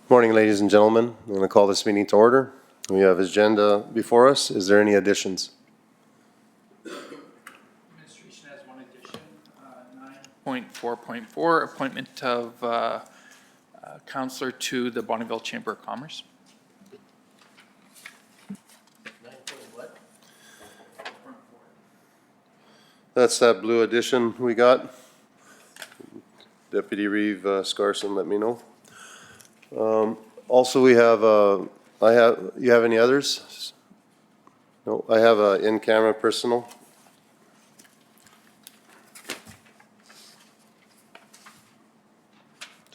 Morning, ladies and gentlemen. I'm going to call this meeting to order. We have agenda before us. Is there any additions? Administration has one addition, 9.4.4, appointment of counselor to the Bonneville Chamber of Commerce. That's that blue addition we got. Deputy Reeve Scarson, let me know. Also, we have, you have any others? No, I have a in-camera personal.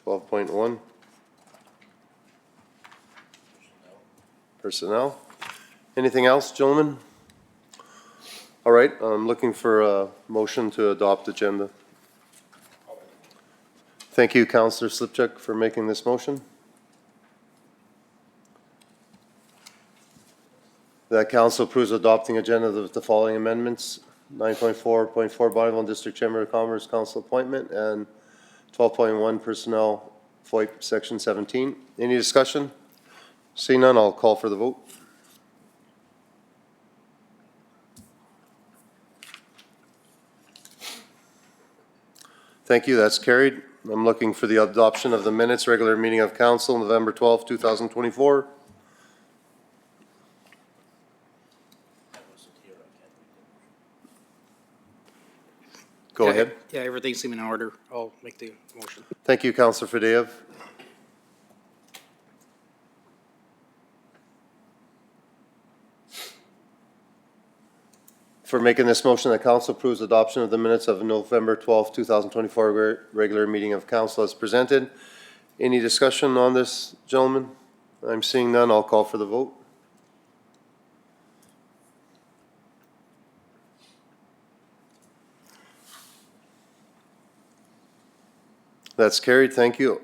(12.1). Personnel. Anything else, gentlemen? All right, I'm looking for a motion to adopt agenda. Thank you, Councillor Slipchuk, for making this motion. That council approves adopting agenda with the following amendments: 9.4.4 Bonneville District Chamber of Commerce Council appointment and 12.1 personnel FOIP section 17. Any discussion? Seeing none, I'll call for the vote. Thank you, that's carried. I'm looking for the adoption of the minutes, regular meeting of council, November 12, 2024. Go ahead. Yeah, everything seemed in order. I'll make the motion. Thank you, Councillor Fadeev. For making this motion, the council approves adoption of the minutes of November 12, 2024 regular meeting of council as presented. Any discussion on this, gentlemen? I'm seeing none. I'll call for the vote. That's carried. Thank you.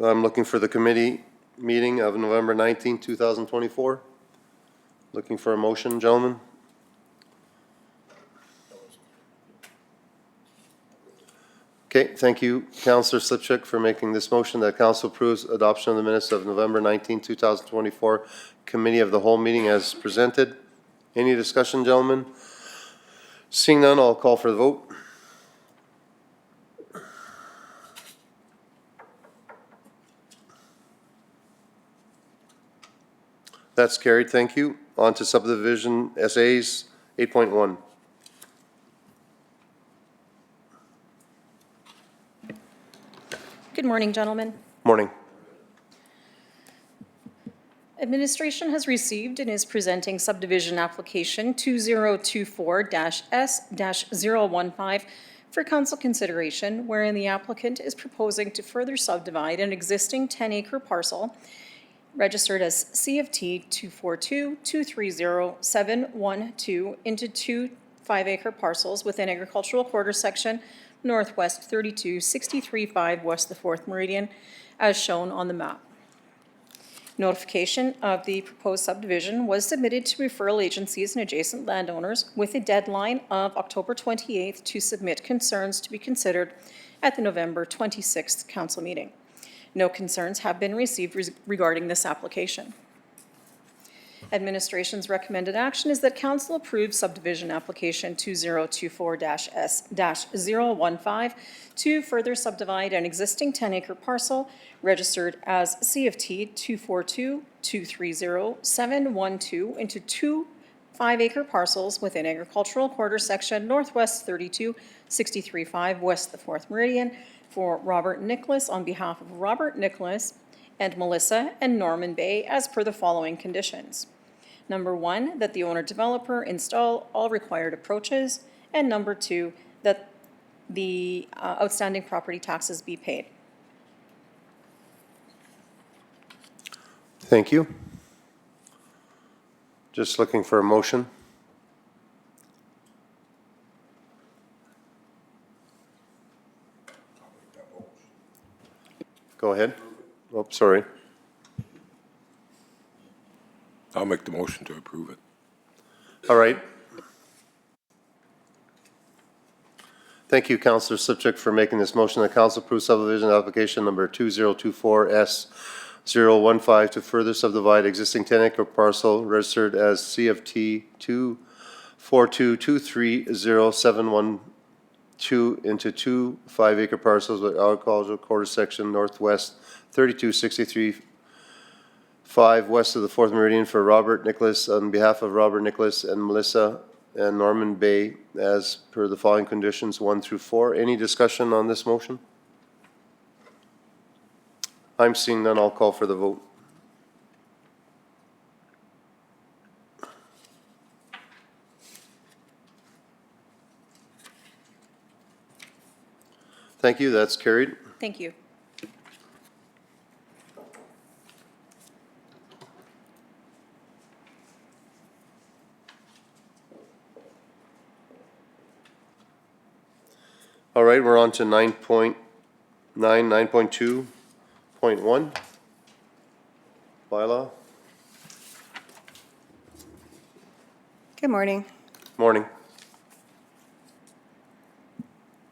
I'm looking for the committee meeting of November 19, 2024. Looking for a motion, gentlemen. Okay, thank you, Councillor Slipchuk, for making this motion that council approves adoption of the minutes of November 19, 2024 committee of the whole meeting as presented. Any discussion, gentlemen? Seeing none, I'll call for the vote. That's carried, thank you. On to subdivision SAs 8.1. Good morning, gentlemen. Morning. Administration has received and is presenting subdivision application 2024-S-015 for council consideration, wherein the applicant is proposing to further subdivide an existing 10-acre parcel registered as CFT 242-230-712 into two 5-acre parcels within agricultural quarter section Northwest 32-63-5 west the 4th meridian, as shown on the map. Notification of the proposed subdivision was submitted to referral agencies and adjacent landowners with a deadline of October 28th to submit concerns to be considered at the November 26th council meeting. No concerns have been received regarding this application. Administration's recommended action is that council approve subdivision application 2024-S-015 to further subdivide an existing 10-acre parcel registered as CFT 242-230-712 into two 5-acre parcels within agricultural quarter section Northwest 32-63-5 west the 4th meridian for Robert Nicholas on behalf of Robert Nicholas and Melissa and Norman Bay as per the following conditions. Number 1, that the owner-developer install all required approaches, and number 2, that the outstanding property taxes be paid. Thank you. Just looking for a motion. Go ahead. Oh, sorry. I'll make the motion to approve it. All right. Thank you, Councillor Slipchuk, for making this motion. The council approves subdivision application number 2024S 015 to further subdivide existing 10-acre parcel registered as CFT 242230712 into two 5-acre parcels with agricultural quarter section northwest 3263-5 west of the fourth meridian for Robert Nicholas on behalf of Robert Nicholas and Melissa and Norman Bay as per the following conditions 1 through 4. Any discussion on this motion? I'm seeing none. I'll call for the vote. Thank you. That's carried. Thank you. All right, we're on to 9.9, 9.2.1. Bylaw. Good morning. Morning.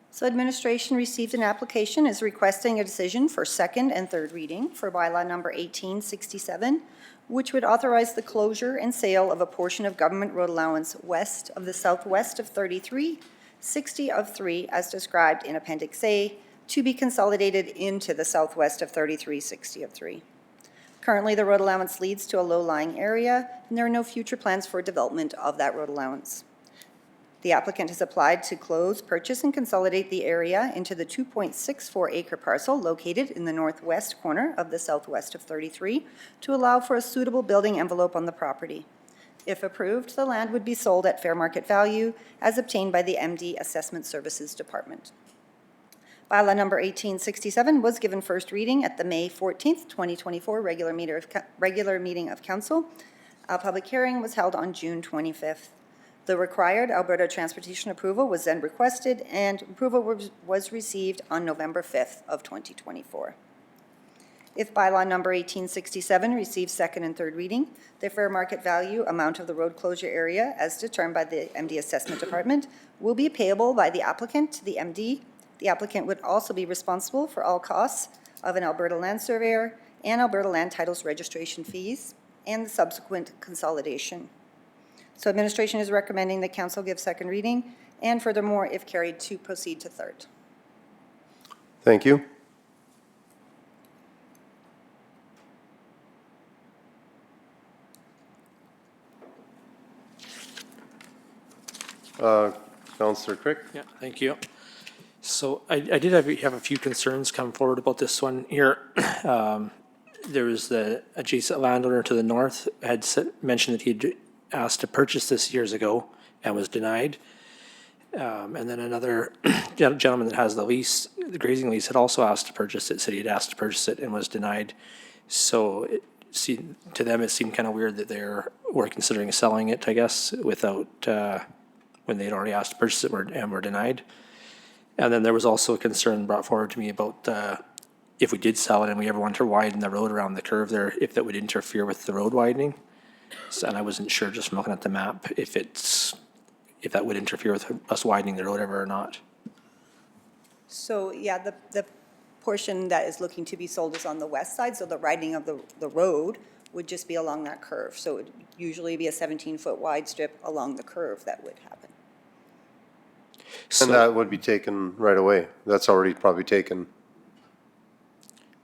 So administration received an application is requesting a decision for second and third reading for bylaw number 1867, which would authorize the closure and sale of a portion of government road allowance west of the southwest of 3360 of 3 as described in Appendix A to be consolidated into the southwest of 3360 of 3. Currently, the road allowance leads to a low-lying area, and there are no future plans for development of that road allowance. The applicant has applied to close, purchase, and consolidate the area into the 2.64-acre parcel located in the northwest corner of the southwest of 33 to allow for a suitable building envelope on the property. If approved, the land would be sold at fair market value as obtained by the MD Assessment Services Department. Bylaw number 1867 was given first reading at the May 14th, 2024 regular meeting of council. A public hearing was held on June 25th. The required Alberta Transportation approval was then requested, and approval was received on November 5th of 2024. If bylaw number 1867 receives second and third reading, the fair market value amount of the road closure area as determined by the MD Assessment Department will be payable by the applicant to the MD. The applicant would also be responsible for all costs of an Alberta land surveyor and Alberta land titles registration fees and the subsequent consolidation. So administration is recommending that council give second reading and furthermore, if carried, to proceed to third. Thank you. Councillor Crick? Yeah, thank you. So I did have a few concerns come forward about this one here. There was the adjacent landowner to the north had mentioned that he'd asked to purchase this years ago and was denied. And then another gentleman that has the lease, the grazing lease, had also asked to purchase it, said he'd asked to purchase it and was denied. So to them, it seemed kind of weird that were considering selling it, I guess, without, when they'd already asked to purchase it and were denied. And then there was also a concern brought forward to me about if we did sell it and we ever wanted to widen the road around the curve there, if that would interfere with the road widening. So, and I wasn't sure, just from looking at the map, if that would interfere with us widening the road ever or not. So, yeah, the portion that is looking to be sold is on the west side, so the widening of the road would just be along that curve. So it would usually be a 17-foot wide strip along the curve that would happen. So, And that would be taken right away. That's already probably taken.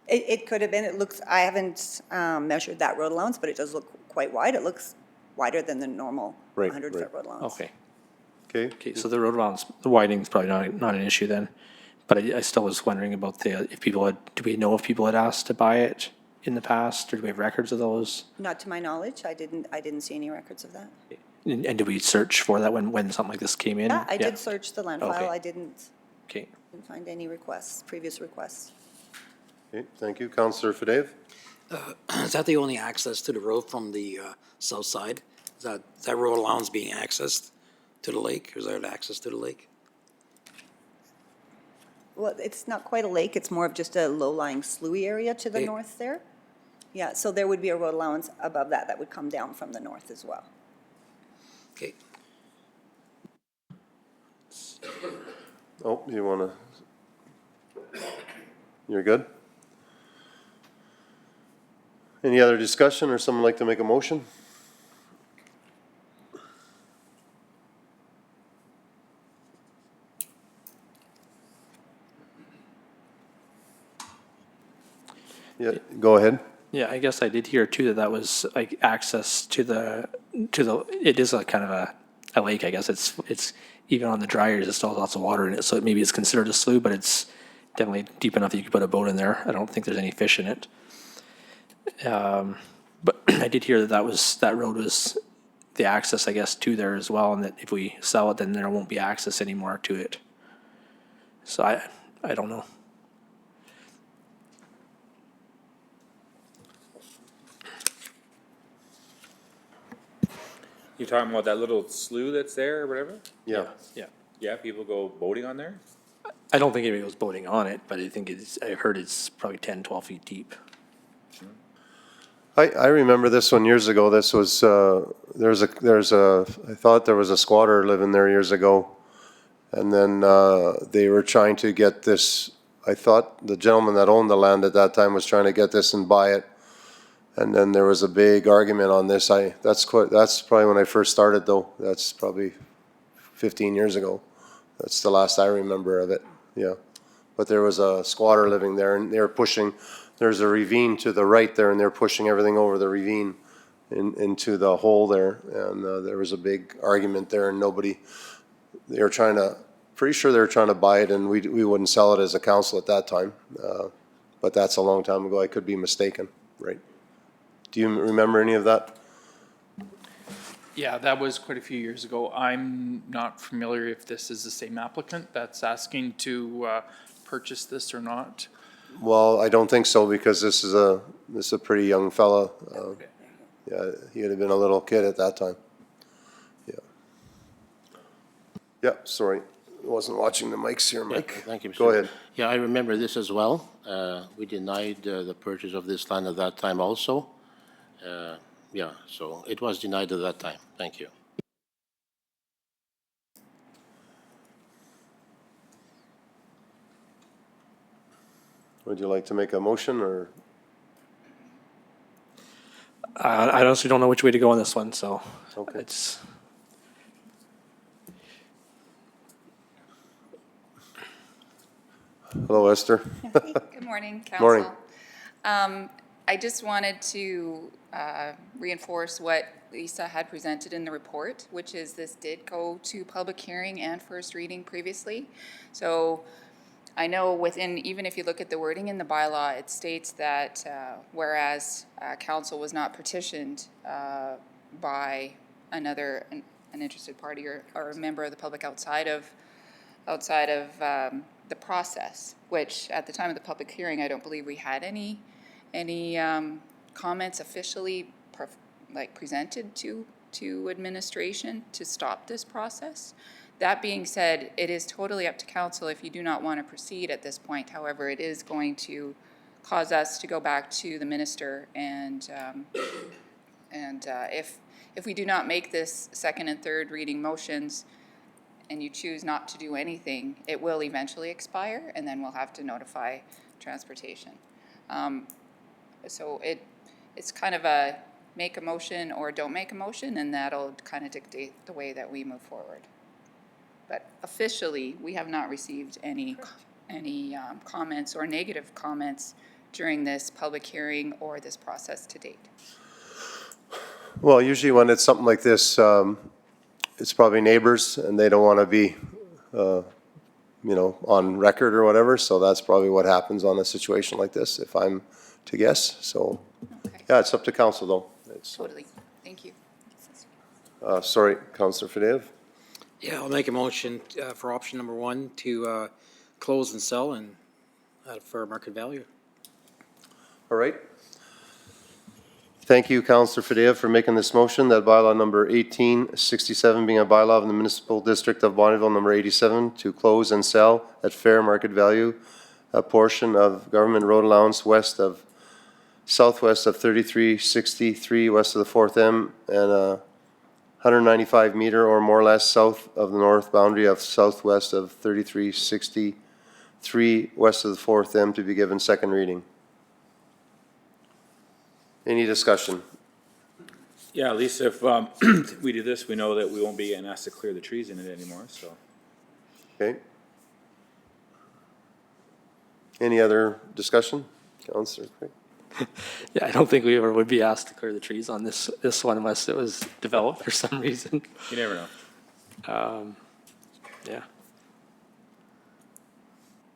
It could have been, it looks, I haven't measured that road allowance, but it does look quite wide. It looks wider than the normal Right, 100-foot right. road allowance. okay. Okay? Okay, so the road allowance, the widening is probably not an issue then. But I still was wondering about do we know if people had asked to buy it in the past, or do we have records of those? Not to my knowledge, I didn't see any records of that. And did we search for that when something like this came in? Yeah, I did search the land Okay. file. I didn't Okay. find any requests, previous requests. Okay, thank you. Councillor Fadave? Is that the only access to the road from the south side? Is that road allowance being accessed to the lake? Or is there access to the lake? Well, it's not quite a lake. It's more of just a low-lying sloughy area to the Okay. north there. Yeah, so there would be a road allowance above that would come down from the north as well. Okay. Oh, you want to? You're good? Any other discussion or someone like to make a motion? Yeah, go ahead. Yeah, I guess I did hear too that that was like access to it is a kind of a lake, I guess. It's even on the dry years, it still has lots of water in it, so maybe it's considered a slough, but it's definitely deep enough that you could put a boat in there. I don't think there's any fish in it. But I did hear that road was the access, I guess, to there as well, and that if we sell it, then there won't be access anymore to it. So I don't know. You're talking about that little slough that's there or whatever? Yeah. Yeah. Yeah, people go boating on there? I don't think anybody was boating on it, but I heard it's probably 10, 12 feet deep. I remember this one years ago. This was, I thought there was a squatter living there years ago. And then, they were trying to get this, I thought the gentleman that owned the land at that time was trying to get this and buy it. And then there was a big argument on this. That's probably when I first started though. That's probably 15 years ago. That's the last I remember of it, yeah. But there was a squatter living there and they were pushing, there's a ravine to the right there and they're pushing everything over the ravine into the hole there. And there was a big argument there and they were pretty sure they were trying to buy it and we wouldn't sell it as a council at that time. But that's a long time ago. I could be mistaken, right? Do you remember any of that? Yeah, that was quite a few years ago. I'm not familiar if this is the same applicant that's asking to purchase this or not. Well, I don't think so because this is a pretty young fella. Yeah, he would have been a little kid at that time. Yeah. Yeah, sorry. I wasn't watching the mics here, Mike. Thank you, Mr. Go ahead. Yeah, I remember this as well. We denied the purchase of this land at that time also. Yeah, so it was denied at that time. Thank you. Would you like to make a motion or? I honestly don't know which way to go on this one, so Okay. it's. Hello, Esther. Good morning, Morning. council. I just wanted to reinforce what Lisa had presented in the report, which is this did go to public hearing and first reading previously. So I know even if you look at the wording in the bylaw, it states that whereas council was not petitioned by an interested party or a member of the public outside of the process, which at the time of the public hearing, I don't believe we had any comments officially presented to administration to stop this process. That being said, it is totally up to council if you do not want to proceed at this point. However, it is going to cause us to go back to the minister and if we do not make this second and third reading motions and you choose not to do anything, it will eventually expire and then we'll have to notify transportation. So it's kind of a make a motion or don't make a motion, and that'll kind of dictate the way that we move forward. But officially, we have not received any comments or negative comments during this public hearing or this process to date. Well, usually when it's something like this, it's probably neighbors and they don't want to be, on record or whatever. So that's probably what happens on a situation like this, if I'm to guess. So, Okay. yeah, it's up to council though. Totally. Thank you. Sorry, Councillor Fadeev. Yeah, I'll make a motion for option number 1 to close and sell and at a fair market value. All right. Thank you, Councillor Fadeev, for making this motion, that bylaw number 1867 being a bylaw of the municipal district of Bonneville, number 87, to close and sell at fair market value a portion of government road allowance southwest of 3363 west of the 4th M and 195 meter or more or less south of the north boundary of southwest of 3363 west of the 4th M to be given second reading. Any discussion? Yeah, at least if, we do this, we know that we won't be getting asked to clear the trees in it anymore, so. Okay. Any other discussion? Counselor Craig? Yeah, I don't think we ever would be asked to clear the trees on this one unless it was developed for some reason. You never know. Yeah.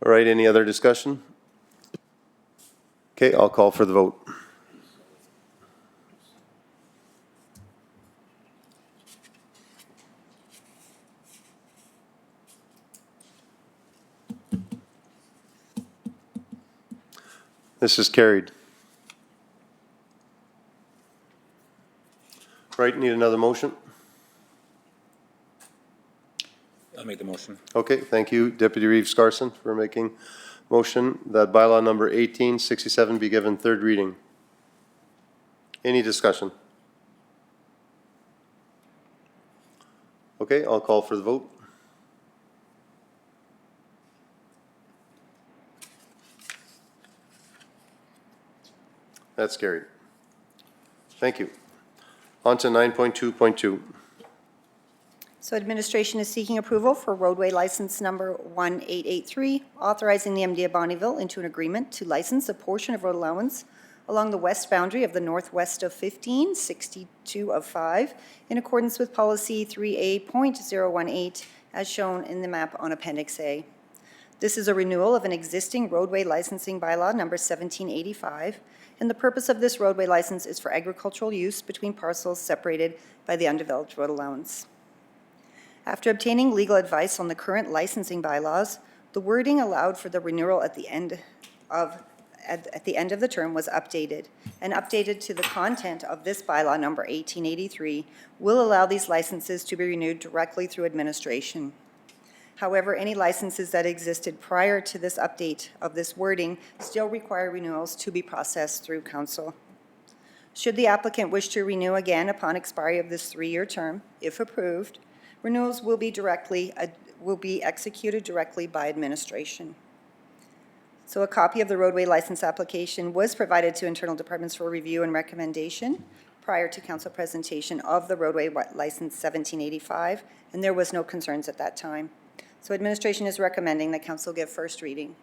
All right, any other discussion? Okay, I'll call for the vote. This is carried. Right, need another motion? I'll make the motion. Okay, thank you, Deputy Reeves Carson, for making motion that bylaw number 1867 be given third reading. Any discussion? Okay, I'll call for the vote. That's carried. Thank you. On to 9.2.2. So administration is seeking approval for roadway license number 1883, authorizing the MD of Bonnyville into an agreement to license a portion of road allowance along the west boundary of the northwest of 1562 of 5 in accordance with policy 3A.018 as shown in the map on Appendix A. This is a renewal of an existing roadway licensing bylaw number 1785, and the purpose of this roadway license is for agricultural use between parcels separated by the undeveloped road allowance. After obtaining legal advice on the current licensing bylaws, the wording allowed for the renewal at the end of the term was updated, and updated to the content of this bylaw number 1883 will allow these licenses to be renewed directly through administration. However, any licenses that existed prior to this update of this wording still require renewals to be processed through council. Should the applicant wish to renew again upon expiry of this 3-year term, if approved, renewals will be executed directly by administration. So a copy of the roadway license application was provided to internal departments for review and recommendation prior to council presentation of the roadway license 1785, and there was no concerns at that time. So administration is recommending that council give first reading.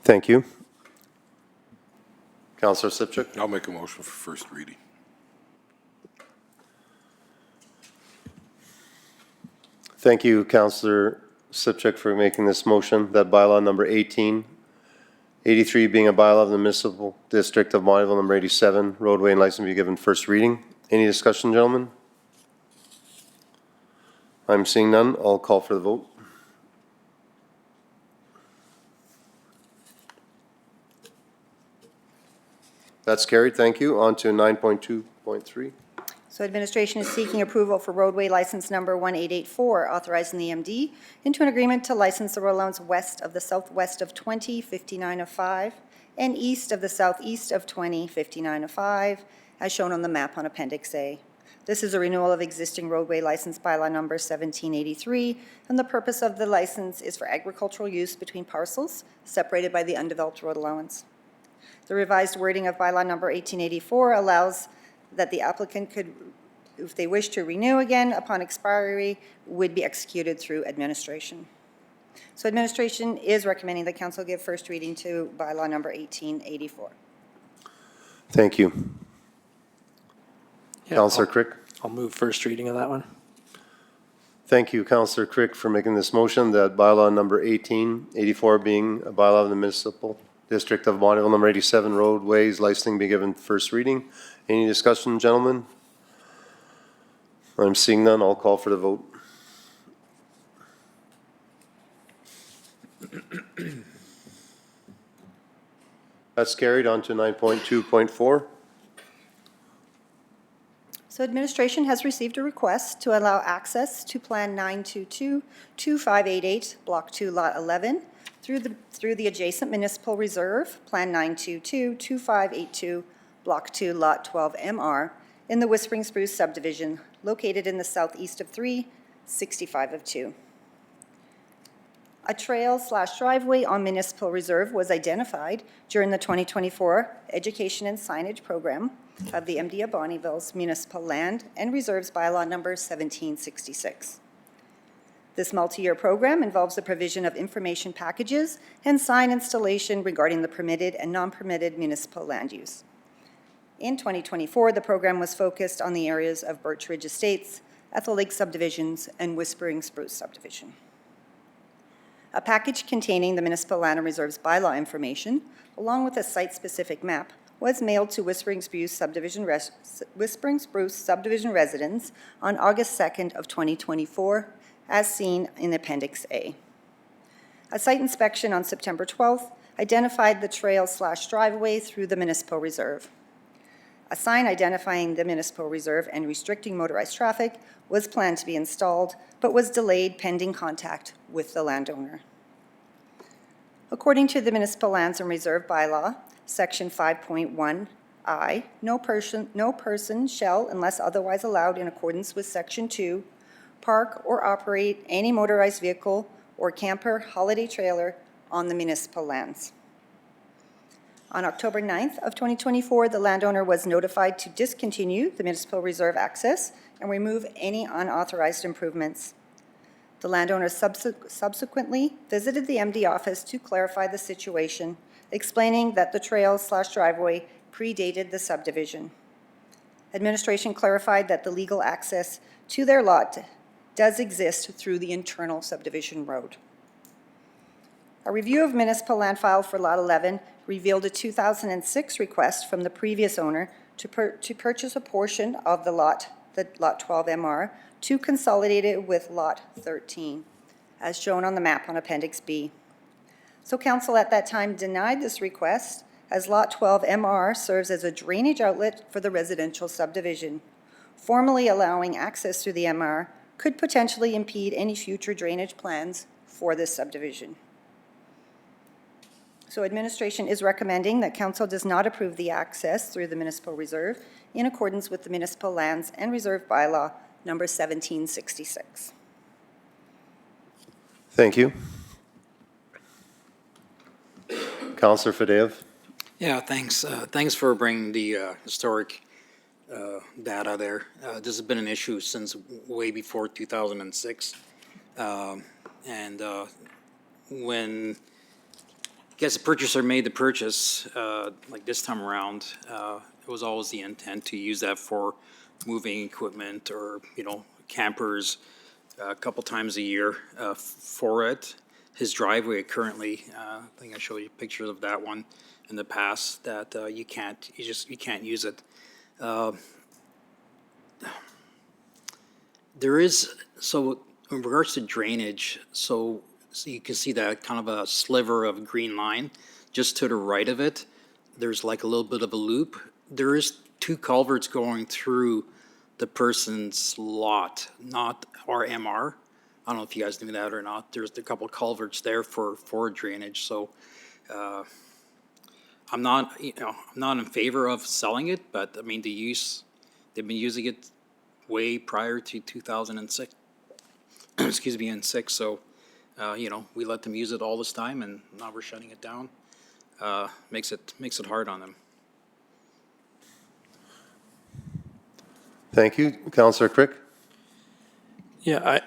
Thank you. Counselor Sipchuk? I'll make a motion for first reading. Thank you, Counselor Sipchuk, for making this motion, that bylaw number 1883 being a bylaw of the municipal district of Bonnyville, number 87, roadway and license be given first reading. Any discussion, gentlemen? I'm seeing none. I'll call for the vote. That's carried. Thank you. On to 9.2.3. So administration is seeking approval for roadway license number 1884, authorizing the MD into an agreement to license the road allowance west of the southwest of 20, 59 of 5, and east of the southeast of 20, 59 of 5, as shown on the map on Appendix A. This is a renewal of existing roadway license bylaw number 1783, and the purpose of the license is for agricultural use between parcels separated by the undeveloped road allowance. The revised wording of bylaw number 1884 allows that the applicant could, if they wish to renew again upon expiry, would be executed through administration. So administration is recommending that council give first reading to bylaw number 1884. Thank you. Yeah, Counselor Crick? I'll move first reading of that one. Thank you, Counselor Crick, for making this motion, that bylaw number 1884 being a bylaw of the municipal district of Bonnyville, number 87, roadways licensing be given first reading. Any discussion, gentlemen? I'm seeing none. I'll call for the vote. That's carried. On to 9.2.4. So administration has received a request to allow access to Plan 922-2588, Block 2, Lot 11, through the adjacent municipal reserve, Plan 922-2582, Block 2, Lot 12 MR, in the Whispering Spruce subdivision, located in the southeast of 3, 65 of 2. A trail/driveway on municipal reserve was identified during the 2024 Education and Signage Program of the MD of Bonnyville's Municipal Land and Reserves Bylaw Number 1766. This multi-year program involves the provision of information packages and sign installation regarding the permitted and non-permitted municipal land use. In 2024, the program was focused on the areas of Birch Ridge Estates, Ethel Lake subdivisions, and Whispering Spruce subdivision. A package containing the Municipal Land and Reserves bylaw information, along with a site-specific map, was mailed to Whispering Spruce subdivision residents on August 2nd of 2024, as seen in Appendix A. A site inspection on September 12th identified the trail/driveway through the municipal reserve. A sign identifying the municipal reserve and restricting motorized traffic was planned to be installed, but was delayed pending contact with the landowner. According to the Municipal Lands and Reserve Bylaw, Section 5.1I, no person shall, unless otherwise allowed in accordance with Section 2, park or operate any motorized vehicle or camper holiday trailer on the municipal lands. On October 9th of 2024, the landowner was notified to discontinue the municipal reserve access and remove any unauthorized improvements. The landowner subsequently visited the MD office to clarify the situation, explaining that the trail/driveway predated the subdivision. Administration clarified that the legal access to their lot does exist through the internal subdivision road. A review of municipal land file for Lot 11 revealed a 2006 request from the previous owner to purchase a portion of the Lot 12 MR to consolidate it with Lot 13, as shown on the map on Appendix B. So Council at that time denied this request, as Lot 12 MR serves as a drainage outlet for the residential subdivision. Formally allowing access through the MR could potentially impede any future drainage plans for this subdivision. So administration is recommending that Council does not approve the access through the municipal reserve in accordance with the Municipal Lands and Reserve Bylaw Number 1766. Thank you. Counselor Fadeev. Yeah, thanks. Thanks for bringing the historic data there. This has been an issue since way before 2006. When I guess the purchaser made the purchase, like this time around, it was always the intent to use that for moving equipment or, campers a couple times a year for it. His driveway currently, I think I showed you pictures of that one in the past, that you can't use it. There is, so in regards to drainage, so you can see that kind of a sliver of green line just to the right of it. There's like a little bit of a loop. There is 2 culverts going through the person's lot, not our MR. I don't know if you guys knew that or not. There's a couple of culverts there for drainage. So I'm not in favor of selling it, but I mean, they've been using it way prior to 2006. Excuse me, in 6. So we let them use it all this time, and now we're shutting it down. Makes it hard on them. Thank you. Counselor Crick. Yeah,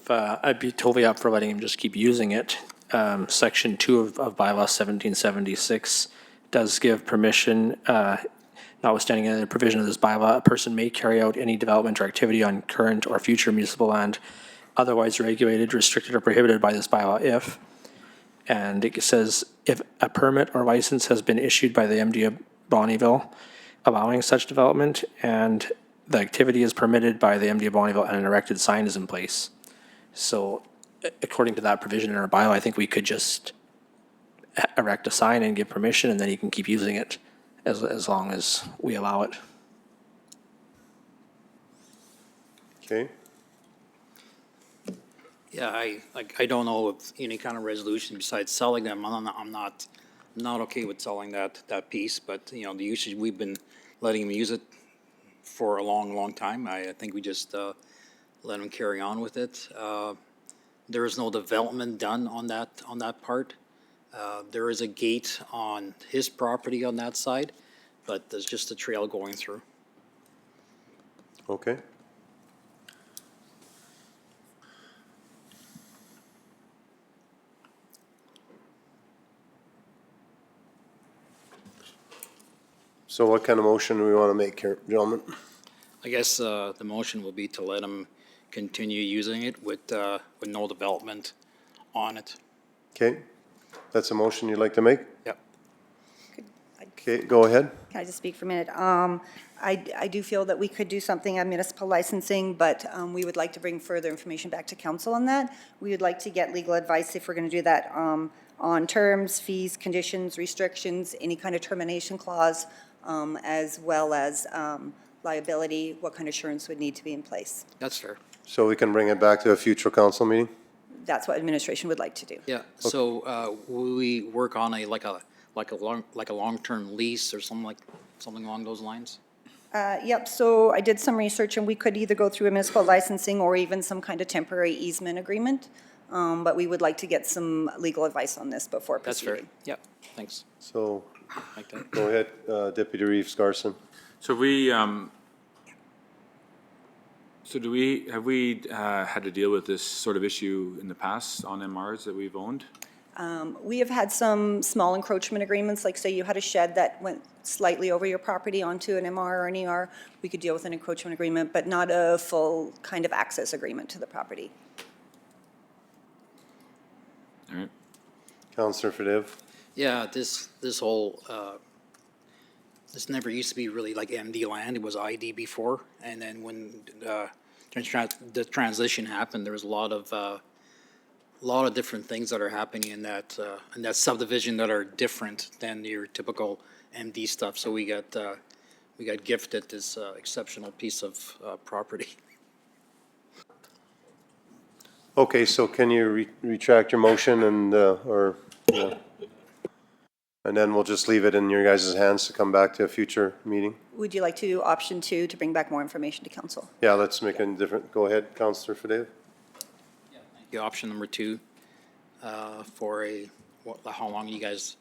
I'd be totally up for letting him just keep using it. Section 2 of Bylaw 1776 does give permission, notwithstanding any provision of this bylaw, a person may carry out any development or activity on current or future municipal land otherwise regulated, restricted, or prohibited by this bylaw if, and it says, if a permit or license has been issued by the MD of Bonnyville allowing such development, and the activity is permitted by the MD of Bonnyville and an erected sign is in place. So according to that provision in our bylaw, I think we could just erect a sign and give permission, and then you can keep using it as long as we allow it. Okay. Yeah, I don't know of any kind of resolution besides selling them. I'm not okay with selling that piece, but the usage, we've been letting them use it for a long time. I think we just let them carry on with it. There is no development done on that part. There is a gate on his property on that side, but there's just a trail going through. Okay. So what kind of motion do we want to make here, gentlemen? I guess the motion will be to let him continue using it with no development on it. Okay, that's a motion you'd like to make? Yep. Okay, go ahead. Can I just speak for a minute? I do feel that we could do something on municipal licensing, but we would like to bring further information back to council on that. We would like to get legal advice if we're going to do that on terms, fees, conditions, restrictions, any kind of termination clause, as well as liability, what kind of assurance would need to be in place. That's fair. So we can bring it back to a future council meeting? That's what administration would like to do. Yeah, so will we work on a long-term lease or something along those lines? Yep, so I did some research, and we could either go through a municipal licensing or even some kind of temporary easement agreement, but we would like to get some legal advice on this before That's fair. proceeding. Yep, thanks. So, Like that. go ahead, Deputy Reeves Garson. So have we had to deal with this sort of issue in the past on MRs that we've owned? We have had some small encroachment agreements, like say you had a shed that went slightly over your property onto an MR or an ER, we could deal with an encroachment agreement, but not a full kind of access agreement to the property. All right. Councillor Fadev. Yeah, this whole, this never used to be really like MD land, it was ID before, and then when the transition happened, there was a lot of different things that are happening in that subdivision that are different than your typical MD stuff, so we got gifted this exceptional piece of property. Okay, so can you retract your motion and, or, yeah. And then we'll just leave it in your guys' hands to come back to a future meeting? Would you like to do option 2 to bring back more information to council? Yeah, let's make a different, go ahead, Councillor Fadev. Option number 2, for how long you guys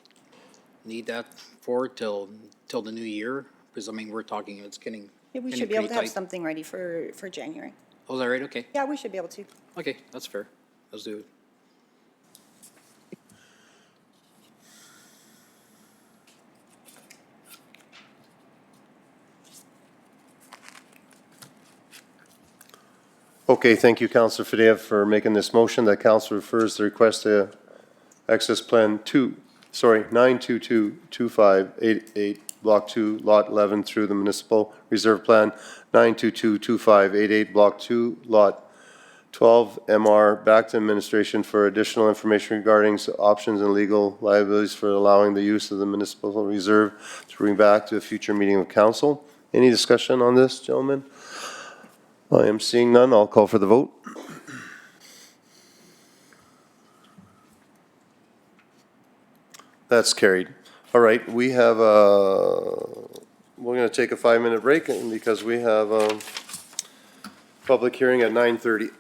need that for, till the new year? Because, I mean, we're talking, it's getting Yeah, we getting should be able pretty to have tight. something ready for January. Oh, is that right? Okay. Yeah, we should be able to. Okay, that's fair. Let's do it. Okay, thank you, Councillor Fadev, for making this motion. That council refers the request to access plan 9222588, Block 2, Lot 11, through the Municipal Reserve Plan 9222588, Block 2, Lot 12, MR, back to administration for additional information regarding options and legal liabilities for allowing the use of the municipal reserve to bring back to a future meeting of council. Any discussion on this, gentlemen? I am seeing none. I'll call for the vote. That's carried. All right, we have we're going to take a 5-minute break because we have a public hearing at 9:30.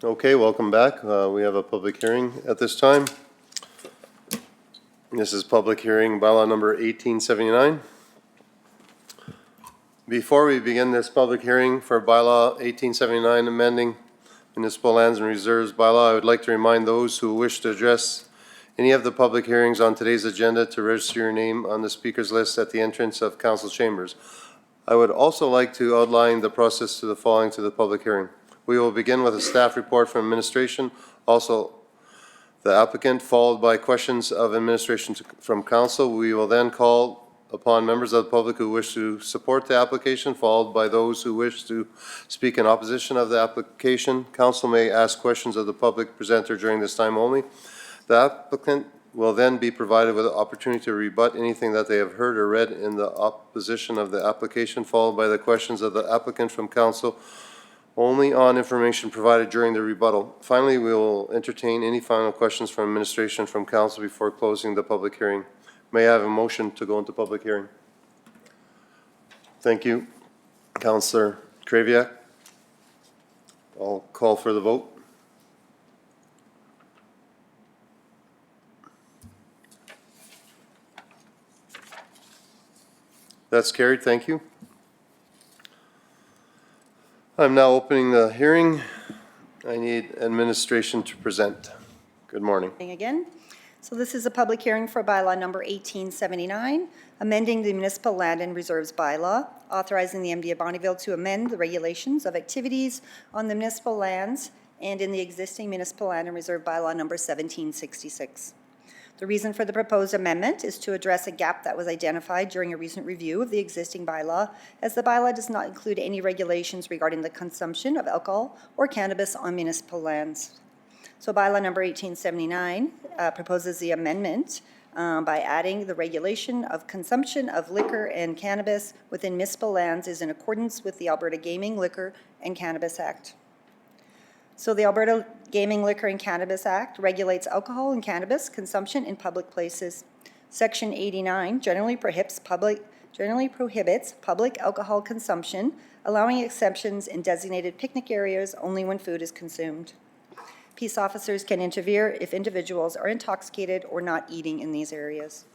Okay, welcome back. We have a public hearing at this time. This is public hearing bylaw number 1879. Before we begin this public hearing for bylaw 1879 amending municipal lands and reserves bylaw, I would like to remind those who wish to address any of the public hearings on today's agenda to register your name on the speakers list at the entrance of council chambers. I would also like to outline the process to the following to the public hearing. We will begin with a staff report from administration, also the applicant, followed by questions of administration from council. We will then call upon members of the public who wish to support the application, followed by those who wish to speak in opposition of the application. Council may ask questions of the public presenter during this time only. The applicant will then be provided with the opportunity to rebut anything that they have heard or read in the opposition of the application, followed by the questions of the applicant from council only on information provided during the rebuttal. Finally, we will entertain any final questions from administration from council before closing the public hearing. May I have a motion to go into public hearing? Thank you. Councillor Kraviak. I'll call for the vote. That's carried. Thank you. I'm now opening the hearing. I need administration to present. Good morning. Again. So this is a public hearing for bylaw number 1879, amending the municipal land and reserves bylaw, authorizing the MD of Bonnyville to amend the regulations of activities on the municipal lands and in the existing municipal land and reserve bylaw number 1766. The reason for the proposed amendment is to address a gap that was identified during a recent review of the existing bylaw, as the bylaw does not include any regulations regarding the consumption of alcohol or cannabis on municipal lands. So bylaw number 1879 proposes the amendment by adding the regulation of consumption of liquor and cannabis within municipal lands is in accordance with the Alberta Gaming, Liquor and Cannabis Act. So the Alberta Gaming, Liquor and Cannabis Act regulates alcohol and cannabis consumption in public places. Section 89 generally prohibits public alcohol consumption, allowing exceptions in designated picnic areas only when food is consumed. Peace officers can interfere if individuals are intoxicated or not eating in these areas.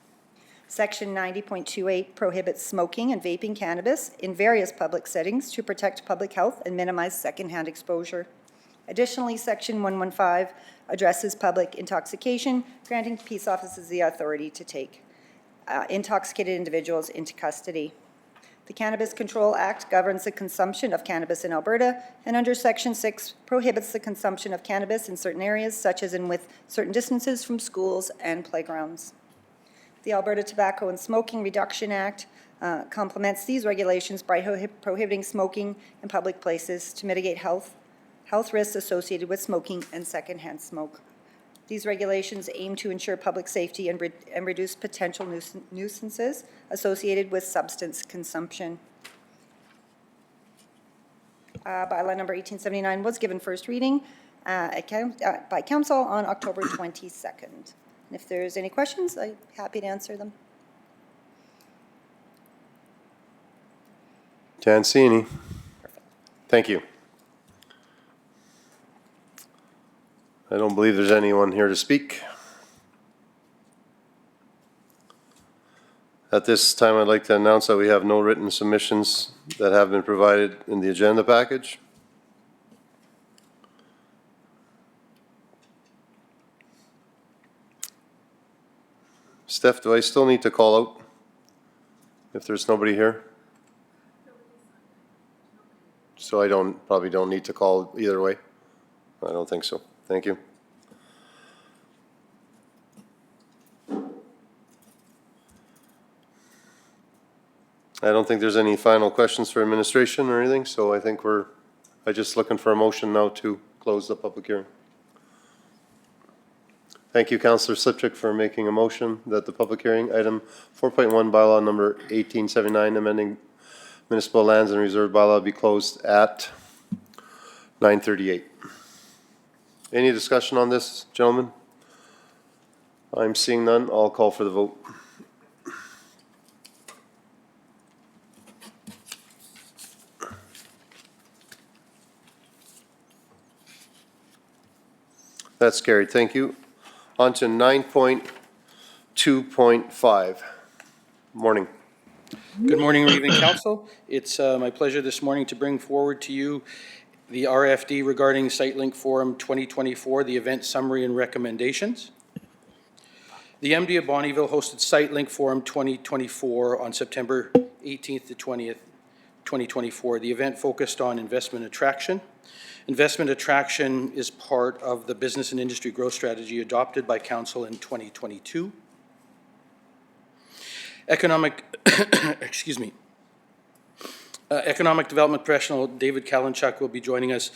Section 90.28 prohibits smoking and vaping cannabis in various public settings to protect public health and minimize secondhand exposure. Additionally, Section 115 addresses public intoxication, granting peace officers the authority to take intoxicated individuals into custody. The Cannabis Control Act governs the consumption of cannabis in Alberta, and under Section 6 prohibits the consumption of cannabis in certain areas, such as in with certain distances from schools and playgrounds. The Alberta Tobacco and Smoking Reduction Act complements these regulations by prohibiting smoking in public places to mitigate health risks associated with smoking and secondhand smoke. These regulations aim to ensure public safety and reduce potential nuisances associated with substance consumption. Bylaw number 1879 was given first reading by council on October 22nd. And if there's any questions, I'm happy to answer them. Can't see any. Thank you. I don't believe there's anyone here to speak. At this time, I'd like to announce that we have no written submissions that have been provided in the agenda package. Steph, do I still need to call out if there's nobody here? So I probably don't need to call either way? I don't think so. Thank you. I don't think there's any final questions for administration or anything, so I think I'm just looking for a motion now to close the public hearing. Thank you, Councillor Slipchuk, for making a motion that the public hearing, item 4.1, bylaw number 1879, amending municipal lands and reserve bylaw, be closed at 9:38. Any discussion on this, gentlemen? I'm seeing none. I'll call for the vote. That's carried. Thank you. On to 9.2.5. Morning. Good morning, Reeve and Council. It's my pleasure this morning to bring forward to you the RFD regarding SiteLink Forum 2024, the event summary and recommendations. The MD of Bonnyville hosted SiteLink Forum 2024 on September 18th to 20th, 2024. The event focused on investment attraction. Investment attraction is part of the business and industry growth strategy adopted by Council in 2022. Economic development professional David Kalinchuk will be joining us,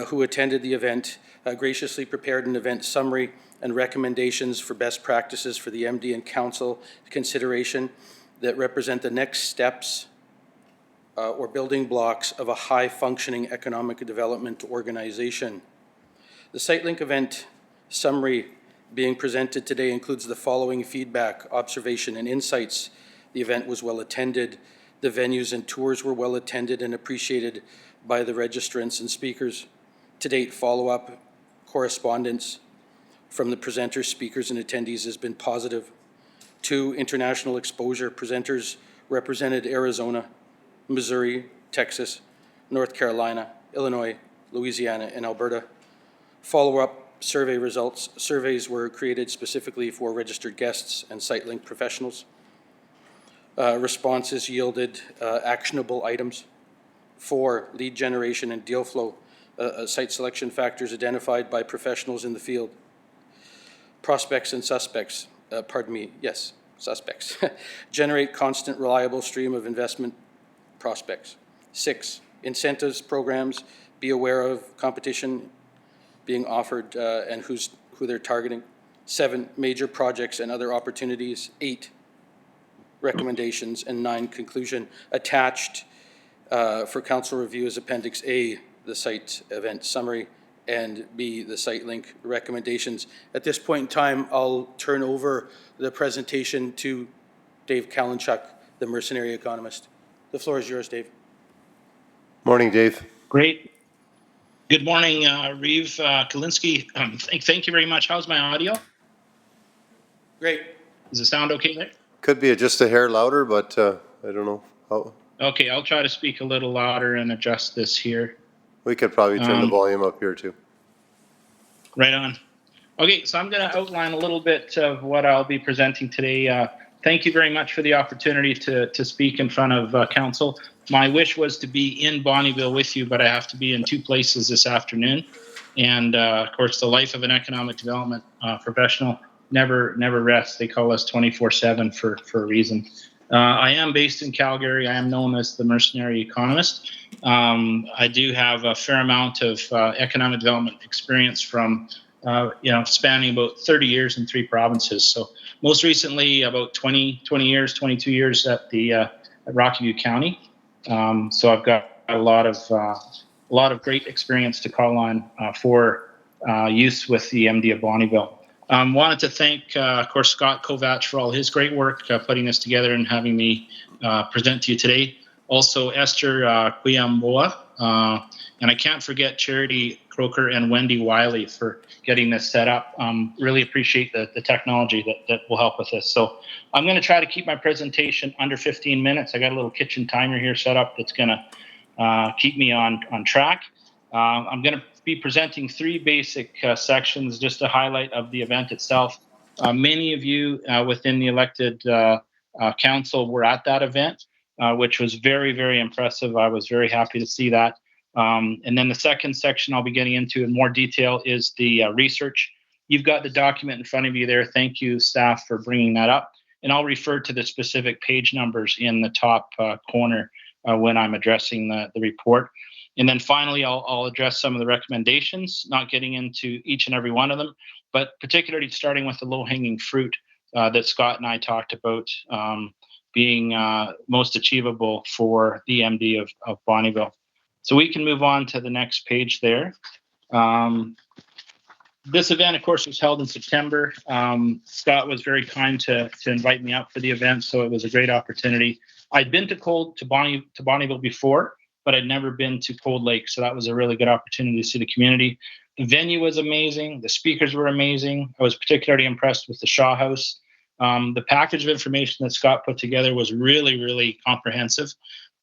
who attended the event, graciously prepared an event summary and recommendations for best practices for the MD and Council consideration that represent the next steps or building blocks of a high-functioning economic development organization. The SiteLink event summary being presented today includes the following feedback, observation, and insights. The event was well attended. The venues and tours were well attended and appreciated by the registrants and speakers. To date, follow-up correspondence from the presenters, speakers, and attendees has been positive. 2, international exposure. Presenters represented Arizona, Missouri, Texas, North Carolina, Illinois, Louisiana, and Alberta. Follow-up survey results. Surveys were created specifically for registered guests and SiteLink professionals. Responses yielded actionable items. 4, lead generation and deal flow. Site selection factors identified by professionals in the field. Prospects and suspects, suspects. Generate constant, reliable stream of investment prospects. 6, incentives, programs, be aware of competition being offered and who they're targeting. 7, major projects and other opportunities. 8, recommendations. And 9, conclusion. Attached for council review is Appendix A, the site event summary, and B, the SiteLink recommendations. At this point in time, I'll turn over the presentation to Dave Kalinchuk, the mercenary economist. The floor is yours, Dave. Morning, Dave. Great. Good morning, Reeve Kalinski. Thank you very much. How's my audio? Great. Does it sound okay there? Could be just a hair louder, but I don't know how. Okay, I'll try to speak a little louder and adjust this here. We could probably turn the volume up here too. Right on. Okay, so I'm going to outline a little bit of what I'll be presenting today. Thank you very much for the opportunity to speak in front of council. My wish was to be in Bonnyville with you, but I have to be in 2 places this afternoon. And of course, the life of an economic development professional never rests. They call us 24/7 for a reason. I am based in Calgary. I am known as the mercenary economist. I do have a fair amount of economic development experience from, spanning about 30 years in 3 provinces. So most recently, about 22 years at Rocky View County. So I've got a lot of great experience to call on for use with the MD of Bonnyville. Wanted to thank, of course, Scott Kovach for all his great work putting this together and having me present to you today. Also, Esther Kuyamboa, and I can't forget Charity Croker and Wendy Wiley for getting this set up. Really appreciate the technology that will help with this. So I'm going to try to keep my presentation under 15 minutes. I got a little kitchen timer here set up that's going to keep me on track. I'm going to be presenting 3 basic sections, just a highlight of the event itself. Many of you within the elected council were at that event, which was very, very impressive. I was very happy to see that. And then the second section I'll be getting into in more detail is the research. You've got the document in front of you there. Thank you, staff, for bringing that up. And I'll refer to the specific page numbers in the top corner when I'm addressing the report. And then finally, I'll address some of the recommendations, not getting into each and every one of them, but particularly starting with the low-hanging fruit that Scott and I talked about being most achievable for the MD of Bonnyville. So we can move on to the next page there. This event, of course, was held in September. Scott was very kind to invite me up for the event, so it was a great opportunity. I'd been to Bonnyville before, but I'd never been to Cold Lake, so that was a really good opportunity to see the community. The venue was amazing. The speakers were amazing. I was particularly impressed with the Shaw House. The package of information that Scott put together was really, really comprehensive.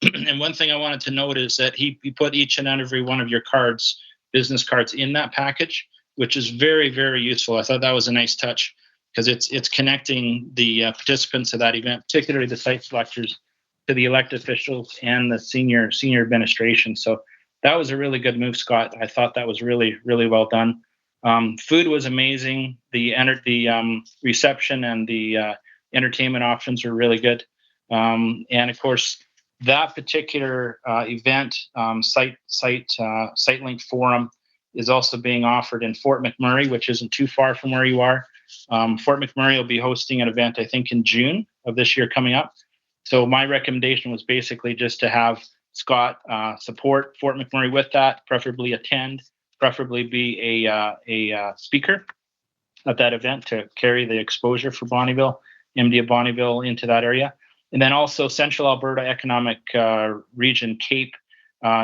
And one thing I wanted to note is that he put each and every one of your cards, business cards, in that package, which is very, very useful. I thought that was a nice touch because it's connecting the participants of that event, particularly the site selectors, to the elected officials and the senior administration. So that was a really good move, Scott. I thought that was really, really well done. Food was amazing. The reception and the entertainment options were really good. And of course, that particular event, SiteLink Forum, is also being offered in Fort McMurray, which isn't too far from where you are. Fort McMurray will be hosting an event, I think, in June of this year coming up. So my recommendation was basically just to have Scott support Fort McMurray with that, preferably attend, preferably be a speaker at that event to carry the exposure for Bonnyville, MD of Bonnyville into that area. And then also Central Alberta Economic Region CAPE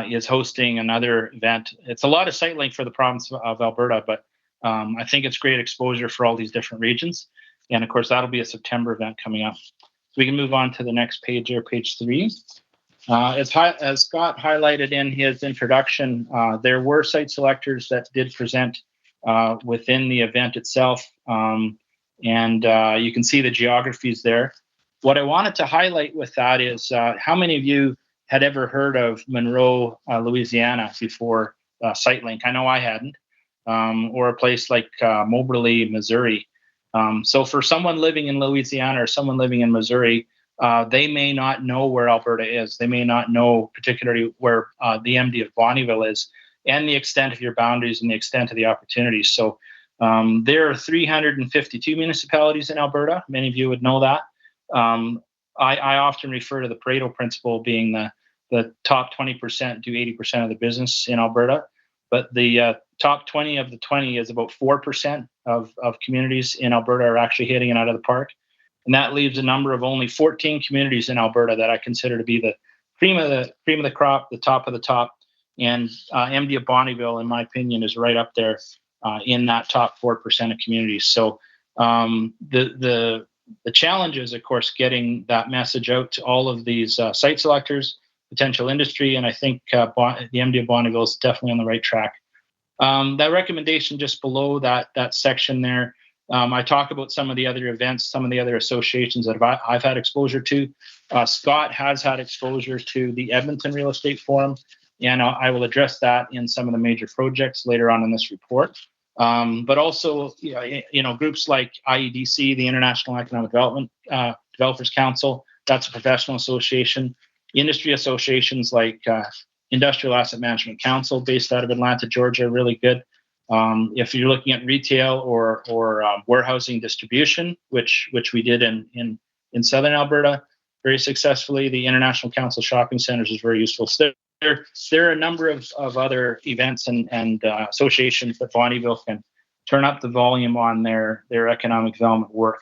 is hosting another event. It's a lot of site link for the province of Alberta, but I think it's great exposure for all these different regions. And of course, that'll be a September event coming up. So we can move on to the next page here, page 3. As Scott highlighted in his introduction, there were site selectors that did present within the event itself. And you can see the geographies there. What I wanted to highlight with that is how many of you had ever heard of Monroe, Louisiana before SiteLink? I know I hadn't. Or a place like Moberly, Missouri. So for someone living in Louisiana or someone living in Missouri, they may not know where Alberta is. They may not know particularly where the MD of Bonnyville is and the extent of your boundaries and the extent of the opportunities. So there are 352 municipalities in Alberta. Many of you would know that. I often refer to the Pareto principle being the top 20% do 80% of the business in Alberta. But the top 20 of the 20 is about 4% of communities in Alberta are actually hitting it out of the park. And that leaves a number of only 14 communities in Alberta that I consider to be the cream of the crop, the top of the top. And MD of Bonnyville, in my opinion, is right up there in that top 4% of communities. So the challenge is, of course, getting that message out to all of these site selectors, potential industry, and I think the MD of Bonnyville is definitely on the right track. That recommendation just below that section there, I talk about some of the other events, some of the other associations that I've had exposure to. Scott has had exposure to the Edmonton Real Estate Forum, and I will address that in some of the major projects later on in this report. But also, groups like IEDC, the International Economic Development Developers Council, that's a professional association. Industry associations like Industrial Asset Management Council, based out of Atlanta, Georgia, really good. If you're looking at retail or warehousing distribution, which we did in Southern Alberta very successfully, the International Council of Shopping Centers is very useful. So there are a number of other events and associations that Bonnyville can turn up the volume on their economic development work.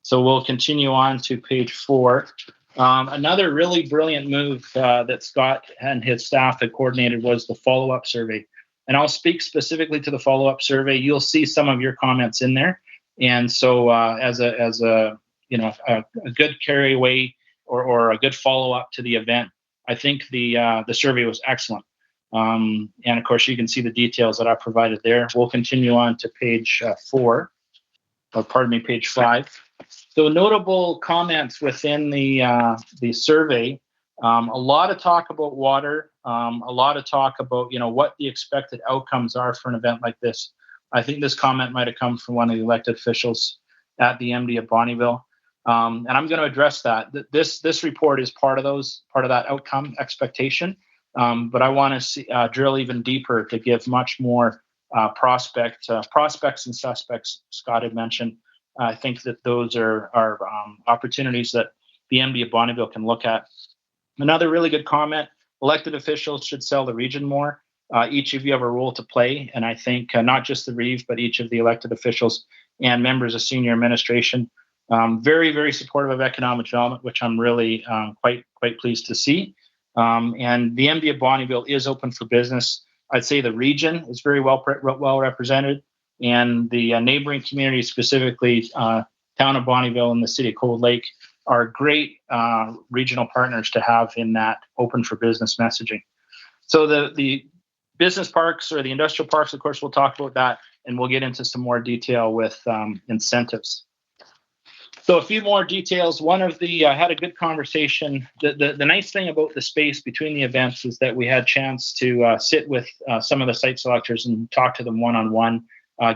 So we'll continue on to page 4. Another really brilliant move that Scott and his staff had coordinated was the follow-up survey. And I'll speak specifically to the follow-up survey. You'll see some of your comments in there. And so as a good carry away or a good follow-up to the event, I think the survey was excellent. And of course, you can see the details that I provided there. We'll continue on to page 5. So notable comments within the survey, a lot of talk about water, a lot of talk about, what the expected outcomes are for an event like this. I think this comment might have come from one of the elected officials at the MD of Bonnyville. And I'm going to address that. This report is part of that outcome expectation. But I want to drill even deeper to give much more prospects and suspects Scott had mentioned. I think that those are opportunities that the MD of Bonnyville can look at. Another really good comment, elected officials should sell the region more. Each of you have a role to play, and I think not just the REEV, but each of the elected officials and members of senior administration. Very, very supportive of economic development, which I'm really quite pleased to see. And the MD of Bonnyville is open for business. I'd say the region is very well represented, and the neighboring communities, specifically town of Bonnyville and the city of Cold Lake, are great regional partners to have in that open for business messaging. So the business parks or the industrial parks, of course, we'll talk about that, and we'll get into some more detail with incentives. So a few more details. One of the, I had a good conversation. The nice thing about the space between the events is that we had a chance to sit with some of the site selectors and talk to them one-on-one,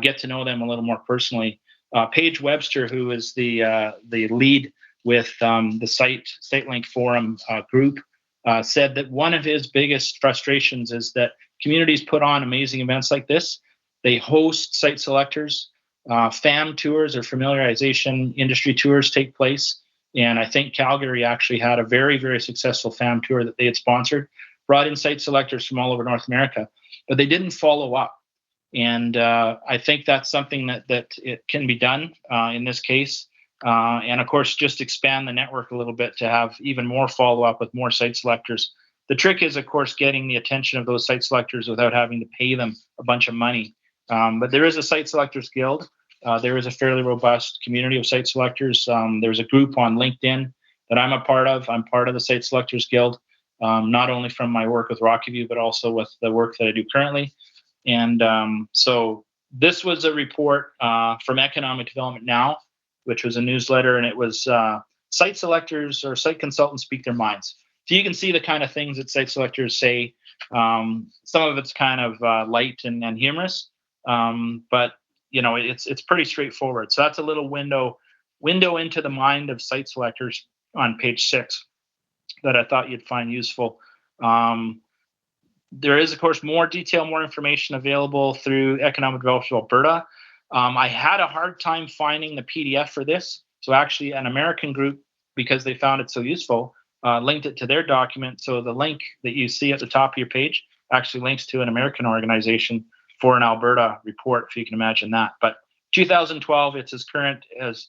get to know them a little more personally. Paige Webster, who is the lead with the SiteLink Forum group, said that one of his biggest frustrations is that communities put on amazing events like this. They host site selectors. FAM tours or familiarization industry tours take place. And I think Calgary actually had a very, very successful FAM tour that they had sponsored, brought in site selectors from all over North America, but they didn't follow up. And I think that's something that it can be done in this case. And of course, just expand the network a little bit to have even more follow-up with more site selectors. The trick is, of course, getting the attention of those site selectors without having to pay them a bunch of money. But there is a Site Selectors Guild. There is a fairly robust community of site selectors. There's a group on LinkedIn that I'm a part of. I'm part of the Site Selectors Guild, not only from my work with Rocky, but also with the work that I do currently. And so this was a report from Economic Development Now, which was a newsletter, and it was site selectors or site consultants speak their minds. So you can see the kind of things that site selectors say. Some of it's kind of light and humorous, but you know, it's pretty straightforward. So that's a little window into the mind of site selectors on page 6 that I thought you'd find useful. There is, of course, more detail, more information available through Economic Development of Alberta. I had a hard time finding the PDF for this. So actually an American group, because they found it so useful, linked it to their document. So the link that you see at the top of your page actually links to an American organization for an Alberta report, if you can imagine that. But 2012, it's as current as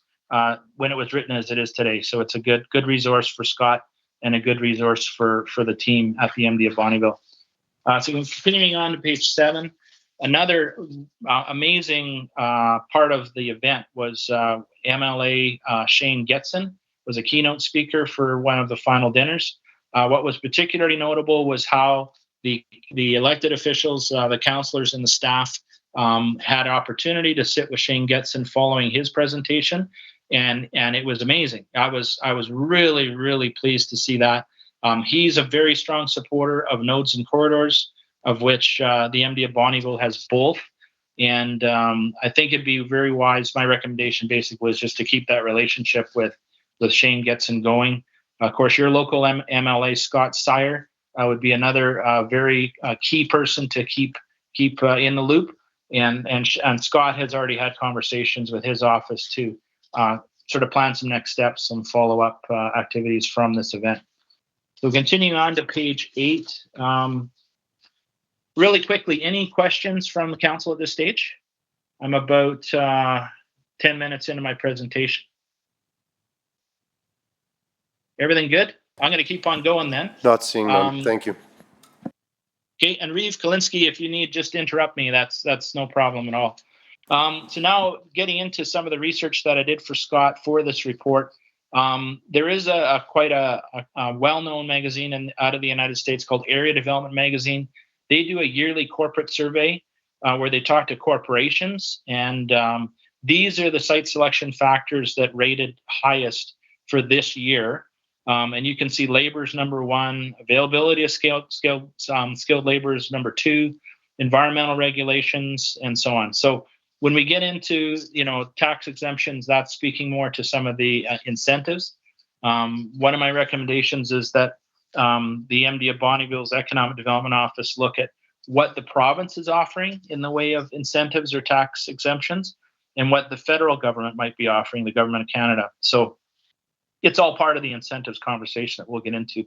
when it was written as it is today. So it's a good resource for Scott and a good resource for the team at the MD of Bonnyville. So continuing on to page 7, another amazing part of the event was MLA Shane Getson was a keynote speaker for one of the final dinners. What was particularly notable was how the elected officials, the councillors and the staff had opportunity to sit with Shane Getson following his presentation. And it was amazing. I was really, really pleased to see that. He's a very strong supporter of nodes and corridors, of which the MD of Bonnyville has both. And I think it'd be very wise. My recommendation basically was just to keep that relationship with Shane Getson going. Of course, your local MLA, Scott Sire, would be another very key person to keep in the loop. And Scott has already had conversations with his office to sort of plan some next steps, some follow-up activities from this event. So continuing on to page 8, really quickly, any questions from the council at this stage? I'm about 10 minutes into my presentation. Everything good? I'm going to keep on going then. Not seeing none. Thank you. Okay, and Reeve Kalinsky, if you need, just interrupt me. That's no problem at all. So now getting into some of the research that I did for Scott for this report. There is quite a well-known magazine out of the United States called Area Development Magazine. They do a yearly corporate survey where they talk to corporations, and these are the site selection factors that rated highest for this year. And you can see labor is number 1, availability of skilled labor is number 2, environmental regulations, and so on. So when we get into tax exemptions, that's speaking more to some of the incentives. One of my recommendations is that the MD of Bonnyville's Economic Development Office look at what the province is offering in the way of incentives or tax exemptions, and what the federal government might be offering, the government of Canada. So it's all part of the incentives conversation that we'll get into.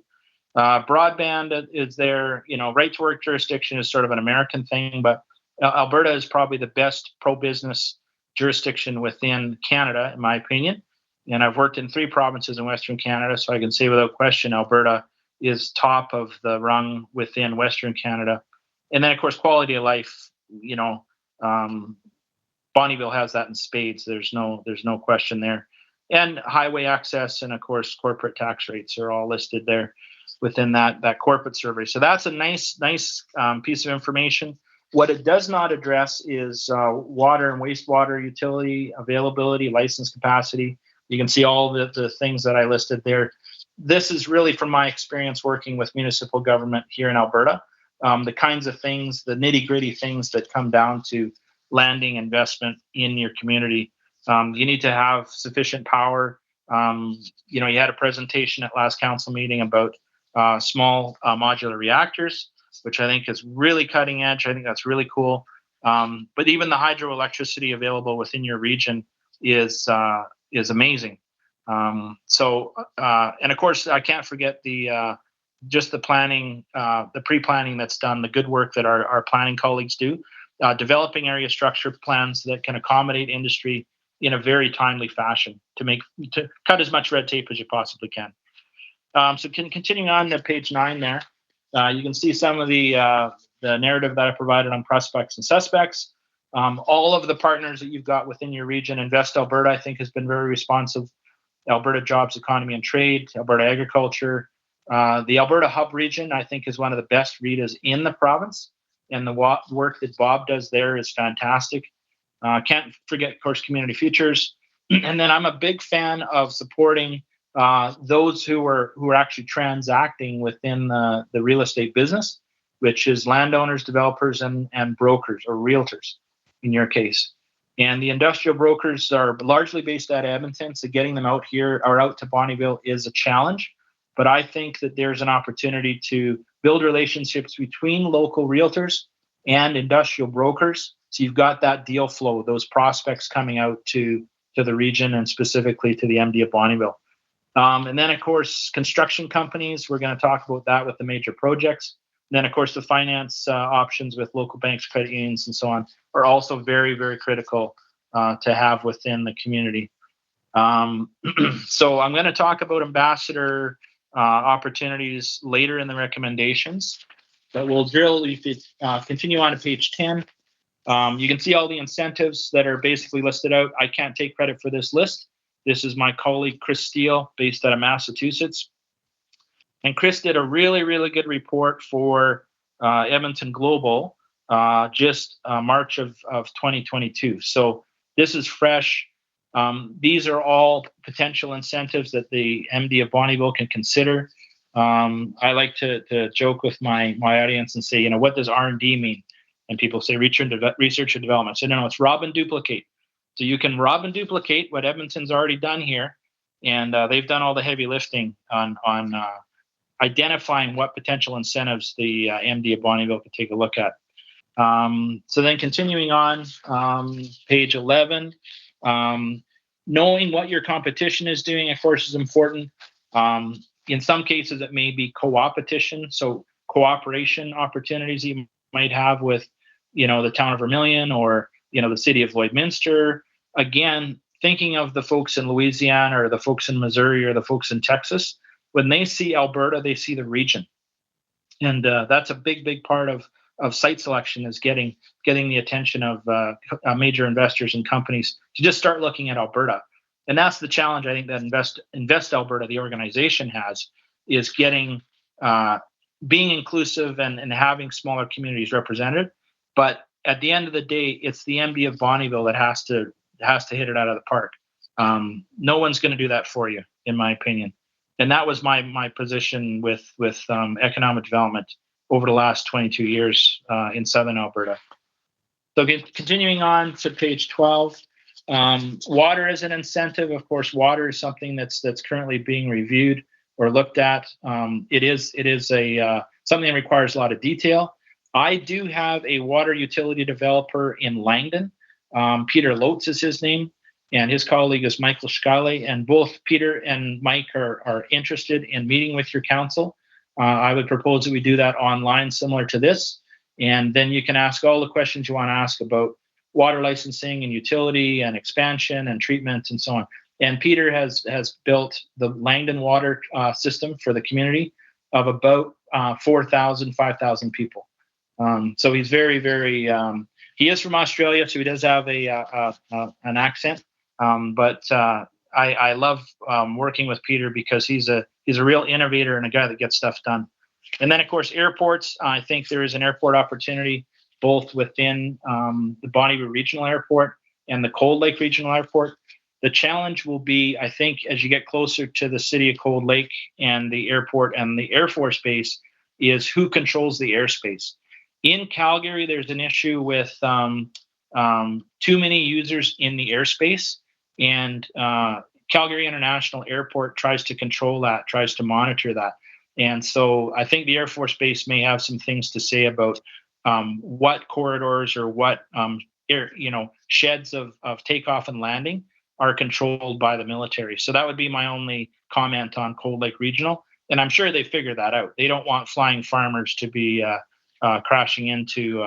Broadband is there, right to work jurisdiction is sort of an American thing, but Alberta is probably the best pro-business jurisdiction within Canada, in my opinion. And I've worked in 3 provinces in Western Canada, so I can say without question, Alberta is top of the rung within Western Canada. And then, of course, quality of life, Bonnyville has that in spades. There's no question there. And highway access and, of course, corporate tax rates are all listed there within that corporate survey. So that's a nice piece of information. What it does not address is water and wastewater utility availability, license capacity. You can see all the things that I listed there. This is really from my experience working with municipal government here in Alberta. The kinds of things, the nitty-gritty things that come down to landing investment in your community. You need to have sufficient power. You had a presentation at last council meeting about small modular reactors, which I think is really cutting edge. I think that's really cool. But even the hydroelectricity available within your region is amazing. And of course, I can't forget the planning, the pre-planning that's done, the good work that our planning colleagues do, developing area structure plans that can accommodate industry in a very timely fashion to cut as much red tape as you possibly can. Continuing on to page 9 there, you can see some of the narrative that I provided on prospects and suspects. All of the partners that you've got within your region, Invest Alberta, I think, has been very responsive. Alberta Jobs, Economy and Trade, Alberta Agriculture. The Alberta Hub region, I think, is one of the best REITs in the province. And the work that Bob does there is fantastic. Can't forget, of course, Community Futures. And then I'm a big fan of supporting those who are actually transacting within the real estate business, which is landowners, developers, and brokers or realtors in your case. And the industrial brokers are largely based out of Edmonton, so getting them out here or out to Bonnyville is a challenge. But I think that there's an opportunity to build relationships between local realtors and industrial brokers. So you've got that deal flow, those prospects coming out to the region and specifically to the MD of Bonnyville. And then, of course, construction companies, we're going to talk about that with the major projects. And then, of course, the finance options with local banks, credit unions, and so on are also very, very critical to have within the community. So I'm going to talk about ambassador opportunities later in the recommendations, but we'll continue on to page 10. You can see all the incentives that are basically listed out. I can't take credit for this list. This is my colleague, Chris Steele, based out of Massachusetts. And Chris did a really, really good report for Edmonton Global just March of 2022. So this is fresh. These are all potential incentives that the MD of Bonnyville can consider. I like to joke with my audience and say, what does R&D mean? And people say research and development. So no, it's rob and duplicate. So you can rob and duplicate what Edmonton's already done here, and they've done all the heavy lifting on identifying what potential incentives the MD of Bonnyville could take a look at. So then continuing on, page 11, knowing what your competition is doing, of course, is important. In some cases, it may be co-opetition, so cooperation opportunities you might have with, the town of Vermilion or, the city of Lloydminster. Again, thinking of the folks in Louisiana or the folks in Missouri or the folks in Texas, when they see Alberta, they see the region. And that's a big, big part of site selection is getting the attention of major investors and companies to just start looking at Alberta. And that's the challenge I think that Invest Alberta, the organization, has, is getting being inclusive and having smaller communities represented. But at the end of the day, it's the MD of Bonnyville that has to hit it out of the park. No one's going to do that for you, in my opinion. And that was my position with economic development over the last 22 years in Southern Alberta. So continuing on to page 12, water as an incentive. Of course, water is something that's currently being reviewed or looked at. It is something that requires a lot of detail. I do have a water utility developer in Langdon. Peter Lotz is his name, and his colleague is Michael Scale. And both Peter and Mike are interested in meeting with your council. I would propose that we do that online, similar to this. And then you can ask all the questions you want to ask about water licensing and utility and expansion and treatment and so on. And Peter has built the Langdon water system for the community of about 4,000, 5,000 people. So he's very, very. He is from Australia, so he does have an accent. But I love working with Peter because he's a real innovator and a guy that gets stuff done. And then, of course, airports. I think there is an airport opportunity both within the Bonneville Regional Airport and the Cold Lake Regional Airport. The challenge will be, I think, as you get closer to the city of Cold Lake and the airport and the Air Force Base, is who controls the airspace. In Calgary, there's an issue with too many users in the airspace, and Calgary International Airport tries to control that, tries to monitor that. And so I think the Air Force Base may have some things to say about what corridors or what sheds of takeoff and landing are controlled by the military. So that would be my only comment on Cold Lake Regional. And I'm sure they figure that out. They don't want flying farmers to be crashing into,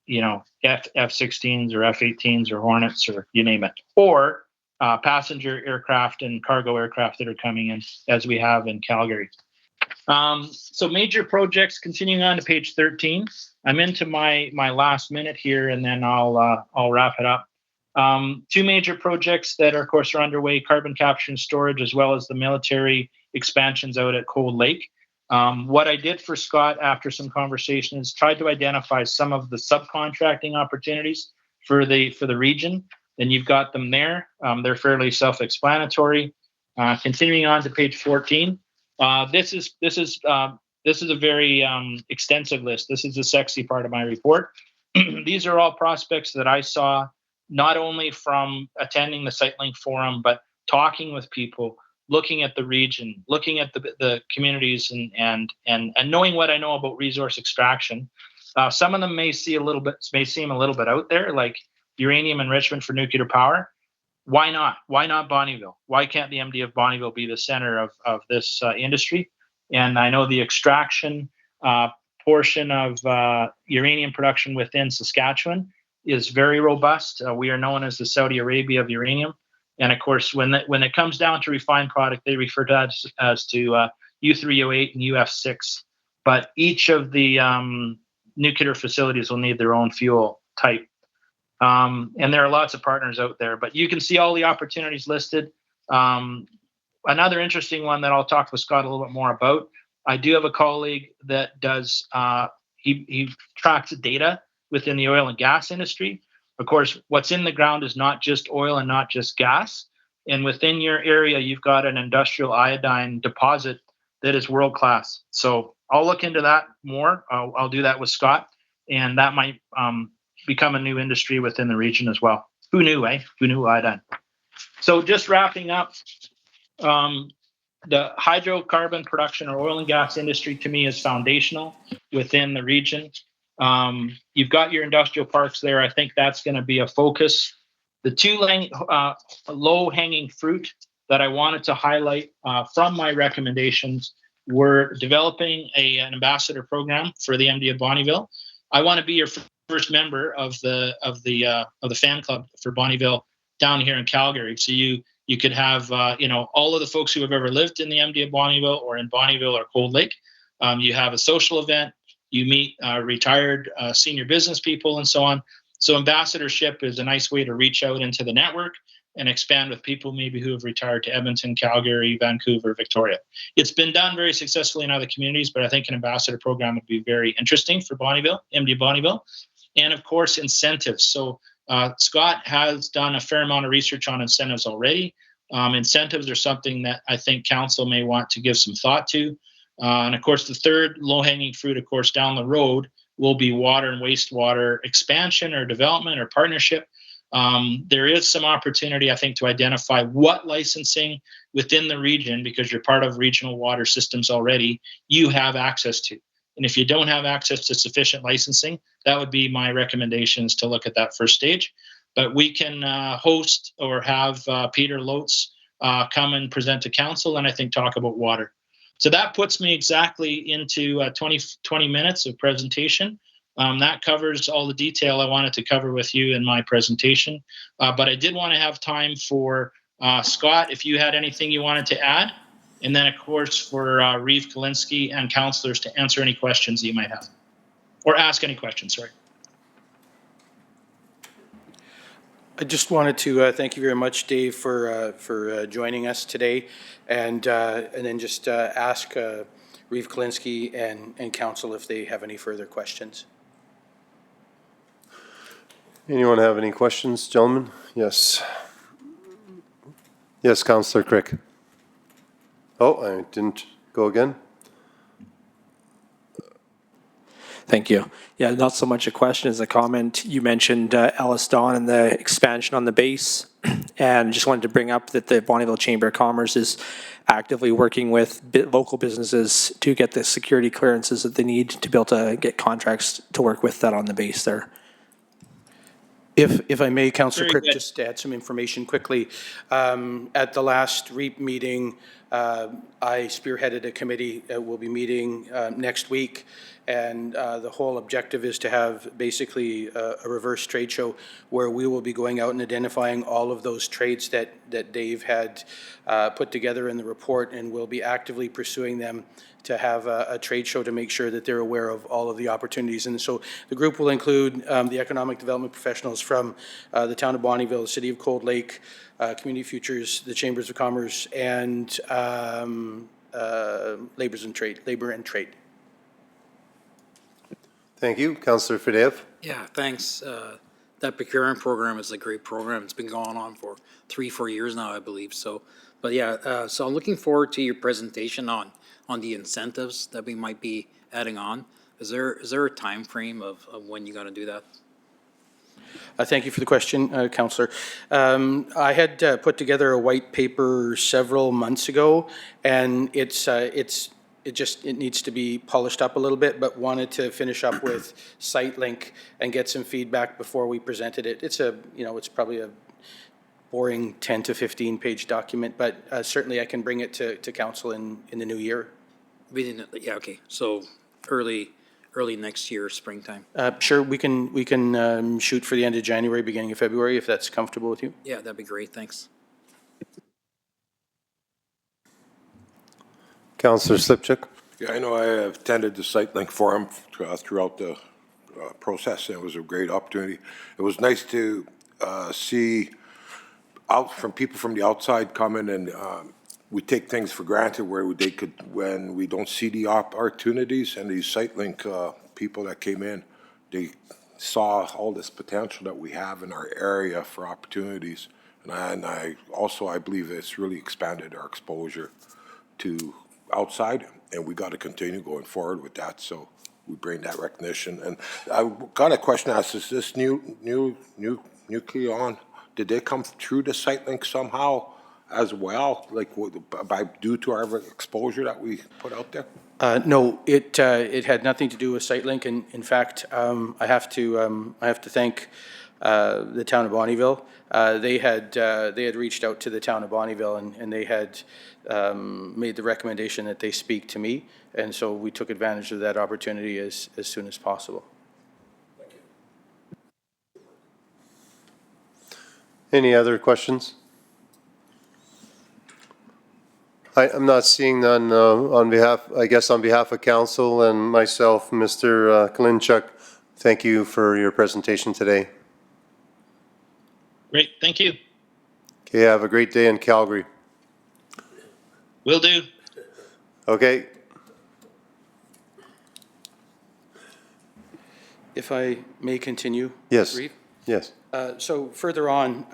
F-16s or F-18s or Hornets or you name it, or passenger aircraft and cargo aircraft that are coming in, as we have in Calgary. So major projects, continuing on to page 13. I'm into my last minute here, and then I'll wrap it up. Two major projects that are, of course, are underway: carbon capture and storage, as well as the military expansions out at Cold Lake. What I did for Scott after some conversation is tried to identify some of the subcontracting opportunities for the region, and you've got them there. They're fairly self-explanatory. Continuing on to page 14. This is a very extensive list. This is the sexy part of my report. These are all prospects that I saw not only from attending the SiteLink Forum, but talking with people, looking at the region, looking at the communities, and knowing what I know about resource extraction. Some of them may seem a little bit out there, like uranium enrichment for nuclear power. Why not? Why not Bonnyville? Why can't the MD of Bonnyville be the center of this industry? And I know the extraction portion of uranium production within Saskatchewan is very robust. We are known as the Saudi Arabia of uranium. And of course, when it comes down to refined product, they refer to that as to U3O8 and UF6. But each of the nuclear facilities will need their own fuel type. And there are lots of partners out there, but you can see all the opportunities listed. Another interesting one that I'll talk with Scott a little bit more about. I do have a colleague that does, he tracks data within the oil and gas industry. Of course, what's in the ground is not just oil and not just gas. And within your area, you've got an industrial iodine deposit that is world-class. So I'll look into that more. I'll do that with Scott, and that might become a new industry within the region as well. Who knew, eh? Who knew iodine? So just wrapping up, the hydrocarbon production or oil and gas industry to me is foundational within the region. You've got your industrial parks there. I think that's going to be a focus. The two low-hanging fruit that I wanted to highlight from my recommendations were developing an ambassador program for the MD of Bonnyville. I want to be your first member of the fan club for Bonnyville down here in Calgary. So you could have all of the folks who have ever lived in the MD of Bonnyville or in Bonnyville or Cold Lake. You have a social event. You meet retired senior business people and so on. So ambassadorship is a nice way to reach out into the network and expand with people maybe who have retired to Edmonton, Calgary, Vancouver, Victoria. It's been done very successfully in other communities, but I think an ambassador program would be very interesting for Bonnyville, MD Bonnyville. And of course, incentives. So Scott has done a fair amount of research on incentives already. Incentives are something that I think council may want to give some thought to. And of course, the third low-hanging fruit, of course, down the road will be water and wastewater expansion or development or partnership. There is some opportunity, I think, to identify what licensing within the region, because you're part of regional water systems already, you have access to. And if you don't have access to sufficient licensing, that would be my recommendations to look at that first stage. But we can host or have Peter Lotz come and present to council and I think talk about water. So that puts me exactly into 20 minutes of presentation. That covers all the detail I wanted to cover with you in my presentation. But I did want to have time for Scott, if you had anything you wanted to add. And then, of course, for Reeve Kalinsky and councillors to answer any questions you might have. or ask any questions, sorry. I just wanted to thank you very much, Dave, for joining us today, and then just ask Reeve Kalinsky and council if they have any further questions. Anyone have any questions, gentlemen? Yes. Yes, Councillor Crick. Oh, I didn't go again? Thank you. Yeah, not so much a question as a comment. You mentioned Ellis Don and the expansion on the base, and just wanted to bring up that the Bonnyville Chamber of Commerce is actively working with local businesses to get the security clearances that they need to be able to get contracts to work with that on the base there. If I may, Councillor Very Crick, good. just to add some information quickly. At the last REAP meeting, I spearheaded a committee that will be meeting next week, and the whole objective is to have basically a reverse trade show where we will be going out and identifying all of those trades that Dave had put together in the report, and we'll be actively pursuing them to have a trade show to make sure that they're aware of all of the opportunities. And so the group will include the economic development professionals from the town of Bonnyville, the city of Cold Lake, Community Futures, the Chambers of Commerce, and labor and trade. Thank you. Councillor Fideev? Yeah, thanks. That procurement program is a great program. It's been going on for 3-4 years now, I believe. So, but yeah, so I'm looking forward to your presentation on the incentives that we might be adding on. Is there a time frame of when you're going to do that? Thank you for the question, Councillor. I had put together a white paper several months ago, and it needs to be polished up a little bit, but wanted to finish up with SiteLink and get some feedback before we presented it. It's probably a boring 10 to 15 page document, but certainly I can bring it to council in the new year. Yeah, okay. So early next year, springtime. Sure, we can shoot for the end of January, beginning of February, if that's comfortable with you. Yeah, that'd be great. Thanks. Councillor Slipchuk? Yeah, I know I have attended the SiteLink Forum throughout the process, and it was a great opportunity. It was nice to see from people from the outside come in, and we take things for granted when we don't see the opportunities, and these SiteLink people that came in, they saw all this potential that we have in our area for opportunities. And I believe it's really expanded our exposure to outside, and we got to continue going forward with that. So we bring that recognition. And I got a question asked: is this new Nucleon? Did they come through the SiteLink somehow as well, like due to our exposure that we put out there? No, it had nothing to do with SiteLink. And in fact, I have to thank the town of Bonnyville. They had reached out to the town of Bonnyville, and they had made the recommendation that they speak to me, and so we took advantage of that opportunity as soon as possible. Any other questions? I'm not seeing none on behalf of council and myself, Mr. Kalinchuk. Thank you for your presentation today. Great, thank you. Okay, have a great day in Calgary. Will do. Okay. If I may continue? Yes. Reeve? Yes. So further on,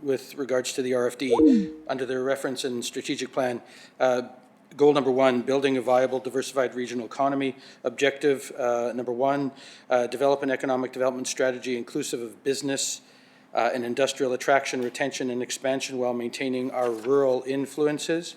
with regards to the RFD, under the reference and strategic plan, goal number 1, building a viable, diversified regional economy. Objective number 1, develop an economic development strategy inclusive of business and industrial attraction, retention, and expansion while maintaining our rural influences.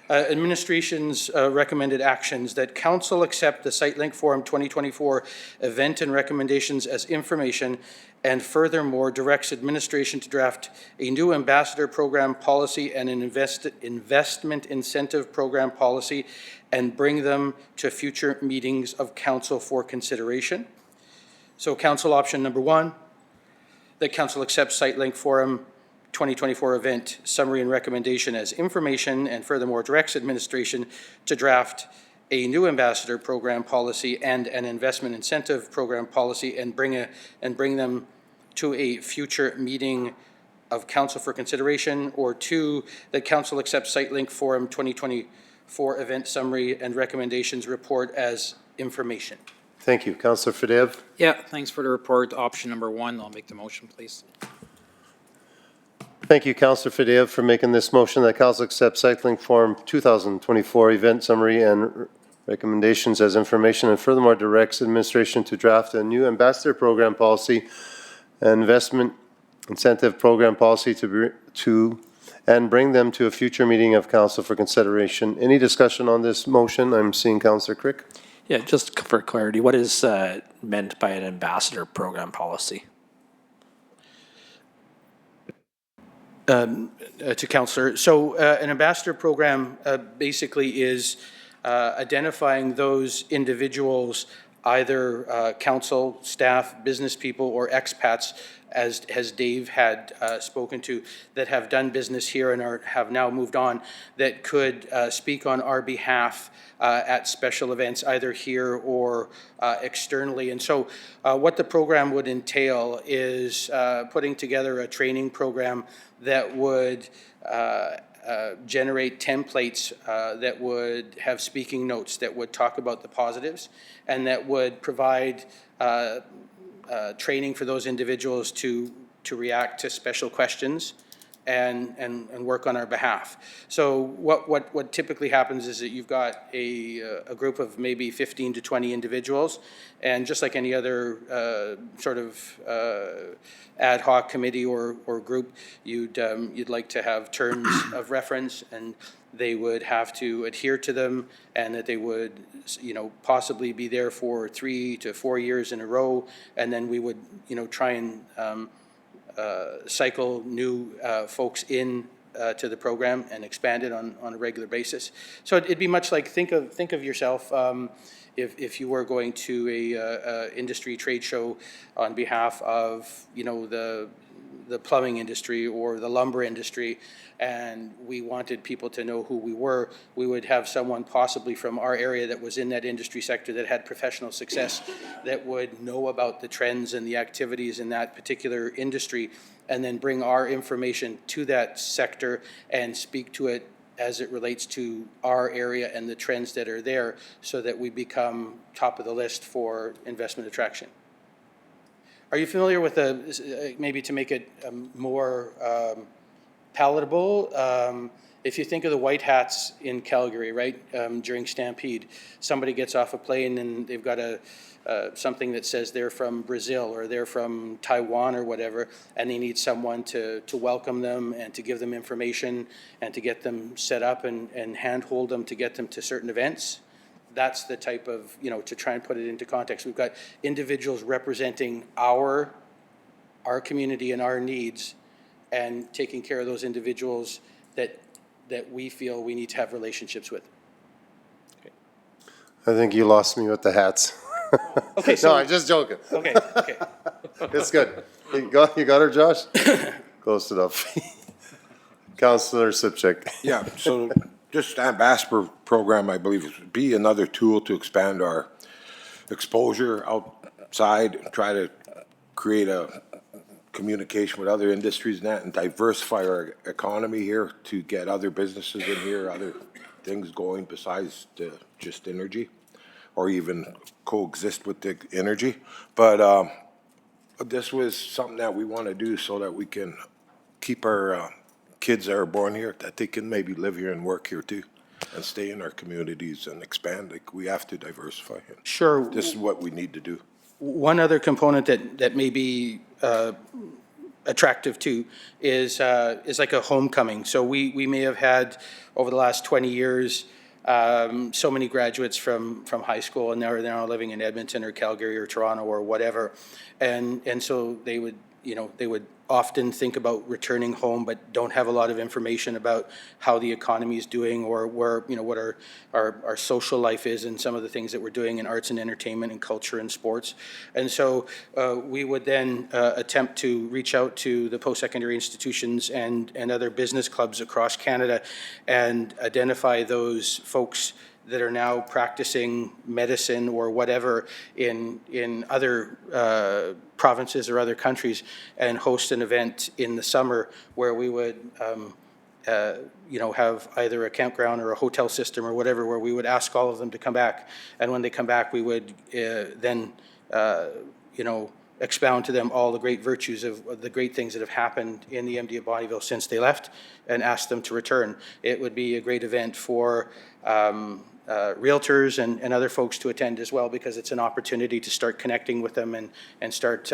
Administration's recommended actions: that council accept the SiteLink Forum 2024 event and recommendations as information, and furthermore directs administration to draft a new ambassador program policy and an investment incentive program policy and bring them to future meetings of council for consideration. So council option number 1, that council accepts SiteLink Forum 2024 event summary and recommendation as information, and furthermore directs administration to draft a new ambassador program policy and an investment incentive program policy and bring them to a future meeting of council for consideration, or 2, that council accepts SiteLink Forum 2024 event summary and recommendations report as information. Thank you. Councillor Fadеев? Yeah, thanks for the report. Option number 1, I'll make the motion, please. Thank you, Councillor Fadеев, for making this motion that council accept Cycling Forum 2024 event summary and recommendations as information, and furthermore directs administration to draft a new ambassador program policy and investment incentive program policy and bring them to a future meeting of council for consideration. Any discussion on this motion? I'm seeing Councillor Crick. Yeah, just for clarity, what is meant by an ambassador program policy? To Councillor. So an ambassador program basically is identifying those individuals, either council, staff, business people, or expats, as Dave had spoken to, that have done business here and have now moved on, that could speak on our behalf at special events, either here or externally. And so what the program would entail is putting together a training program that would generate templates that would have speaking notes that would talk about the positives, and that would provide training for those individuals to react to special questions and work on our behalf. So what typically happens is that you've got a group of maybe 15 to 20 individuals, and just like any other sort of ad hoc committee or group, you'd like to have terms of reference, and they would have to adhere to them, and that they would, possibly be there for 3 to 4 years in a row, and then we would, try and cycle new folks in to the program and expand it on a regular basis. So it'd be much like, think of yourself if you were going to a industry trade show on behalf of, the plumbing industry or the lumber industry, and we wanted people to know who we were, we would have someone possibly from our area that was in that industry sector that had professional success, that would know about the trends and the activities in that particular industry, and then bring our information to that sector and speak to it as it relates to our area and the trends that are there, so that we become top of the list for investment attraction. Are you familiar with maybe to make it more palatable, if you think of the white hats in Calgary, right, during Stampede, somebody gets off a plane and they've got something that says they're from Brazil or they're from Taiwan or whatever, and they need someone to welcome them and to give them information and to get them set up and handhold them to get them to certain events. That's the type of, to try and put it into context. We've got individuals representing our community and our needs, and taking care of those individuals that we feel we need to have relationships with. I think you lost me with the hats. Okay, so no, I'm just joking. Okay. It's good. You got her, Josh? Close enough. Councillor Sipchik. Yeah, so just ambassador program, I believe, would be another tool to expand our exposure outside, try to create a communication with other industries and that, and diversify our economy here to get other businesses in here, other things going besides just energy, or even coexist with the energy. But this was something that we want to do so that we can keep our kids that are born here, that they can maybe live here and work here too, and stay in our communities and expand. Like, we have to diversify. Sure. This is what we need to do. One other component that may be attractive too is like a homecoming. So we may have had over the last 20 years so many graduates from high school, and they're now living in Edmonton or Calgary or Toronto or whatever, and so they would often think about returning home, but don't have a lot of information about how the economy is doing, or where, what our social life is, and some of the things that we're doing in arts and entertainment and culture and sports. And so we would then attempt to reach out to the post-secondary institutions and other business clubs across Canada and identify those folks that are now practicing medicine or whatever in other provinces or other countries, and host an event in the summer where we would have either a campground or a hotel system or whatever, where we would ask all of them to come back. And when they come back, we would then expound to them all the great virtues of the great things that have happened in the MD of Bonnyville since they left, and ask them to return. It would be a great event for realtors and other folks to attend as well, because it's an opportunity to start connecting with them and start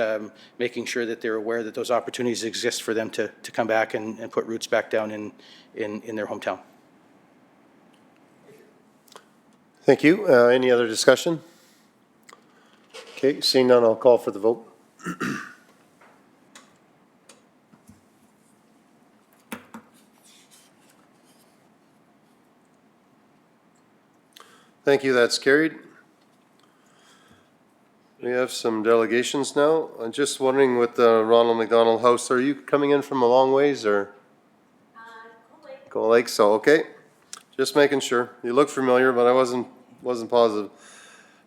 making sure that they're aware that those opportunities exist for them to come back and put roots back down in their hometown. Thank you. Any other discussion? Okay, seeing none, I'll call for the vote. Thank you, that's carried. We have some delegations now. I'm just wondering with the Ronald McDonald House, are you coming in from a long ways or? Cold Lake, so okay. Just making sure. You look familiar, but I wasn't positive.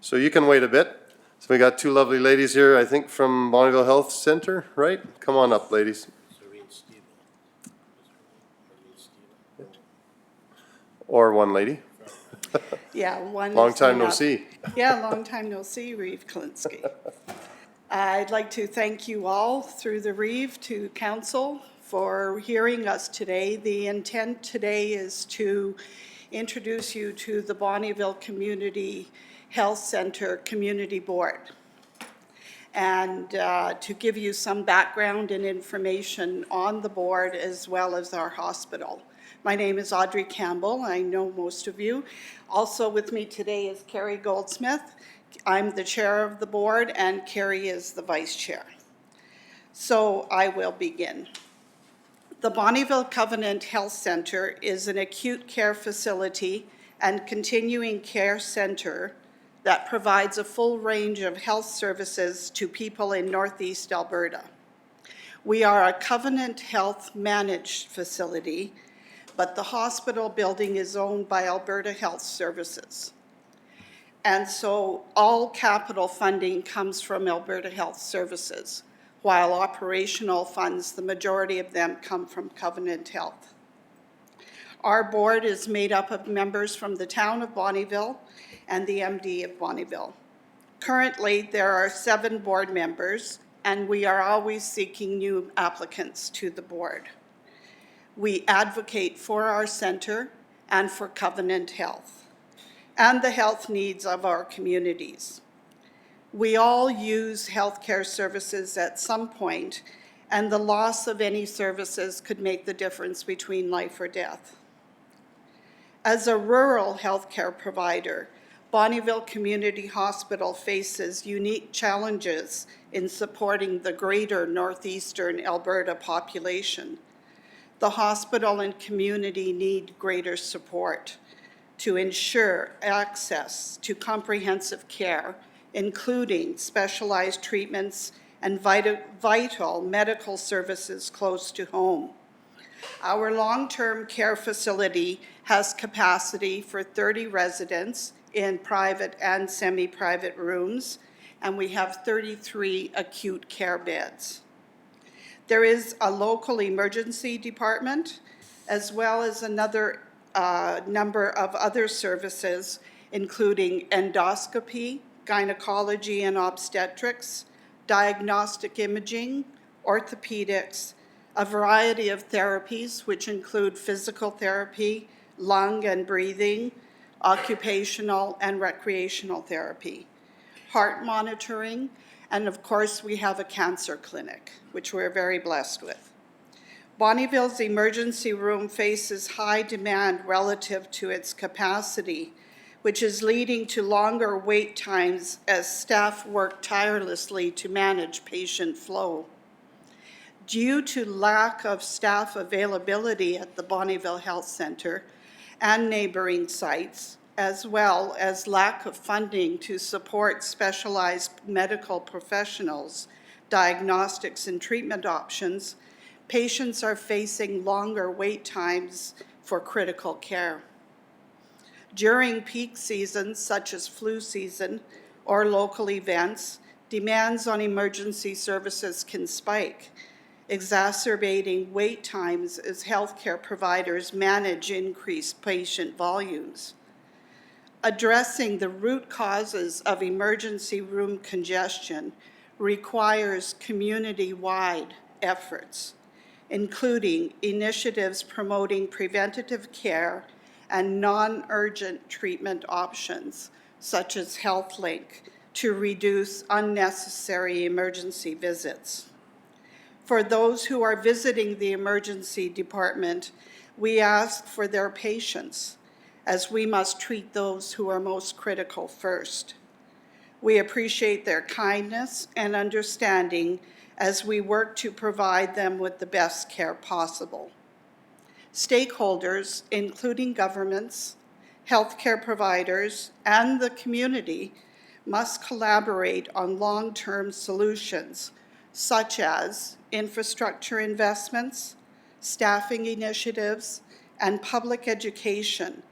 So you can wait a bit. So we got two lovely ladies here, I think from Bonnyville Health Center, right? Come on up, ladies. Or one lady. Yeah, one. Long time no see. Yeah, long time no see, Reeve Klinsky. I'd like to thank you all through the Reeve to council for hearing us today. The intent today is to introduce you to the Bonnyville Community Health Center Community Board, and to give you some background and information on the board as well as our hospital. My name is Audrey Campbell. I know most of you. Also with me today is Carrie Goldsmith. I'm the chair of the board and Carrie is the vice chair. So I will begin. The Bonnyville Covenant Health Center is an acute care facility and continuing care center that provides a full range of health services to people in Northeast Alberta. We are a Covenant Health managed facility, but the hospital building is owned by Alberta Health Services. And so all capital funding comes from Alberta Health Services, while operational funds, the majority of them come from Covenant Health. Our board is made up of members from the town of Bonnyville and the MD of Bonnyville. Currently, there are 7 board members, and we are always seeking new applicants to the board. We advocate for our center and for Covenant Health and the health needs of our communities. We all use healthcare services at some point, and the loss of any services could make the difference between life or death. As a rural healthcare provider, Bonnyville Community Hospital faces unique challenges in supporting the greater northeastern Alberta population. The hospital and community need greater support to ensure access to comprehensive care, including specialized treatments and vital medical services close to home. Our long-term care facility has capacity for 30 residents in private and semi-private rooms, and we have 33 acute care beds. There is a local emergency department, as well as another number of other services, including endoscopy, gynecology and obstetrics, diagnostic imaging, orthopedics, a variety of therapies, which include physical therapy, lung and breathing, occupational and recreational therapy, heart monitoring, and of course, we have a cancer clinic, which we're very blessed with. Bonnyville's emergency room faces high demand relative to its capacity, which is leading to longer wait times as staff work tirelessly to manage patient flow. Due to lack of staff availability at the Bonnyville Health Center and neighboring sites, as well as lack of funding to support specialized medical professionals, diagnostics and treatment options, patients are facing longer wait times for critical care. During peak seasons, such as flu season or local events, demands on emergency services can spike, exacerbating wait times as healthcare providers manage increased patient volumes. Addressing the root causes of emergency room congestion requires community-wide efforts, including initiatives promoting preventative care and non-urgent treatment options, such as HealthLink, to reduce unnecessary emergency visits. For those who are visiting the emergency department, we ask for their patience, as we must treat those who are most critical first. We appreciate their kindness and understanding as we work to provide them with the best care possible. Stakeholders, including governments, healthcare providers, and the community, must collaborate on long-term solutions, such as infrastructure investments, staffing initiatives, and public education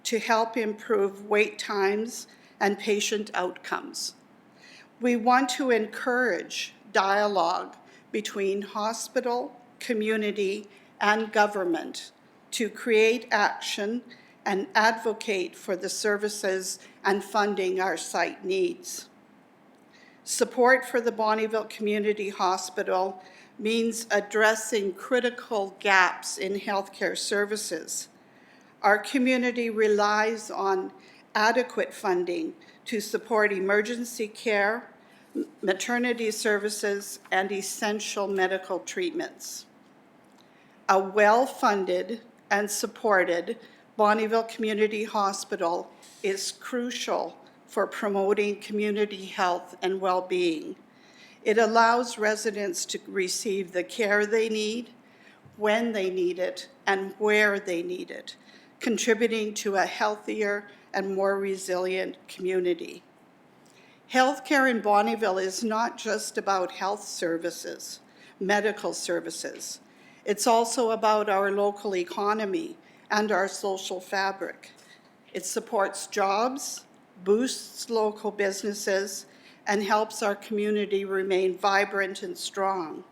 to help improve wait times and patient outcomes. We want to encourage dialogue between hospital, community, and government to create action and advocate for the services and funding our site needs. Support for the Bonnyville Community Hospital means addressing critical gaps in healthcare services. Our community relies on adequate funding to support emergency care, maternity services, and essential medical treatments. A well-funded and supported Bonnyville Community Hospital is crucial for promoting community health and well-being. It allows residents to receive the care they need, when they need it, and where they need it, contributing to a healthier and more resilient community. Healthcare in Bonnyville is not just about health services, medical services. It's also about our local economy and our social fabric. It supports jobs, boosts local businesses, and helps our community remain vibrant and strong.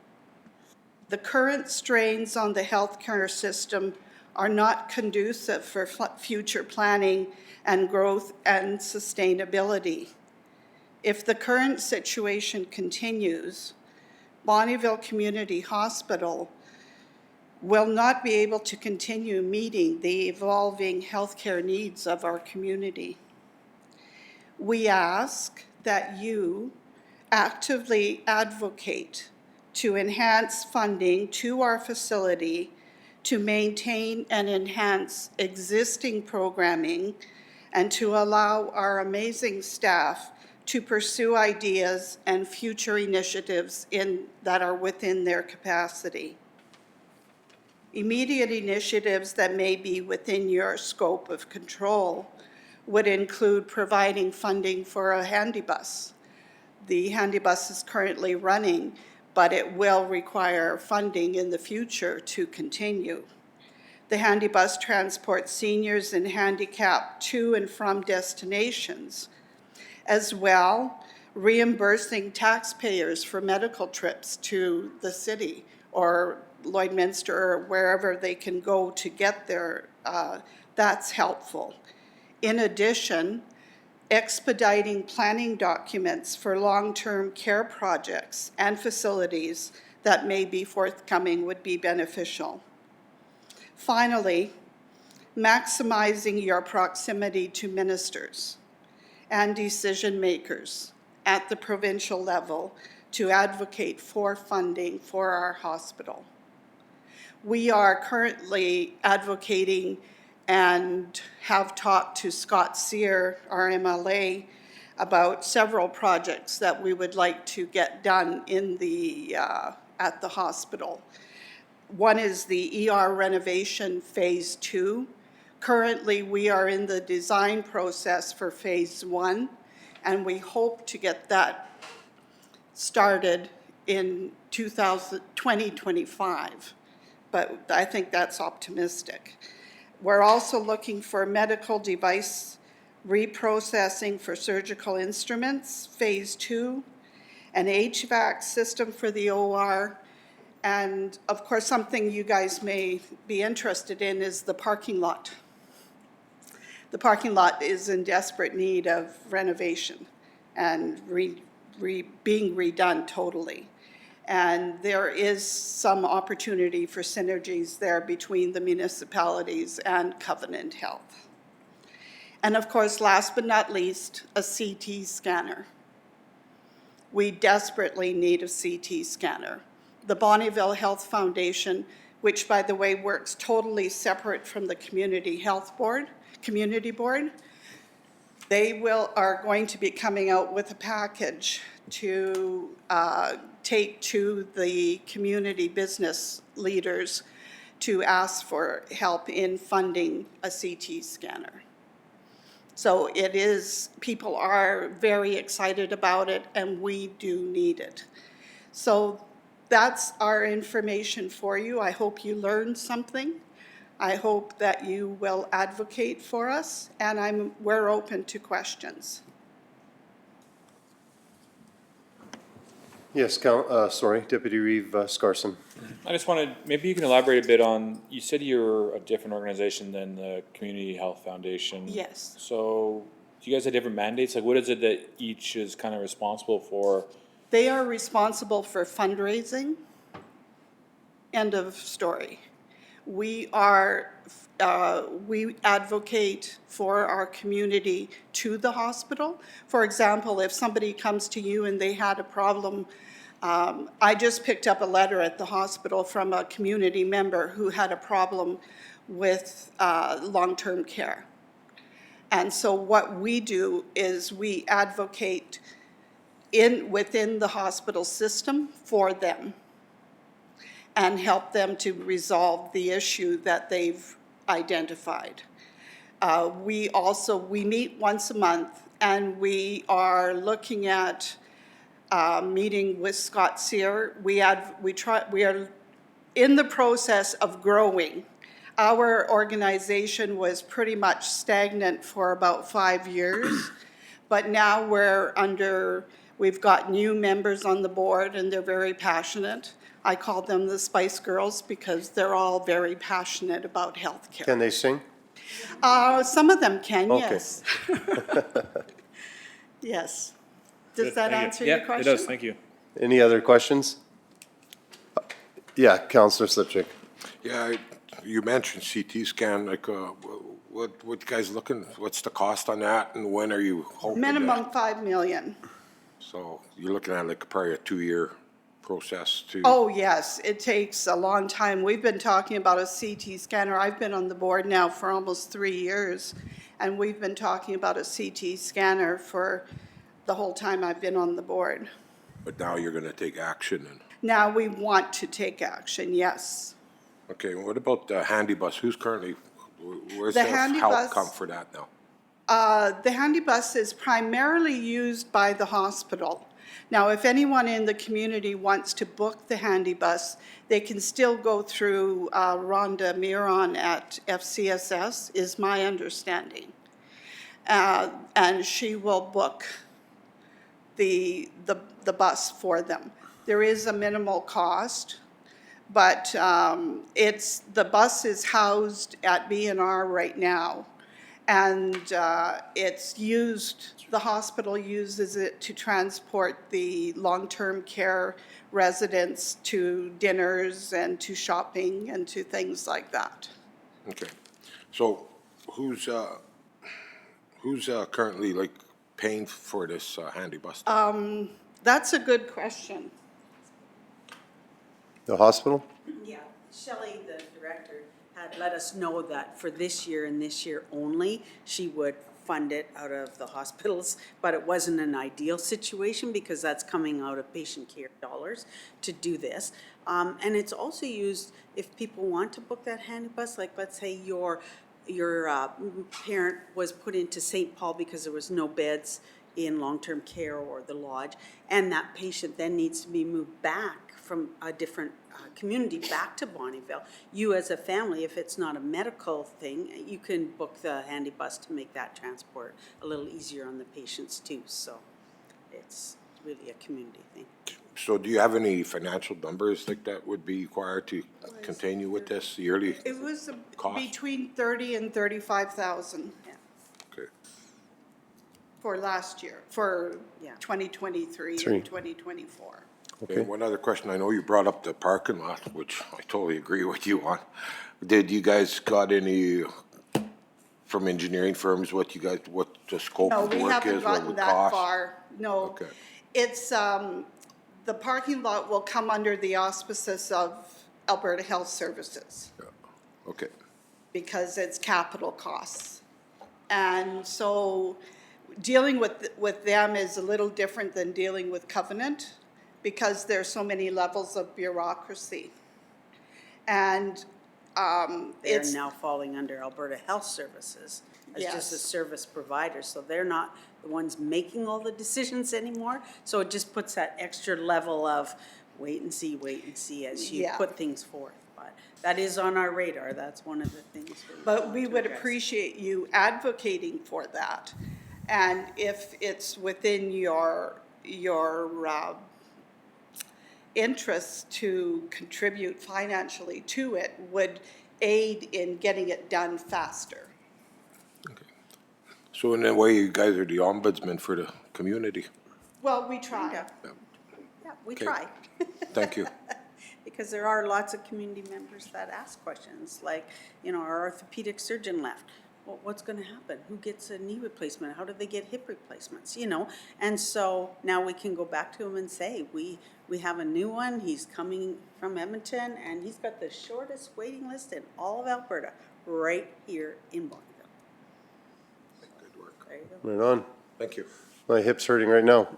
The current strains on the healthcare system are not conducive for future planning and growth and sustainability. If the current situation continues, Bonnyville Community Hospital will not be able to continue meeting the evolving healthcare needs of our community. We ask that you actively advocate to enhance funding to our facility to maintain and enhance existing programming and to allow our amazing staff to pursue ideas and future initiatives that are within their capacity. Immediate initiatives that may be within your scope of control would include providing funding for a handy bus. The handy bus is currently running, but it will require funding in the future to continue. The handy bus transports seniors and handicapped to and from destinations, as well reimbursing taxpayers for medical trips to the city or Lloydminster or wherever they can go to get there. That's helpful. In addition, expediting planning documents for long-term care projects and facilities that may be forthcoming would be beneficial. Finally, maximizing your proximity to ministers and decision makers at the provincial level to advocate for funding for our hospital. We are currently advocating and have talked to Scott Sear, our MLA, about several projects that we would like to get done in at the hospital. One is the ER renovation phase 2. Currently, we are in the design process for phase 1, and we hope to get that started in 2025, but I think that's optimistic. We're also looking for medical device reprocessing for surgical instruments, Phase 2, an HVAC system for the OR, and of course, something you guys may be interested in is the parking lot. The parking lot is in desperate need of renovation and being redone totally. And there is some opportunity for synergies there between the municipalities and Covenant Health. And of course, last but not least, a CT scanner. We desperately need a CT scanner. The Bonnyville Health Foundation, which by the way works totally separate from the community board, they are going to be coming out with a package to take to the community business leaders to ask for help in funding a CT scanner. So it is, people are very excited about it, and we do need it. So that's our information for you. I hope you learned something. I hope that you will advocate for us, and we're open to questions. Yes, Deputy Reeve Scarson. I just wanted, maybe you can elaborate a bit on, you said you're a different organization than the Community Health Foundation. Yes. So do you guys have different mandates? Like, what is it that each is kind of responsible for? They are responsible for fundraising. End of story. We advocate for our community to the hospital. For example, if somebody comes to you and they had a problem, I just picked up a letter at the hospital from a community member who had a problem with long-term care. And so what we do is we advocate within the hospital system for them and help them to resolve the issue that they've identified. We meet once a month, and we are looking at meeting with Scott Sear. We are in the process of growing. Our organization was pretty much stagnant for about 5 years, but now we've got new members on the board, and they're very passionate. I call them the Spice Girls because they're all very passionate about healthcare. Can they sing? Some of them can, Okay. yes. Yes. Does that answer your question? Yeah, it does, thank you. Any other questions? Yeah, Councillor Slipchick. Yeah, you mentioned CT scan, like, what you guys looking, what's the cost on that, and when are you hoping Minimum that? $5 million. So you're looking at like probably a 2-year process to? Oh, yes, it takes a long time. We've been talking about a CT scanner. I've been on the board now for almost 3 years, and we've been talking about a CT scanner for the whole time I've been on the board. But now you're gonna take action and, Now we want to take action, yes. okay, what about the handy bus? Who's currently, where's The the handy help bus- come for that now? The handy bus is primarily used by the hospital. Now, if anyone in the community wants to book the handy bus, they can still go through Rhonda Miron at FCSS, is my understanding. And she will book the bus for them. There is a minimal cost, but the bus is housed at B&R right now. And it's used, the hospital uses it to transport the long-term care residents to dinners and to shopping and to things like that. Okay, so who's currently like paying for this handy bus? That's a good question. The hospital? Yeah, Shelley, the director, had let us know that for this year and this year only, she would fund it out of the hospitals, but it wasn't an ideal situation because that's coming out of patient care dollars to do this. And it's also used if people want to book that handy bus, like let's say your parent was put into St. Paul because there was no beds in long-term care or the lodge, and that patient then needs to be moved back from a different community back to Bonnyville. You as a family, if it's not a medical thing, you can book the handy bus to make that transport a little easier on the patients too. So it's really a community thing. So do you have any financial numbers like that would be required to continue with this yearly? It was Cost. between 30 and 35,000 Okay. for last year, for Yeah. 2023 Three. and 2024. Okay. And one other question, I know you brought up the parking lot, which I totally agree with you on. Did you guys got any, from engineering firms, what the scope No, of the we work haven't is, what it gotten would that cost? far, no. Okay. It's, the parking lot will come under the auspices of Alberta Health Services, Okay. because it's capital costs. And so dealing with them is a little different than dealing with Covenant, because there's so many levels of bureaucracy. And They're it's, now falling under Alberta Health Services as just a Yes. service provider, so they're not the ones making all the decisions anymore. So it just puts that extra level of wait and see as you Yeah. put things forth. But that is on our radar, that's one of the things. but want we to would address. appreciate you advocating for that. And if it's within your interests to contribute financially to it, would aid in getting it done faster. So in a way, you guys are the ombudsman for the community. Well, we try. Yeah, we Okay. try. Thank you. Because there are lots of community members that ask questions, like, our orthopedic surgeon left. Well, what's gonna happen? Who gets a knee replacement? How do they get hip replacements, And so now we can go back to him and say, we have a new one, he's coming from Edmonton, and he's got the shortest waiting list in all of Alberta, right here in Bonneville. Good work. There you go. Right on. Thank you. My hip's hurting right now.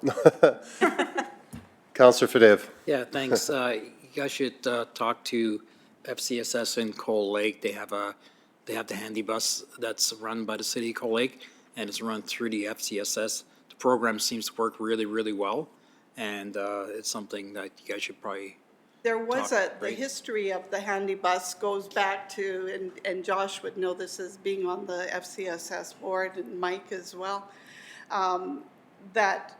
Counselor Fadeev. Yeah, thanks. You guys should talk to FCSS in Coal Lake. They have the handy bus that's run by the city of Coal Lake, and it's run through the FCSS. The program seems to work really, really well, and it's something that you guys should probably. There was the right. history of the handy bus goes back to, and Josh would know this as being on the FCSS board, and Mike as well, that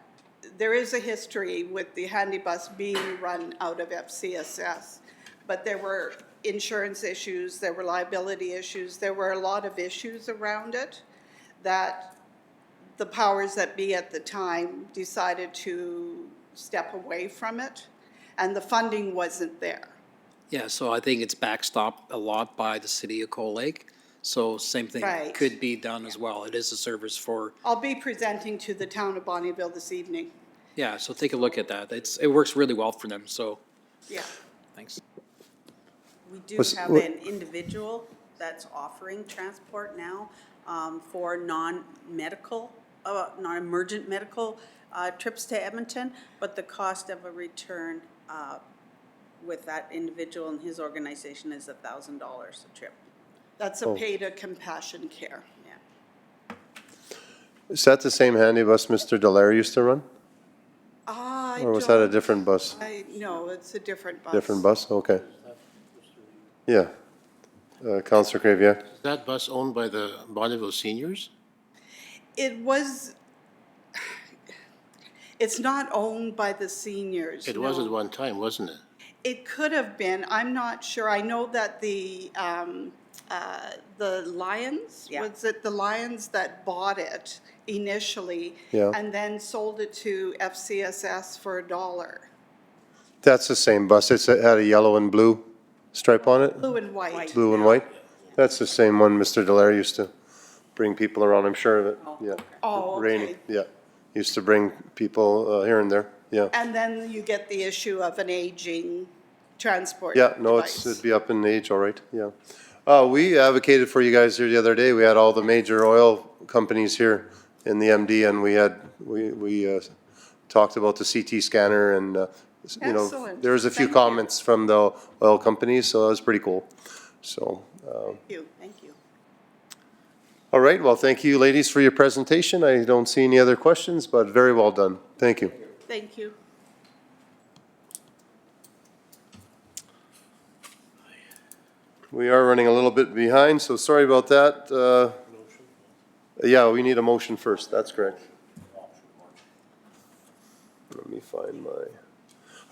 there is a history with the handy bus being run out of FCSS. But there were insurance issues, there were liability issues, there were a lot of issues around it that the powers that be at the time decided to step away from it, and the funding wasn't there. Yeah, so I think it's backstopped a lot by the city of Coal Lake. So same thing Right. could be done as well. It is a service for, I'll be presenting to the town of Bonnyville this evening. yeah, so take a look at that. It works really well for them, so Yeah. thanks. We do Was- have what- an individual that's offering transport now for non-medical, non-emergent medical trips to Edmonton, but the cost of a return with that individual and his organization is $1,000 a trip. That's a Oh. pay to compassion care. Yeah. Is that the same handy bus Mr. Dallaire used to run? Or was that a different bus? No, it's a different bus. Different bus? Okay. Yeah. Counselor Crevier. Is that bus owned by the Bonneville seniors? It was, it's not owned by the seniors. It was no. at one time, wasn't it? It could have been, I'm not sure. I know that the Lions, Yeah. was it the Lions that bought it initially? Yeah. And then sold it to FCSS for $1. That's the same bus. It had a yellow and blue stripe on it? Blue and white. Blue and white? That's the same one Mr. Dallaire used to bring people around, I'm sure of it. Yeah. Oh, okay. Rainy, yeah. Used to bring people here and there, yeah. And then you get the issue of an aging transport Yeah, no, device. it'd be up in age, all right, yeah. We advocated for you guys here the other day. We had all the major oil companies here in the MD, and we talked about the CT scanner and, you know, Excellent. there was a few Thank you. comments from the oil companies, so that was pretty cool. So, Thank you, thank you. All right, well, thank you, ladies, for your presentation. I don't see any other questions, but very well done. Thank you. Thank you. We are running a little bit behind, so sorry about that. Yeah, we need a motion first, that's correct. Let me find my,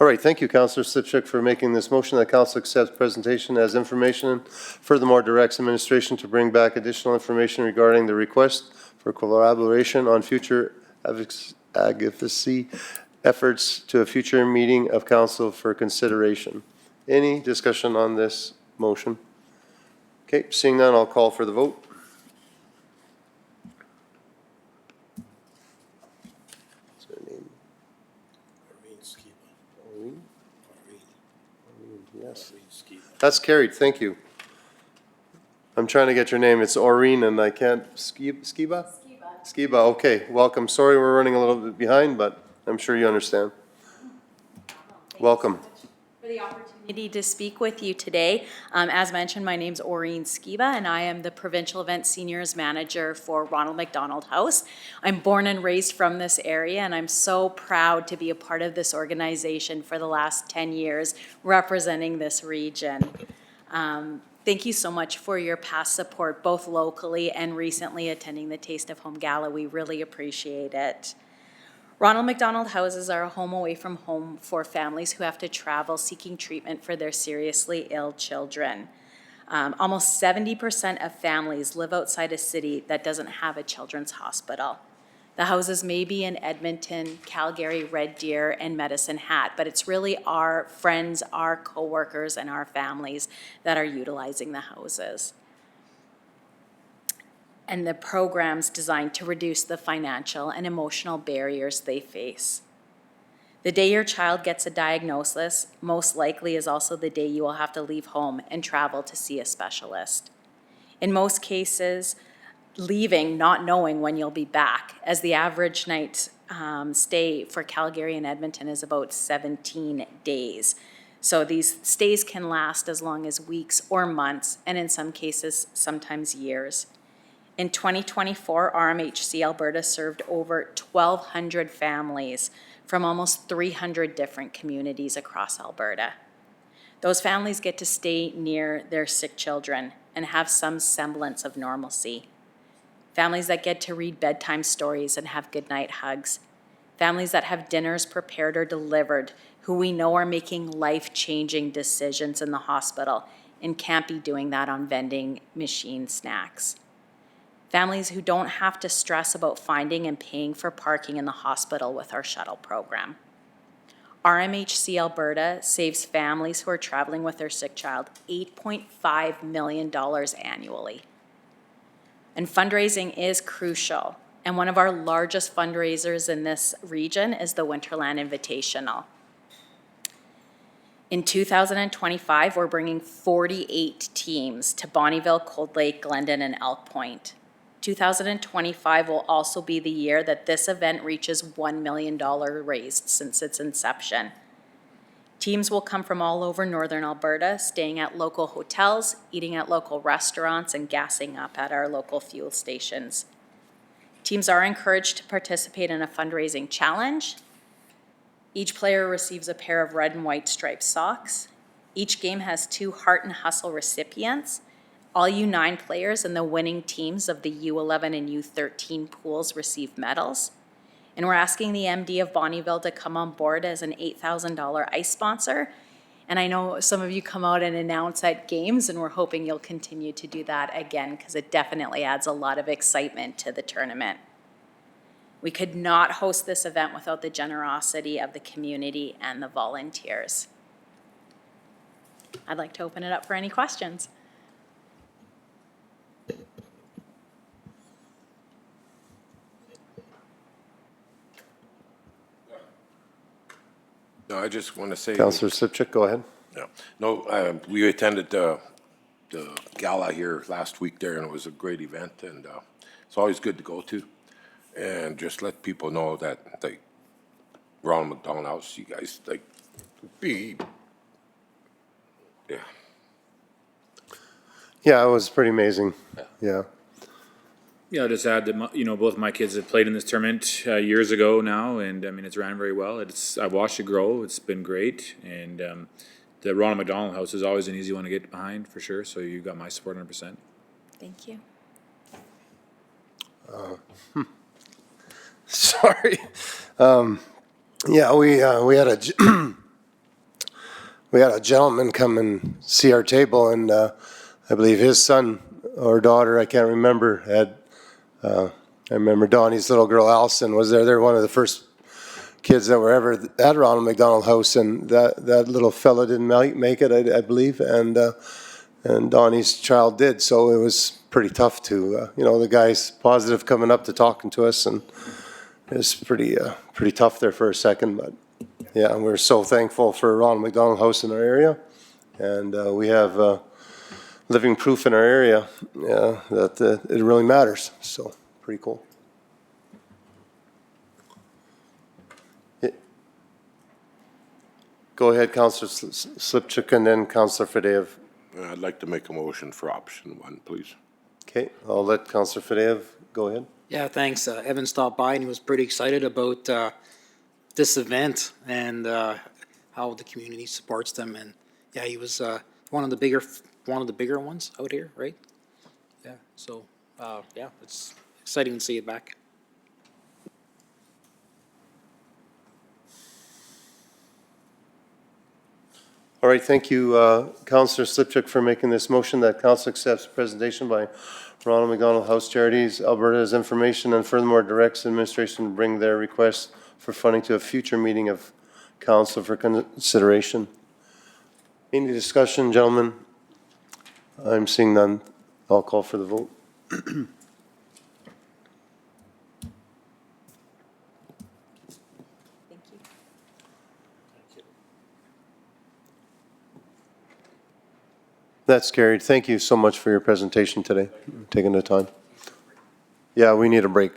all right, thank you, Councillor Sipchik, for making this motion that council accepts presentation as information and furthermore directs administration to bring back additional information regarding the request for collaboration on future advocacy efforts to a future meeting of council for consideration. Any discussion on this motion? Okay, seeing none, I'll call for the vote. What's her name? Maureen? Yes. That's carried, thank you. I'm trying to get your name, it's Aureen and I can't, Skiba? Skiba, okay, welcome. Sorry we're running a little bit behind, but I'm sure you understand. Welcome. For the opportunity to speak with you today. As mentioned, my name's Aureen Skiba, and I am the Provincial Events Seniors Manager for Ronald McDonald House. I'm born and raised from this area, and I'm so proud to be a part of this organization for the last 10 years, representing this region. Thank you so much for your past support, both locally and recently attending the Taste of Home Gala. We really appreciate it. Ronald McDonald Houses are a home away from home for families who have to travel seeking treatment for their seriously ill children. Almost 70% of families live outside a city that doesn't have a children's hospital. The houses may be in Edmonton, Calgary, Red Deer, and Medicine Hat, but it's really our friends, our coworkers, and our families that are utilizing the houses. And the programs designed to reduce the financial and emotional barriers they face. The day your child gets a diagnosis, most likely is also the day you will have to leave home and travel to see a specialist. In most cases, leaving not knowing when you'll be back, as the average night stay for Calgary and Edmonton is about 17 days. So these stays can last as long as weeks or months, and in some cases, sometimes years. In 2024, RMHC Alberta served over 1,200 families from almost 300 different communities across Alberta. Those families get to stay near their sick children and have some semblance of normalcy. Families that get to read bedtime stories and have goodnight hugs. Families that have dinners prepared or delivered, who we know are making life-changing decisions in the hospital and can't be doing that on vending machine snacks. Families who don't have to stress about finding and paying for parking in the hospital with our shuttle program. RMHC Alberta saves families who are traveling with their sick child $8.5 million annually. And fundraising is crucial. And one of our largest fundraisers in this region is the Winterland Invitational. In 2025, we're bringing 48 teams to Bonnyville, Cold Lake, Glendon, and Elk Point. 2025 will also be the year that this event reaches $1 million raised since its inception. Teams will come from all over northern Alberta, staying at local hotels, eating at local restaurants, and gassing up at our local fuel stations. Teams are encouraged to participate in a fundraising challenge. Each player receives a pair of red and white striped socks. Each game has 2 Heart and Hustle recipients. All U9 players and the winning teams of the U11 and U13 pools receive medals. And we're asking the MD of Bonnyville to come on board as an $8,000 ice sponsor. And I know some of you come out and announce at games, and we're hoping you'll continue to do that again, because it definitely adds a lot of excitement to the tournament. We could not host this event without the generosity of the community and the volunteers. I'd like to open it up for any questions. No, I just want to say. Councillor Sipchik, go ahead. Yeah. No, we attended the gala here last week there, and it was a great event, and it's always good to go to. And just let people know that, like, Ronald McDonald House, you guys, like, Yeah, it was pretty amazing. Yeah. Yeah, I'll just add that, both my kids have played in this tournament years ago now, and I mean, it's ran very well. I've watched it grow. It's been great, and the Ronald McDonald House is always an easy one to get behind for sure. So you got my support 100%. Thank you. Sorry. Yeah, we had we had a gentleman come and see our table, and I believe his son or daughter, I can't remember, had, I remember Donnie's little girl Allison was there. They're one of the first kids that were ever at Ronald McDonald House, and that little fella didn't make it, I believe, and Donnie's child did. So it was pretty tough to, the guy's positive coming up to talking to us, and it was pretty tough there for a second, but yeah, we're so thankful for Ronald McDonald House in our area, and we have living proof in our area that it really matters. So pretty cool. Go ahead, Councillor Slipchuk, and then Councillor Fadeev. I'd like to make a motion for option 1, please. Okay, I'll let Councillor Fadeev go ahead. Yeah, thanks. Evan stopped by and he was pretty excited about this event and how the community supports them. And yeah, he was one of the bigger ones out here, right? Yeah. So yeah, it's exciting to see it back. All right, thank you, Councillor Slipchuk, for making this motion that council accepts the presentation by Ronald McDonald House Charities Alberta as information, and furthermore directs administration to bring their request for funding to a future meeting of council for consideration. Any discussion, gentlemen? I'm seeing none. I'll call for the vote. That's carried. Thank you so much for your presentation today, taking the time. Yeah, we need a break.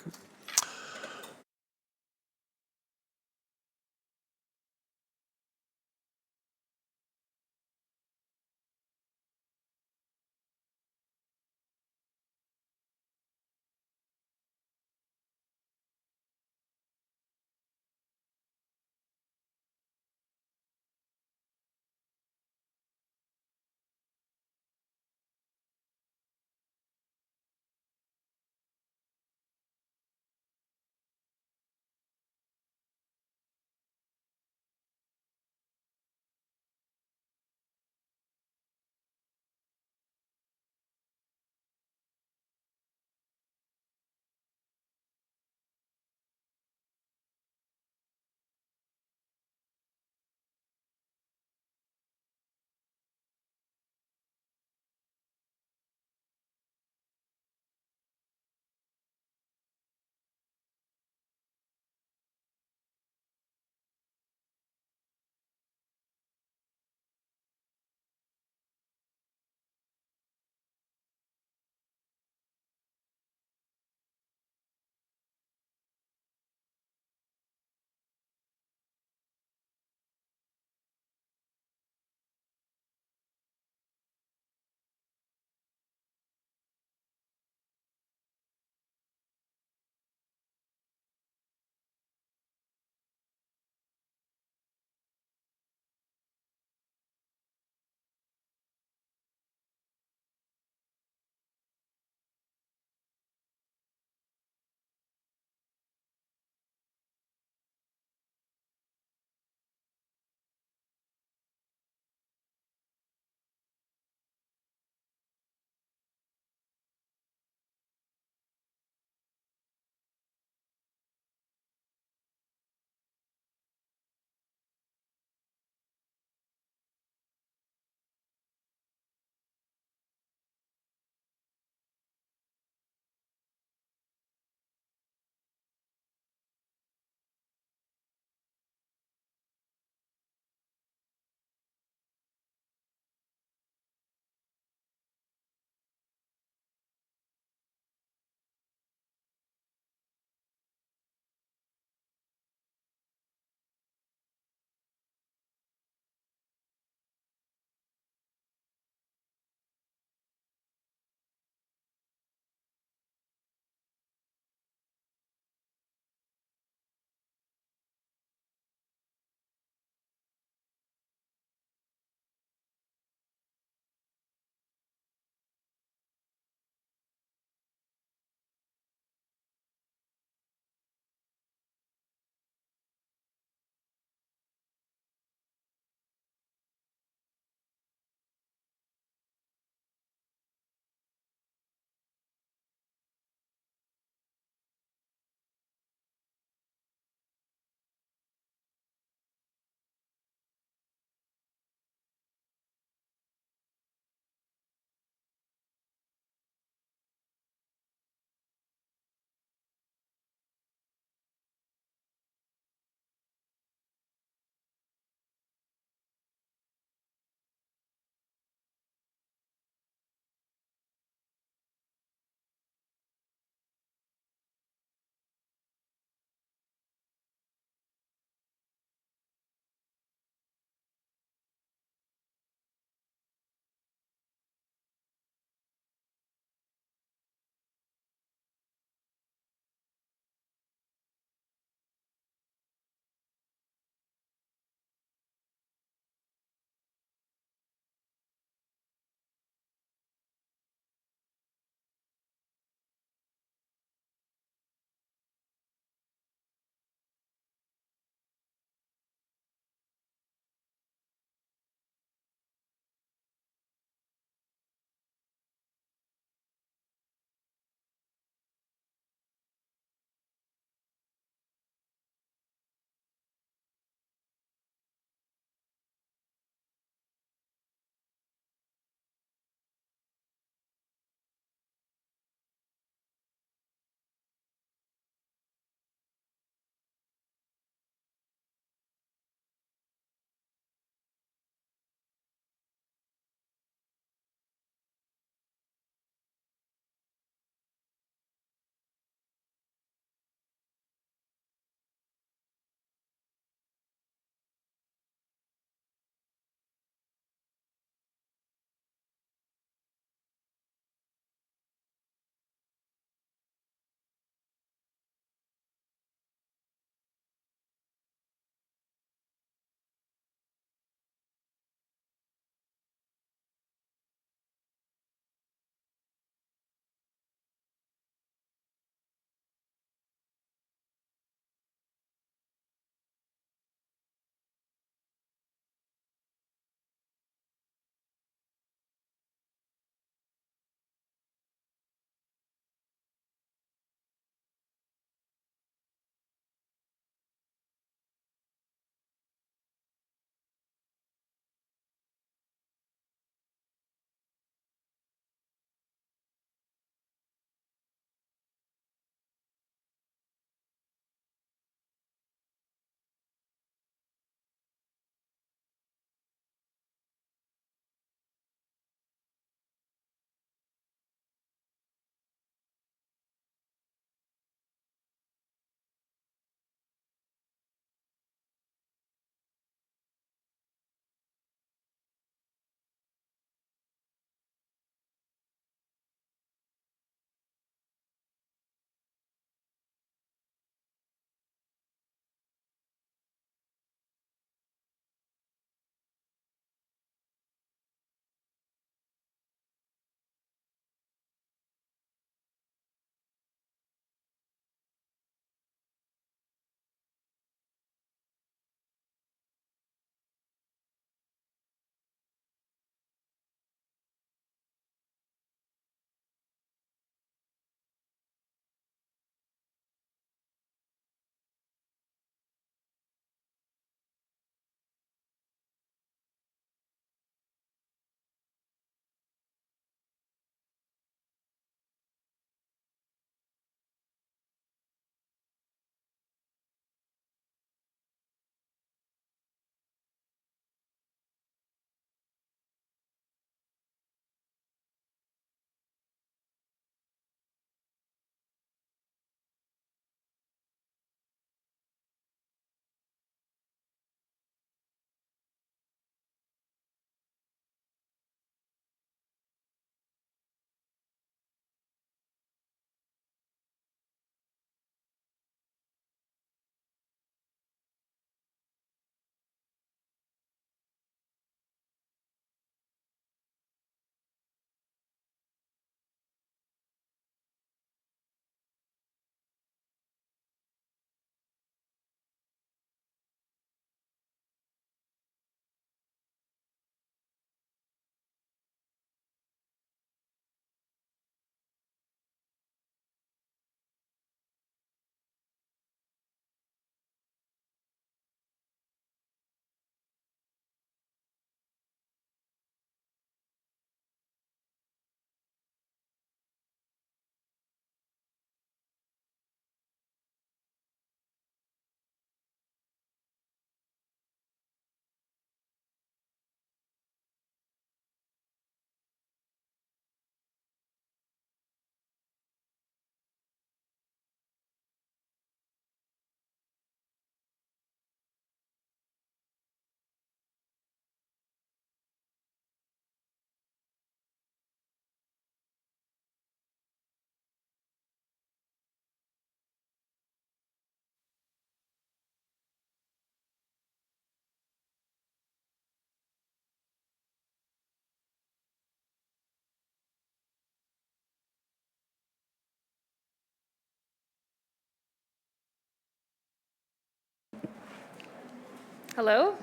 Hello?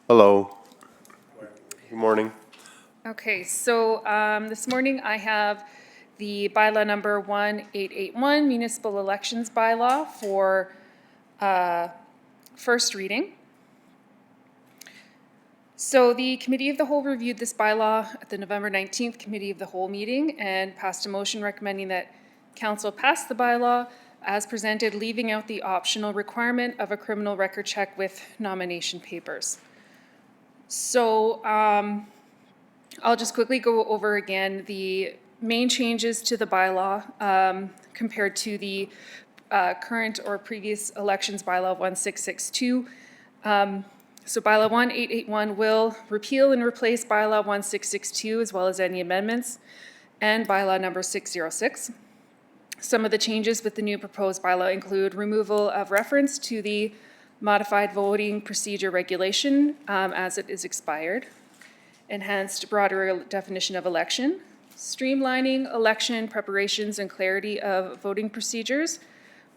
Hello. Good morning. Okay, so this morning I have the bylaw number 1881, municipal elections bylaw for first reading. So the Committee of the Whole reviewed this bylaw at the November 19th Committee of the Whole meeting and passed a motion recommending that Council pass the bylaw as presented, leaving out the optional requirement of a criminal record check with nomination papers. So I'll just quickly go over again the main changes to the bylaw compared to the current or previous elections bylaw 1662. So bylaw 1881 will repeal and replace bylaw 1662 as well as any amendments and bylaw number 606. Some of the changes with the new proposed bylaw include removal of reference to the modified voting procedure regulation as it is expired, enhanced broader definition of election, streamlining election preparations and clarity of voting procedures,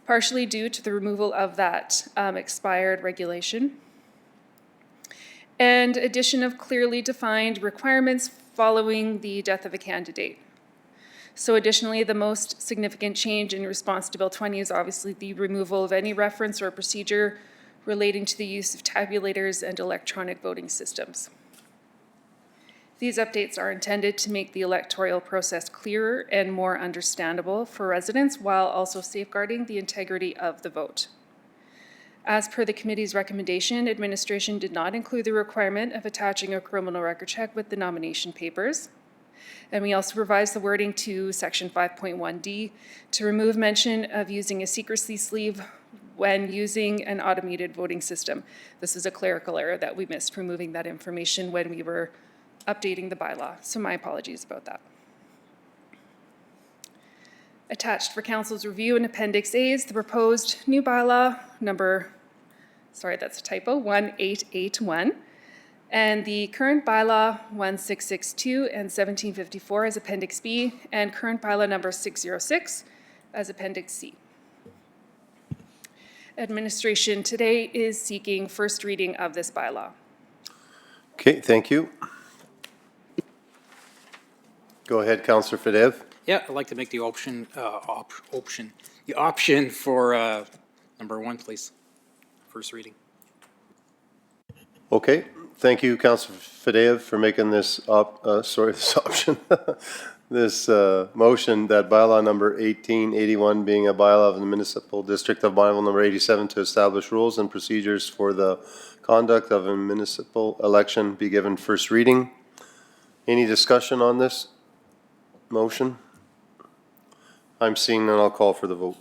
partially due to the removal of that expired regulation, and addition of clearly defined requirements following the death of a candidate. So additionally, the most significant change in response to Bill 20 is obviously the removal of any reference or procedure relating to the use of tabulators and electronic voting systems. These updates are intended to make the electoral process clearer and more understandable for residents while also safeguarding the integrity of the vote. As per the committee's recommendation, administration did not include the requirement of attaching a criminal record check with the nomination papers. And we also revised the wording to section 5.1D to remove mention of using a secrecy sleeve when using an automated voting system. This is a clerical error that we missed, removing that information when we were updating the bylaw. So my apologies about that. Attached for council's review in Appendix A is the proposed new bylaw number, sorry, that's a typo, 1881. And the current bylaw 1662 and 1754 as Appendix B, and current bylaw number 606 as Appendix C. Administration today is seeking first reading of this bylaw. Okay, thank you. Go ahead, Councillor Fadeev. Yeah, I'd like to make the option for number 1, please. First reading. Okay, thank you, Councillor Fadeev, for making this this motion that bylaw number 1881 being a bylaw of the municipal district of Bonneville number 87 to establish rules and procedures for the conduct of a municipal election be given first reading. Any discussion on this motion? I'm seeing none. I'll call for the vote.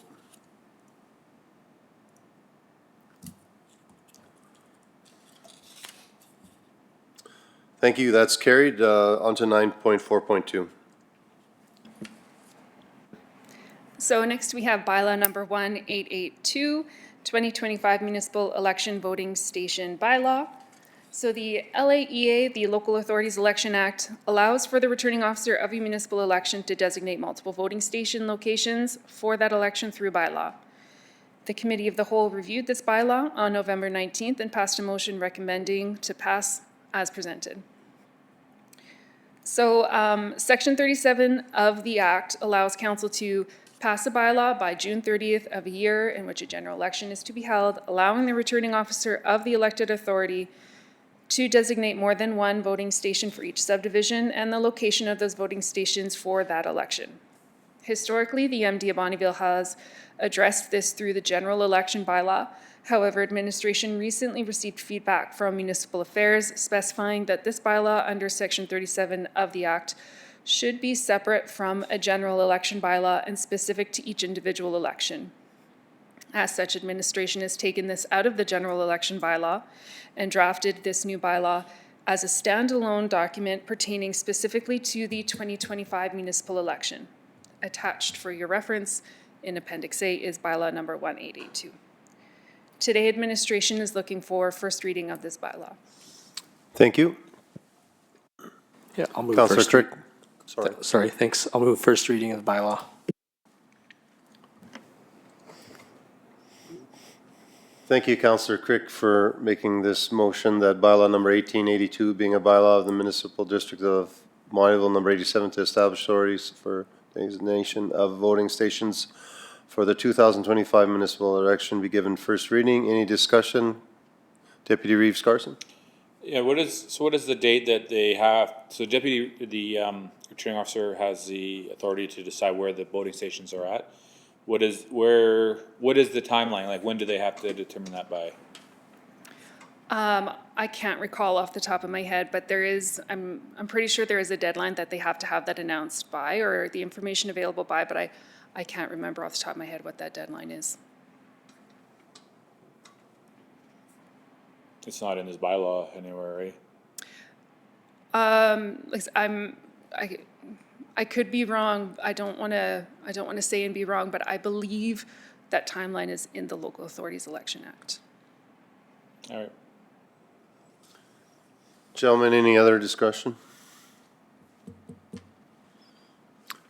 Thank you. That's carried. On to 9.4.2. So next we have bylaw number 1882, 2025 Municipal Election Voting Station Bylaw. So the LAEA, the Local Authorities Election Act, allows for the returning officer of a municipal election to designate multiple voting station locations for that election through bylaw. The Committee of the Whole reviewed this bylaw on November 19th and passed a motion recommending to pass as presented. So Section 37 of the Act allows Council to pass a bylaw by June 30th of a year in which a general election is to be held, allowing the returning officer of the elected authority to designate more than one voting station for each subdivision and the location of those voting stations for that election. Historically, the MD of Bonnyville has addressed this through the general election bylaw. However, administration recently received feedback from Municipal Affairs specifying that this bylaw under Section 37 of the Act should be separate from a general election bylaw and specific to each individual election. As such, administration has taken this out of the general election bylaw and drafted this new bylaw as a standalone document pertaining specifically to the 2025 municipal election. Attached for your reference in Appendix A is bylaw number 1882. Today, administration is looking for first reading of this bylaw. Thank you. Yeah, I'll move Councillor first. Strick. Sorry, thanks. I'll move first reading of the bylaw. Thank you, Councillor Crick, for making this motion that bylaw number 1882 being a bylaw of the municipal district of Montreal number 87 to establish authorities for designation of voting stations for the 2025 municipal election be given first reading. Any discussion? Deputy Reeves Carson? Yeah, what is the date that they have, so the returning officer has the authority to decide where the voting stations are at? What is the timeline, like when do they have to determine that by? I can't recall off the top of my head, but there is, I'm pretty sure there is a deadline that they have to have that announced by, or the information available by, but I can't remember off the top of my head what that deadline is. It's not in this bylaw anywhere, right? I could be wrong. I don't want to say and be wrong, but I believe that timeline is in the Local Authorities Election Act. All right. Gentlemen, any other discussion?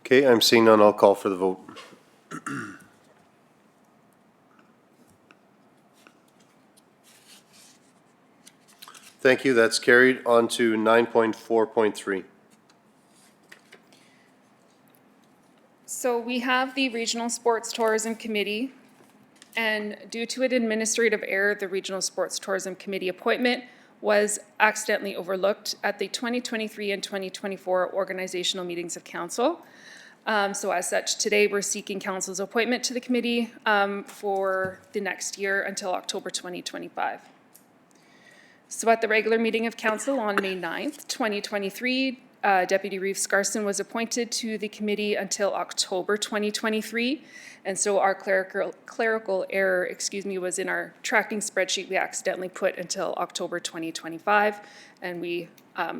Okay, I'm seeing none. I'll call for the vote. Thank you. That's carried. On to 9.4.3. So we have the Regional Sports Tourism Committee, and due to an administrative error, the Regional Sports Tourism Committee appointment was accidentally overlooked at the 2023 and 2024 organizational meetings of council. So as such, today we're seeking council's appointment to the committee for the next year until October 2025. So at the regular meeting of council on May 9th, 2023, Deputy Reeves Carson was appointed to the committee until October 2023. And so our clerical error, was in our tracking spreadsheet. We accidentally put until October 2025. And we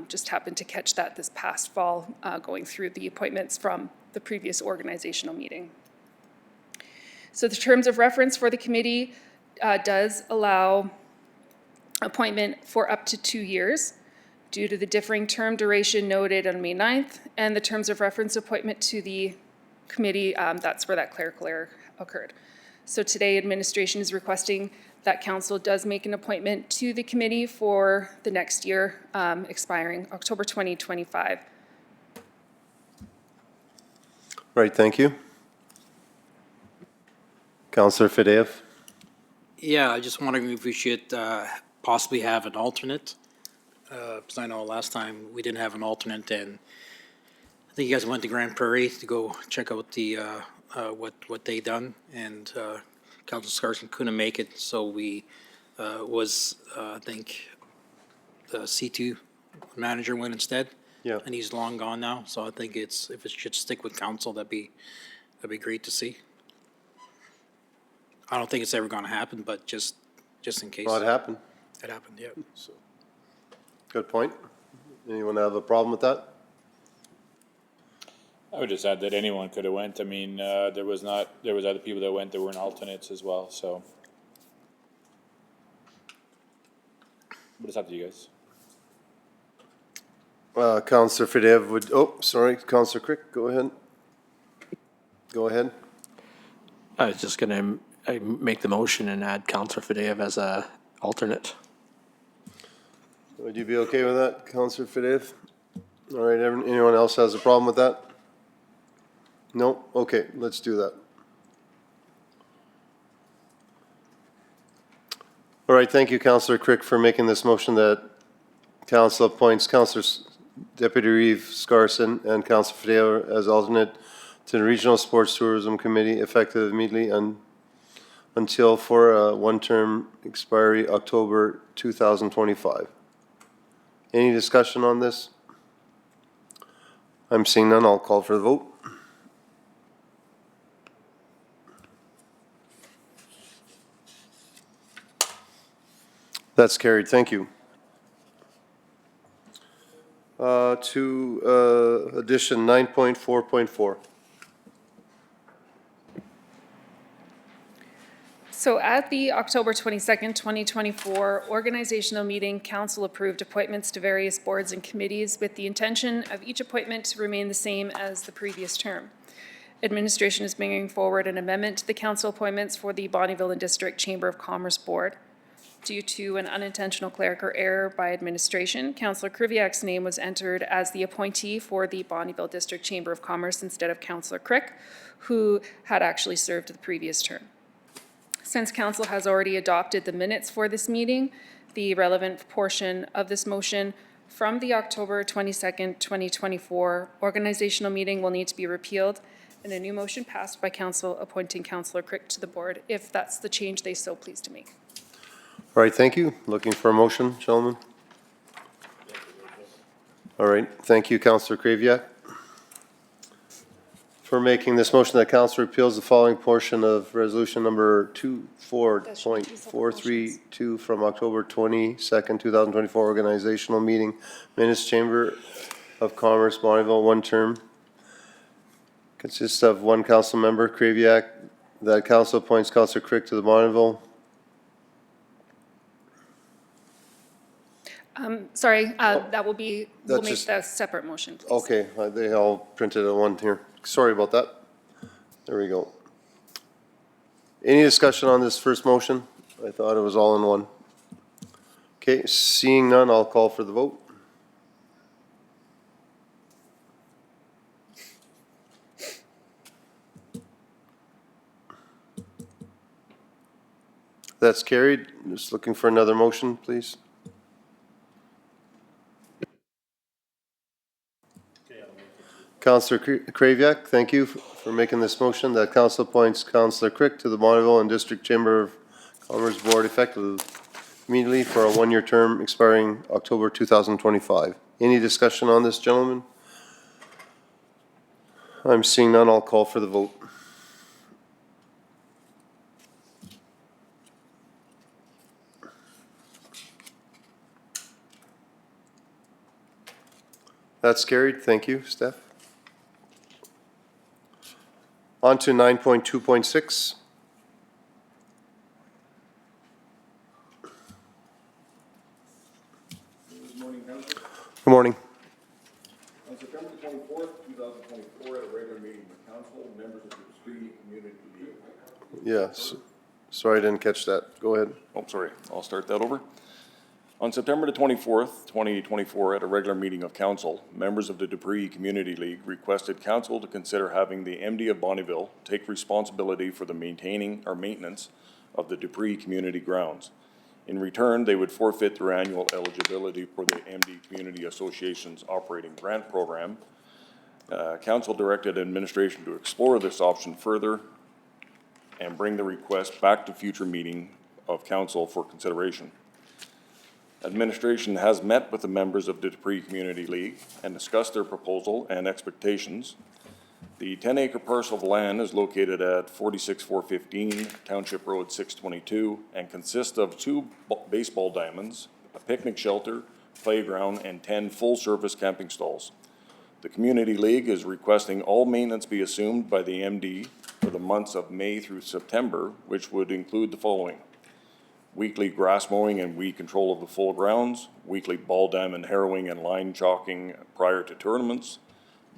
just happened to catch that this past fall going through the appointments from the previous organizational meeting. So the terms of reference for the committee does allow appointment for up to 2 years. Due to the differing term duration noted on May 9th and the terms of reference appointment to the committee, that's where that clerical error occurred. So today, administration is requesting that council does make an appointment to the committee for the next year, expiring October 2025. Right, thank you. Councillor Fadеев. Yeah, I just wondering if we should possibly have an alternate. Because I know last time we didn't have an alternate, and I think you guys went to Grand Prairie to go check out the what they done, and Councilor Carson couldn't make it, so we I think the C2 manager went instead. Yeah. And he's long gone now, so I think if it should stick with council, that'd be great to see. I don't think it's ever going to happen, but just in case. Well, it happened. It happened, yeah. So, good point. Anyone have a problem with that? I would just add that anyone could have went. I mean, there was other people that went that weren't alternates as well, so. But it's up to you guys. Councillor Fadеев would, Councillor Crick, go ahead. Go ahead. I was just gonna make the motion and add Councillor Fadеев as a alternate. Would you be okay with that, Councillor Fadеев? All right, anyone else has a problem with that? No? Okay, let's do that. All right, thank you, Councillor Crick, for making this motion that council appoints Councillor Deputy Reeves Carson and Councillor Fadеев as alternate to the Regional Sports Tourism Committee effective immediately until for a one-term expiry October 2025. Any discussion on this? I'm seeing none. I'll call for the vote. That's carried. Thank you. To addition 9.4.4. So at the October 22nd, 2024 organizational meeting, council approved appointments to various boards and committees with the intention of each appointment to remain the same as the previous term. administration is bringing forward an amendment to the council appointments for the Bonnyville and District Chamber of Commerce Board. Due to an unintentional clerical error by administration, Councillor Kriviak's name was entered as the appointee for the Bonnyville District Chamber of Commerce instead of Councillor Crick, who had actually served the previous term. Since council has already adopted the minutes for this meeting, the relevant portion of this motion from the October 22nd, 2024 organizational meeting will need to be repealed and a new motion passed by council appointing Councillor Crick to the board, if that's the change they so please to make. All right, thank you. Looking for a motion, gentlemen? All right, thank you, Councillor Kraviak, for making this motion that council repeals the following portion of resolution number 24.432 from October 22nd, 2024 organizational meeting, minutes, Chamber of Commerce, Bonnyville, one term. Consists of one council member, Kraviak. That council appoints Councillor Crick to the Bonnyville. Sorry, that will be, we'll That's make just- that separate motion, please. Okay, they all printed at one here. Sorry about that. There we go. Any discussion on this first motion? I thought it was all in one. Okay, seeing none, I'll call for the vote. That's carried. Just looking for another motion, please. Councillor Kraviak, thank you for making this motion that council appoints Councillor Crick to the Bonnyville and District Chamber of Commerce Board effective immediately for a one-year term expiring October 2025. Any discussion on this, gentlemen? I'm seeing none. I'll call for the vote. That's carried. Thank you, Steph. On to 9.2.6. Good morning. On September 24th, 2024, at a regular meeting of council, members of the Street Community League. Yes. Sorry, I didn't catch that. Go ahead. Oh, sorry, I'll start that over. On September the 24th, 2024, at a regular meeting of council, members of the Dupree Community League requested council to consider having the MD of Bonnyville take responsibility for the maintenance of the Dupree community grounds. In return, they would forfeit their annual eligibility for the MD Community Association's operating grant program. Council directed administration to explore this option further and bring the request back to future meeting of council for consideration. Administration has met with the members of the Dupree Community League and discussed their proposal and expectations. The 10-acre parcel of land is located at 46415 Township Road 622 and consists of 2 baseball diamonds, a picnic shelter, playground, and 10 full-service camping stalls. The Community League is requesting all maintenance be assumed by the MD for the months of May through September, which would include the following: weekly grass mowing and weed control of the full grounds, weekly ball diamond harrowing and line chalking prior to tournaments,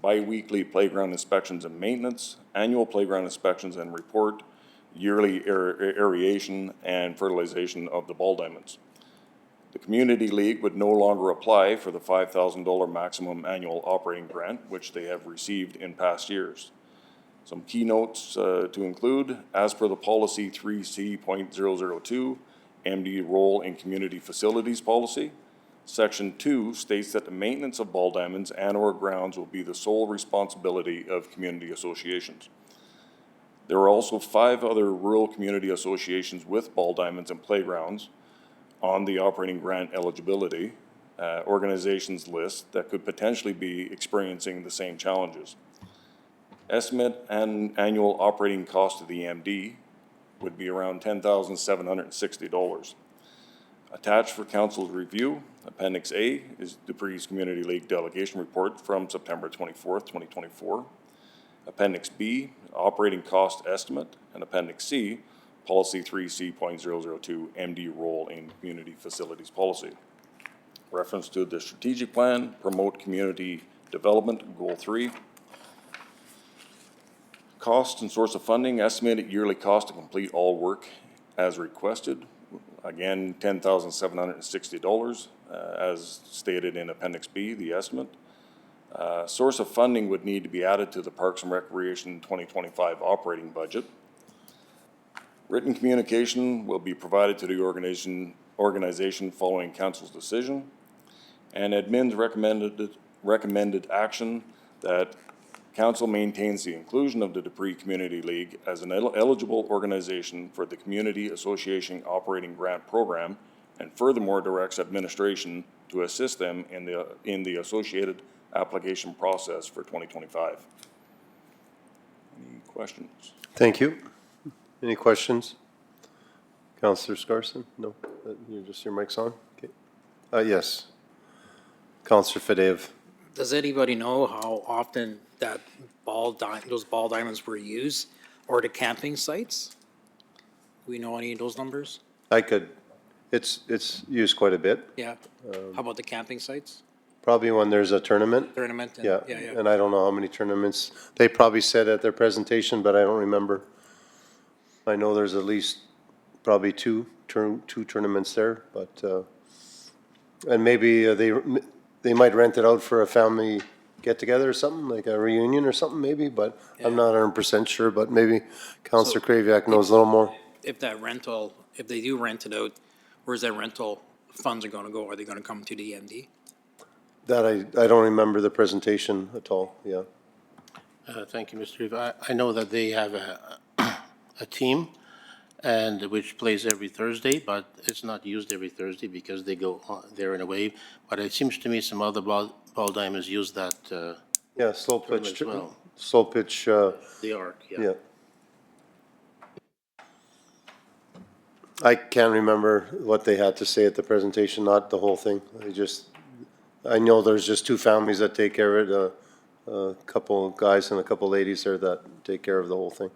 bi-weekly playground inspections and maintenance, annual playground inspections and report, yearly aeration and fertilization of the ball diamonds. The Community League would no longer apply for the $5,000 maximum annual operating grant, which they have received in past years. Some keynotes to include, as per the policy 3C.002, MD role in community facilities policy. Section 2 states that the maintenance of ball diamonds and/or grounds will be the sole responsibility of community associations. There are also 5 other rural community associations with ball diamonds and playgrounds on the operating grant eligibility organizations list that could potentially be experiencing the same challenges. Estimate and annual operating cost of the MD would be around $10,760. Attached for council's review, Appendix A is Dupree's Community League Delegation Report from September 24th, 2024. Appendix B, Operating Cost Estimate, and Appendix C, Policy 3C.002, MD Role in Community Facilities Policy. Reference to the Strategic Plan, Promote Community Development, Goal 3. Cost and source of funding, estimated yearly cost to complete all work as requested. Again, $10,760, as stated in Appendix B, the estimate. Source of funding would need to be added to the Parks and Recreation 2025 operating budget. Written communication will be provided to the organization following council's decision. And admin's recommended action that council maintains the inclusion of the Dupree Community League as an eligible organization for the Community Association Operating Grant Program, and furthermore directs administration to assist them in the associated application process for 2025. Any questions? Thank you. Any questions? Councillor Scarson? No, your mic's on? Okay. Yes. Councillor Fadeev. Does anybody know how often that those ball diamonds were used, or the camping sites? Do we know any of those numbers? It's used quite a bit. Yeah. How about the camping sites? Probably when there's a tournament. Tournament? Yeah, Yeah. and I don't know how many tournaments. They probably said at their presentation, but I don't remember. I know there's at least probably two tournaments there, but, and maybe they might rent it out for a family get-together or something, like a reunion or something maybe, but I'm not 100% sure, but maybe Councillor Kraviak knows a little more. If they do rent it out, where's that rental funds are gonna go? Are they gonna come to the EMD? That I don't remember the presentation at all, yeah. Thank you, Mr. Reeve. I know that they have a team and which plays every Thursday, but it's not used every Thursday because they go there in a wave. But it seems to me some other ball diamonds use that. Yeah, slow pitch, as well. slow pitch. The arc, Yeah. I can't remember what they had to say at the presentation, not the whole thing. I know there's just two families that take care of it, a couple of guys and a couple of ladies there that take care of the whole thing.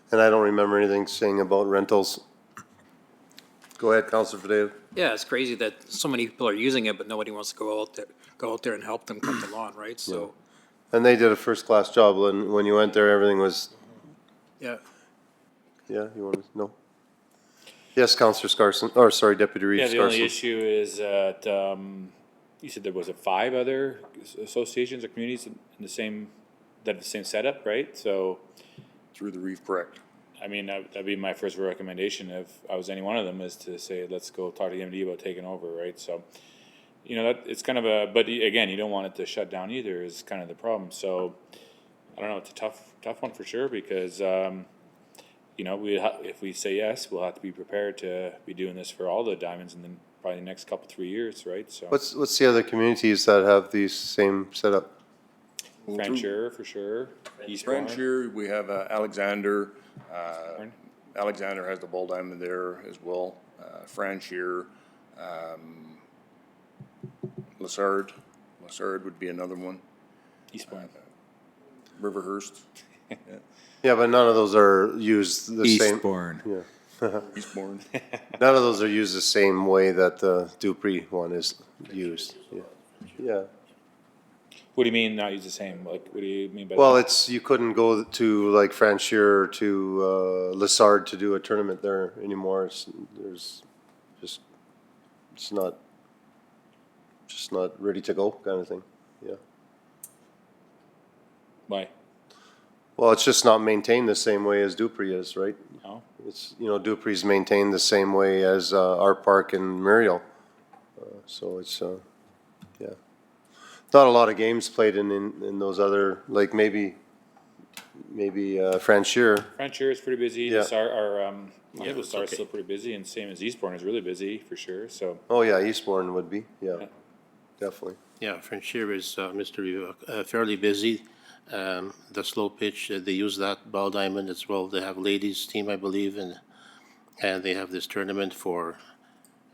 And I don't remember anything saying about rentals. Go ahead, Councillor Fadeev. Yeah, it's crazy that so many people are using it, but nobody wants to go out there and help them cut the lawn, right? So, And they did a first-class job. When you went there, everything was, yeah. yeah, you want to, no? Yes, Councillor Scarson, or sorry, Deputy Reeve Yeah, Scarson. the only issue is that, you said there was 5 other associations or communities in the same, that have the same setup, right? So, Through the Reeve, correct. I mean, that'd be my first recommendation if I was any one of them, is to say, let's go talk to the MD about taking over, right? So, you know, it's kind of but again, you don't want it to shut down either, is kind of the problem. So, I don't know, it's a tough one for sure, because, you know, if we say yes, we'll have to be prepared to be doing this for all the diamonds in probably the next 3 years, right? So. What's the other communities that have these same setup? Francheur, for sure. Eastbourne. Francheur, we have Alexander. Alexander has the ball diamond there as well. Francheur, Lassard would be another one. Eastbourne. Riverhurst. Yeah, but none of those are used the same. Eastbourne. Yeah. Eastbourne. None of those are used the same way that the Dupree one is used. Yeah. Yeah. What do you mean not use the same? Like, what do you mean by that? Well, you couldn't go to like Francheur or to Lassard to do a tournament there anymore. It's not ready to go kind of thing. Yeah. Why? Well, it's just not maintained the same way as Dupree is, right? No. It's, Dupree's maintained the same way as our park in Muriel. So it's, yeah. Not a lot of games played in those other, like maybe Francheur. Francheur is pretty busy. Yeah. Lassard is still pretty busy, and same as Eastbourne is really busy for sure, so. Oh, yeah, Eastbourne would be, yeah, definitely. Yeah, Francheur is, Mr. Reeve, fairly busy. The slow pitch, they use that ball diamond as well. They have ladies team, I believe, and they have this tournament for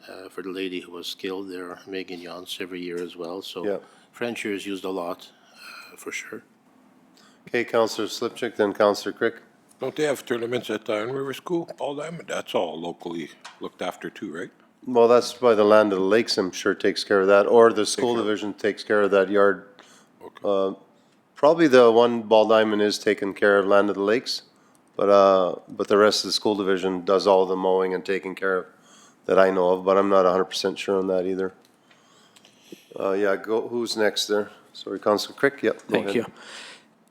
the lady who was killed there, Megan Yance, every year as well. So Yeah. Francheur is used a lot, for sure. Okay, Councillor Slipchick, then Councillor Crick. Don't they have tournaments at Iron River School? Ball diamond, that's all locally looked after too, right? Well, that's by the Land of the Lakes, I'm sure takes care of that, or the school division takes care of that yard Probably the one ball diamond is taking care of Land of the Lakes, but the rest of the school division does all the mowing and taking care of that I know of, but I'm not 100% sure on that either. Yeah, who's next there? Sorry, Councilor Crick, yep. go Thank ahead. you.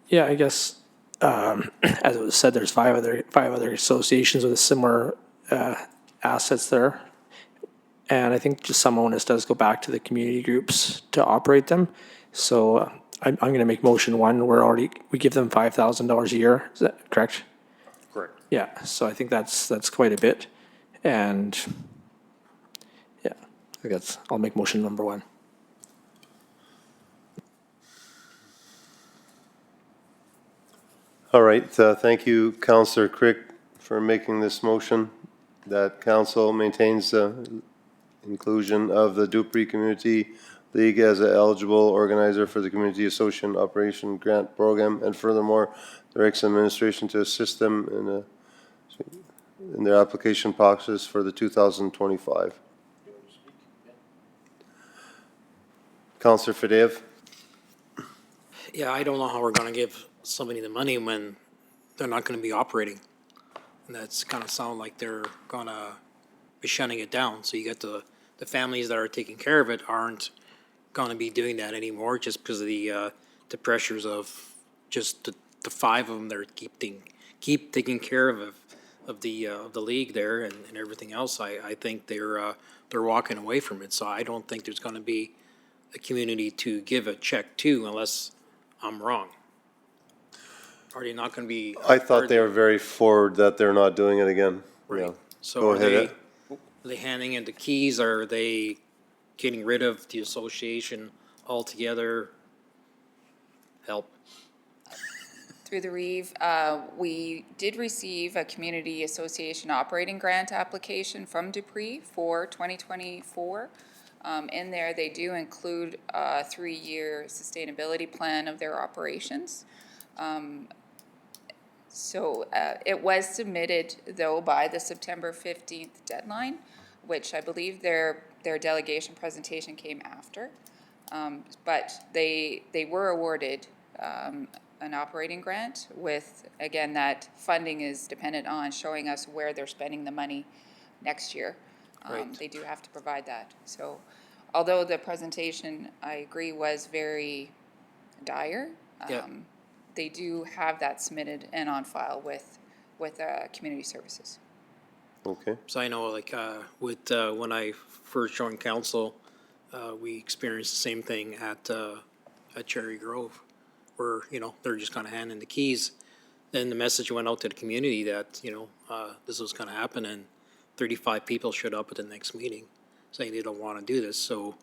Yeah, I guess, as it was said, there's five other associations with similar assets there. And I think just some onus does go back to the community groups to operate them. So I'm going to make motion one. We give them $5,000 a year. Is that correct? Correct. Yeah, so I think that's quite a bit. And yeah, I guess I'll make motion number one. All right, thank you, Councilor Crick, for making this motion that council maintains the inclusion of the Dupree Community League as an eligible organizer for the Community Association Operation Grant Program, and furthermore, directs administration to assist them in their application process for the 2025. Councilor Fadeev? Yeah, I don't know how we're gonna give somebody the money when they're not gonna be operating. And that's kind of sound like they're gonna be shutting it down. So you get the families that are taking care of it aren't gonna be doing that anymore just because of the pressures of just the five of them that keep taking care of the league there and everything else. I think they're walking away from it. So I don't think there's gonna be a community to give a check to unless I'm wrong. Are they not gonna be? I thought they were very forward that they're not doing it again. Right. Yeah. So Go are ahead. they handing in the keys? Are they getting rid of the association altogether? Help. Through the Reeve, we did receive a community association operating grant application from Dupree for 2024. In there, they do include a 3-year sustainability plan of their operations. So it was submitted, though, by the September 15th deadline, which I believe their delegation presentation came after. But they were awarded an operating grant with, again, that funding is dependent on showing us where they're spending the money next year. Right. They do have to provide that. So although the presentation, I agree, was very dire, Yeah. they do have that submitted and on file with Community Services. Okay. So I know, like, when I first joined council, we experienced the same thing at Cherry Grove, where, they're just gonna hand in the keys. Then the message went out to the community that, this was gonna happen, and 35 people showed up at the next meeting saying they don't wanna do this, so,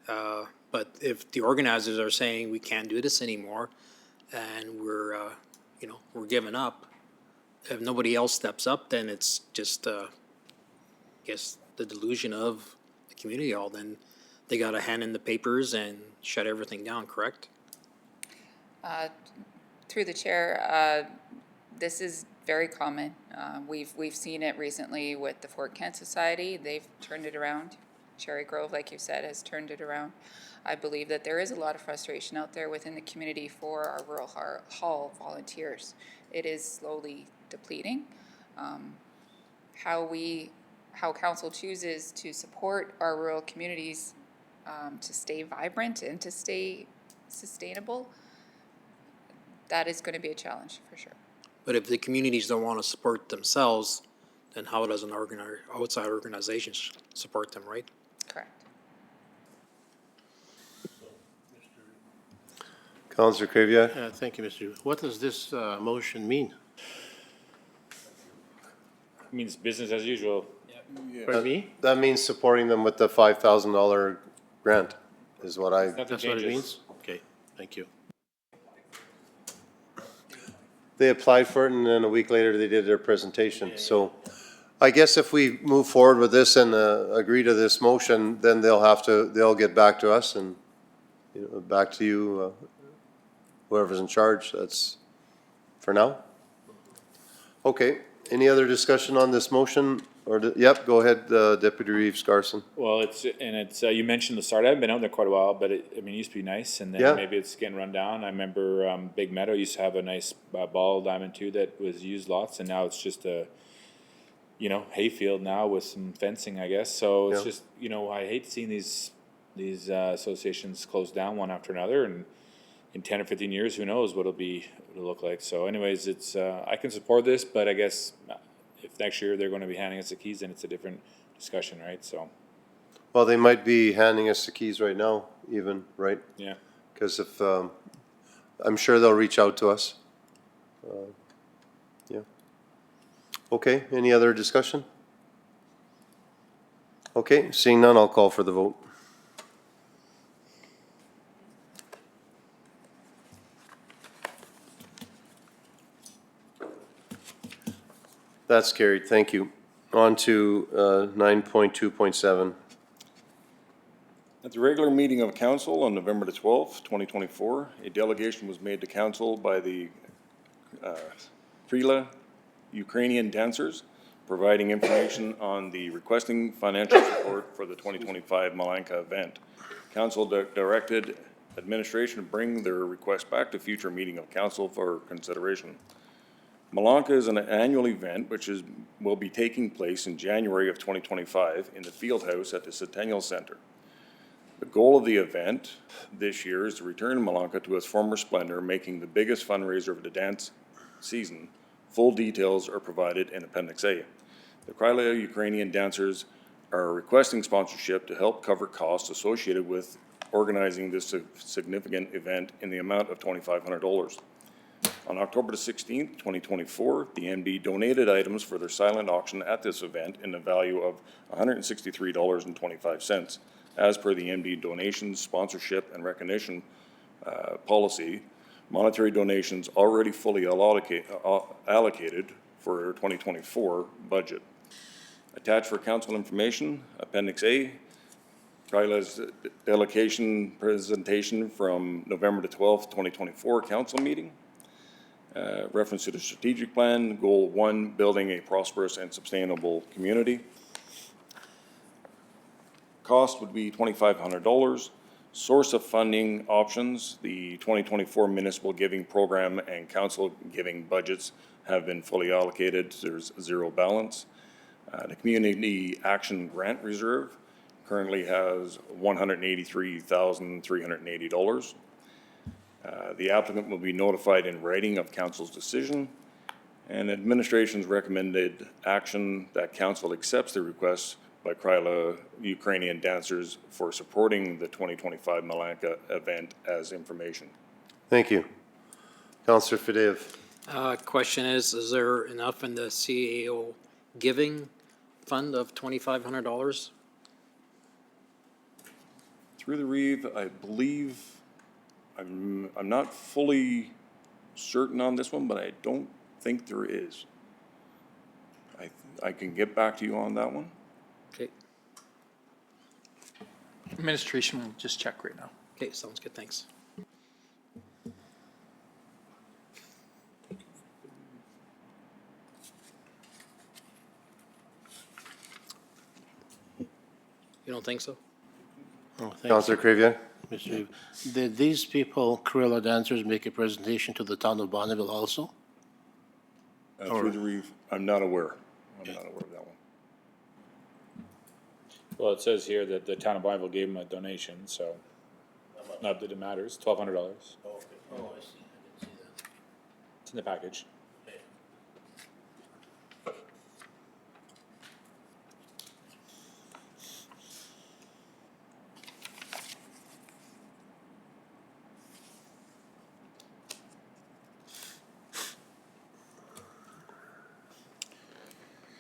but if the organizers are saying we can't do this anymore, and we're giving up, if nobody else steps up, then it's just, I guess, the delusion of the community hall, then they gotta hand in the papers and shut everything down, correct? Through the chair, this is very common. We've seen it recently with the Fort Kent Society. They've turned it around. Cherry Grove, like you said, has turned it around. I believe that there is a lot of frustration out there within the community for our rural hall volunteers. It is slowly depleting. How council chooses to support our rural communities to stay vibrant and to stay sustainable, that is going to be a challenge for sure. But if the communities don't wanna support themselves, then how does an outside organization support them, right? Correct. Councilor Kraviak? Thank you, Mr. What does this motion mean? Means business as usual. For me? That means supporting them with the $5,000 grant is what I, Nothing That's what it changes. means? Okay, thank you. they applied for it and then a week later they did their presentation. So I guess if we move forward with this and agree to this motion, then they'll get back to us and, back to you, whoever's in charge. That's for now. Okay, any other discussion on this motion? Yep, go ahead, Deputy Reeves Carson. Well, you mentioned the start. I haven't been out there quite a while, but it used to be nice, and then Yeah. maybe it's getting run down. I remember, Big Meadow used to have a nice ball diamond too that was used lots, and now it's just a, hayfield now with some fencing, I guess. So it's Yeah. just, I hate seeing these associations close down one after another, and in 10 or 15 years, who knows what it'll look like. So anyways, I can support this, but I guess if next year they're going to be handing us the keys, then it's a different discussion, right? So, Well, they might be handing us the keys right now, even, right? yeah. Because if, I'm sure they'll reach out to us. Yeah. Okay, any other discussion? Okay, seeing none, I'll call for the vote. That's carried, thank you. On to 9.2.7. At the regular meeting of council on November the 12th, 2024, a delegation was made to council by the Krila Ukrainian dancers, providing information on the requesting financial support for the 2025 Malanka event. Council directed administration to bring their request back to future meeting of council for consideration. Malanka is an annual event which will be taking place in January of 2025 in the Field House at the Centennial Center. The goal of the event this year is to return Malanka to its former splendor, making the biggest fundraiser of the dance season. Full details are provided in Appendix A. The Krila Ukrainian dancers are requesting sponsorship to help cover costs associated with organizing this significant event in the amount of $2,500. On October the 16th, 2024, the MD donated items for their silent auction at this event in the value of $163.25. As per the MD donations, sponsorship, and recognition policy, monetary donations already fully allocated for 2024 budget. Attached for council information, Appendix A, Kryla's delegation presentation from November the 12th, 2024 council meeting. Reference to the strategic plan, goal 1, building a prosperous and sustainable community. Cost would be $2,500. Source of funding options, the 2024 municipal giving program and council giving budgets have been fully allocated. There's zero balance. The community action grant reserve currently has $183,380. The applicant will be notified in writing of council's decision, and administration's recommended action that council accepts the request by Krila Ukrainian dancers for supporting the 2025 Malanka event as information. Thank you. Councillor Fadеев. Question is there enough in the CAO giving fund of $2,500? Through the Reeve, I believe, I'm not fully certain on this one, but I don't think there is. I can get back to you on that one. Okay. Administration will just check right now. Okay, sounds good, thanks. You don't think so? Oh, thank Councillor you, Crevier. Mr. Reeve. Did these people, Krila dancers, make a presentation to the town of Bonneville also? Through the Reeve, I'm not aware. I'm not aware of that one. Well, it says here that the town of Bonneville gave them a donation, so not that it matters, $1,200. Oh, I see, I didn't see that. It's in the package.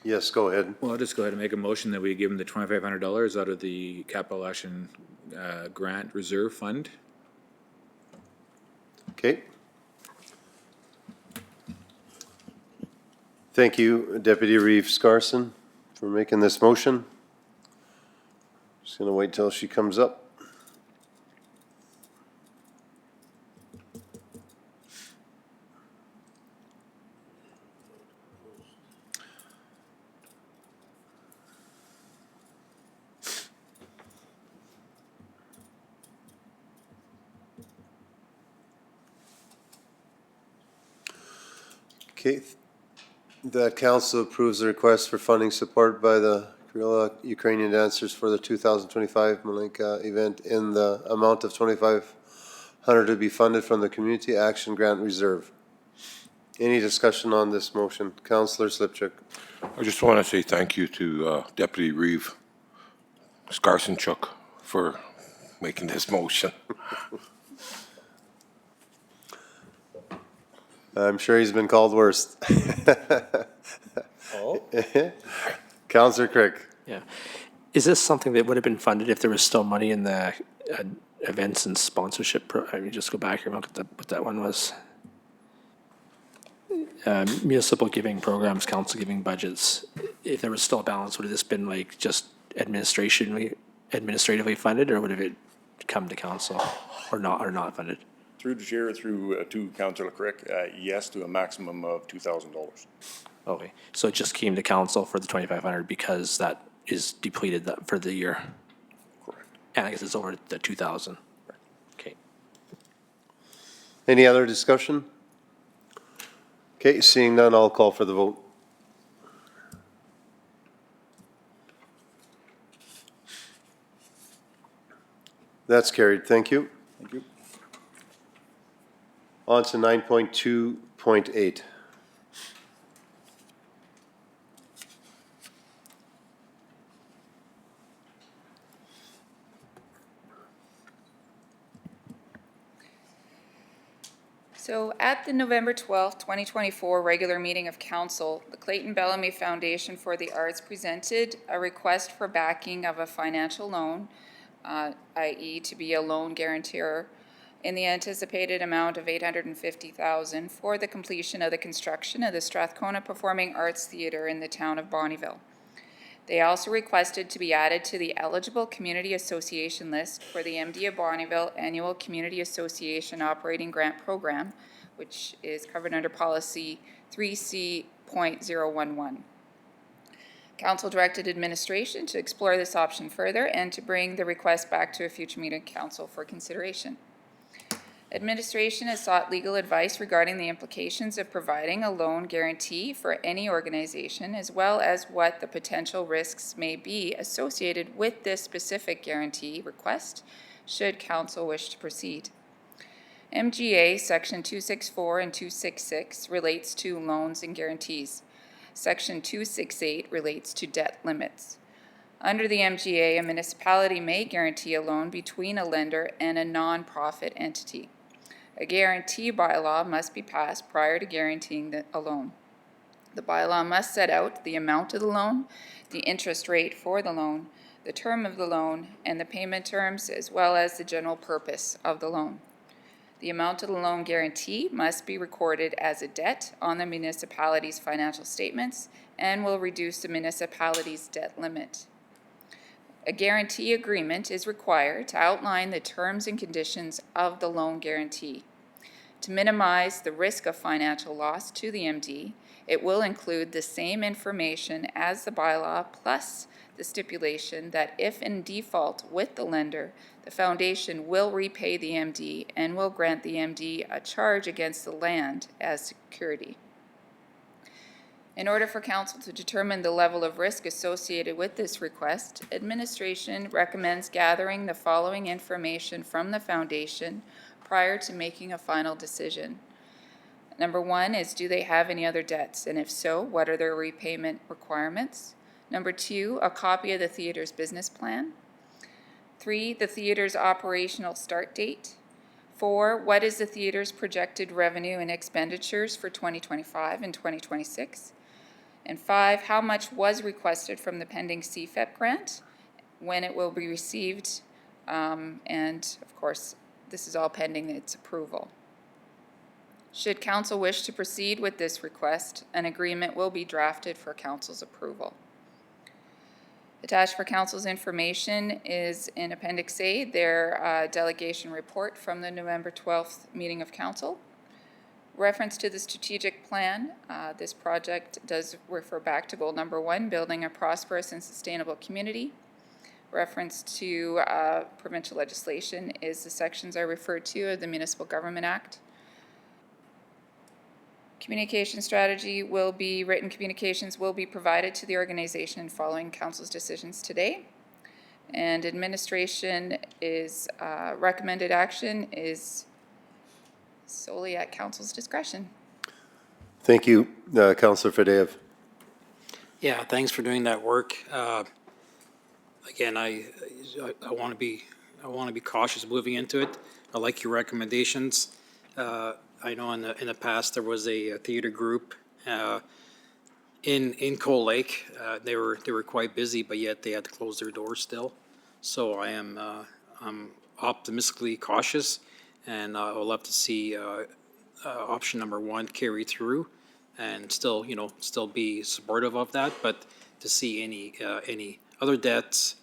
Yes, go ahead. Well, I'll just go ahead and make a motion that we give them the $2,500 out of the capital action grant reserve fund. Okay. Thank you, Deputy Reeves Carson, for making this motion. Just gonna wait till she comes up. Okay, that council approves the request for funding support by the Guerrilla Ukrainian dancers for the 2025 Malinka event in the amount of $2,500 to be funded from the Community Action Grant Reserve. Any discussion on this motion? Councillor Slipchuk. I just want to say thank you to Deputy Reeve Skarsenchuk for making this motion. I'm sure he's been called worse. Oh? Councillor Crick. Yeah. Is this something that would have been funded if there was still money in the events and sponsorship? I mean, just go back here and look at what that one was. Municipal giving programs, council giving budgets. If there was still a balance, would have this been like just administratively funded, or would have it come to council or not funded? Through the chair, through to Councillor Crick, yes, to a maximum of $2,000. Okay, so it just came to council for the 2,500 because that is depleted for the year. Correct. And I guess it's over the 2,000. Okay. Any other discussion? Okay, seeing none, I'll call for the vote. That's carried. Thank you. Thank you. On to 9.2.8. So at the November 12th, 2024 regular meeting of council, the Clayton Bellamy Foundation for the Arts presented a request for backing of a financial loan, i.e. to be a loan guarantor, in the anticipated amount of $850,000 for the completion of the construction of the Strathcona Performing Arts Theatre in the town of Bonnyville. They also requested to be added to the eligible community association list for the MD of Bonnyville Annual Community Association Operating Grant Program, which is covered under policy 3C.011. Council directed administration to explore this option further and to bring the request back to a future meeting of council for consideration. Administration has sought legal advice regarding the implications of providing a loan guarantee for any organization, as well as what the potential risks may be associated with this specific guarantee request, should council wish to proceed. MGA Section 264 and 266 relates to loans and guarantees. Section 268 relates to debt limits. Under the MGA, a municipality may guarantee a loan between a lender and a non-profit entity. A guarantee bylaw must be passed prior to guaranteeing a loan. The bylaw must set out the amount of the loan, the interest rate for the loan, the term of the loan, and the payment terms, as well as the general purpose of the loan. The amount of the loan guarantee must be recorded as a debt on the municipality's financial statements and will reduce the municipality's debt limit. A guarantee agreement is required to outline the terms and conditions of the loan guarantee. To minimize the risk of financial loss to the MD, it will include the same information as the bylaw plus the stipulation that if in default with the lender, the foundation will repay the MD and will grant the MD a charge against the land as security. In order for council to determine the level of risk associated with this request, administration recommends gathering the following information from the foundation prior to making a final decision. Number one is, do they have any other debts? And if so, what are their repayment requirements? Number two, a copy of the theater's business plan. 3, the theater's operational start date. 4, what is the theater's projected revenue and expenditures for 2025 and 2026? And 5, how much was requested from the pending CFEP grant, when it will be received, and of course, this is all pending its approval. Should council wish to proceed with this request, an agreement will be drafted for council's approval. Attached for council's information is in Appendix A, their delegation report from the November 12th meeting of council. Reference to the strategic plan, this project does refer back to goal number 1, building a prosperous and sustainable community. Reference to provincial legislation is the sections I referred to of the Municipal Government Act. Communication strategy will be, written communications will be provided to the organization following council's decisions today. And administration is, recommended action is solely at council's discretion. Thank you, Councillor Fadeev. Yeah, thanks for doing that work. Again, I want to be cautious moving into it. I like your recommendations. I know in the past there was a theater group in Cold Lake. They were quite busy, but yet they had to close their doors still. So I'm optimistically cautious, and I would love to see option number one carry through, and still be supportive of that. But to see any other debts,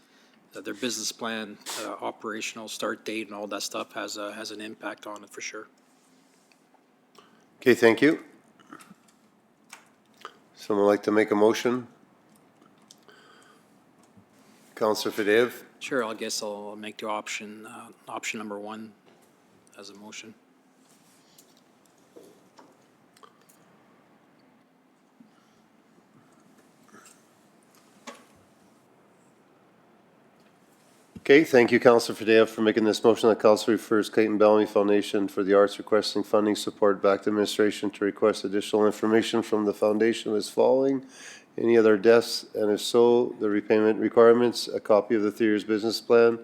their business plan, operational start date, and all that stuff has an impact on it for sure. Okay, thank you. Someone like to make a motion? Councillor Fadeev? Sure, I guess I'll make the option number one as a motion. Okay, thank you, Councillor Fadeev, for making this motion. That council refers Clayton Bellamy Foundation for the Arts requesting funding support back to administration to request additional information from the foundation as following. Any other deaths, and if so, the repayment requirements, a copy of the theater's business plan,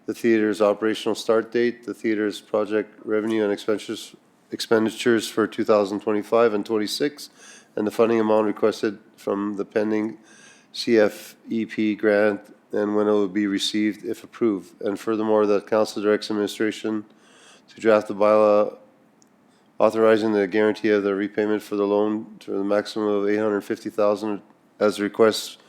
the theater's operational start date, the theater's project revenue and expenditures for 2025 and 26, and the funding amount requested from the pending CFEP grant and when it will be received if approved. And furthermore, that council directs administration to draft the bylaw authorizing the guarantee of the repayment for the loan to the maximum of $850,000 as requested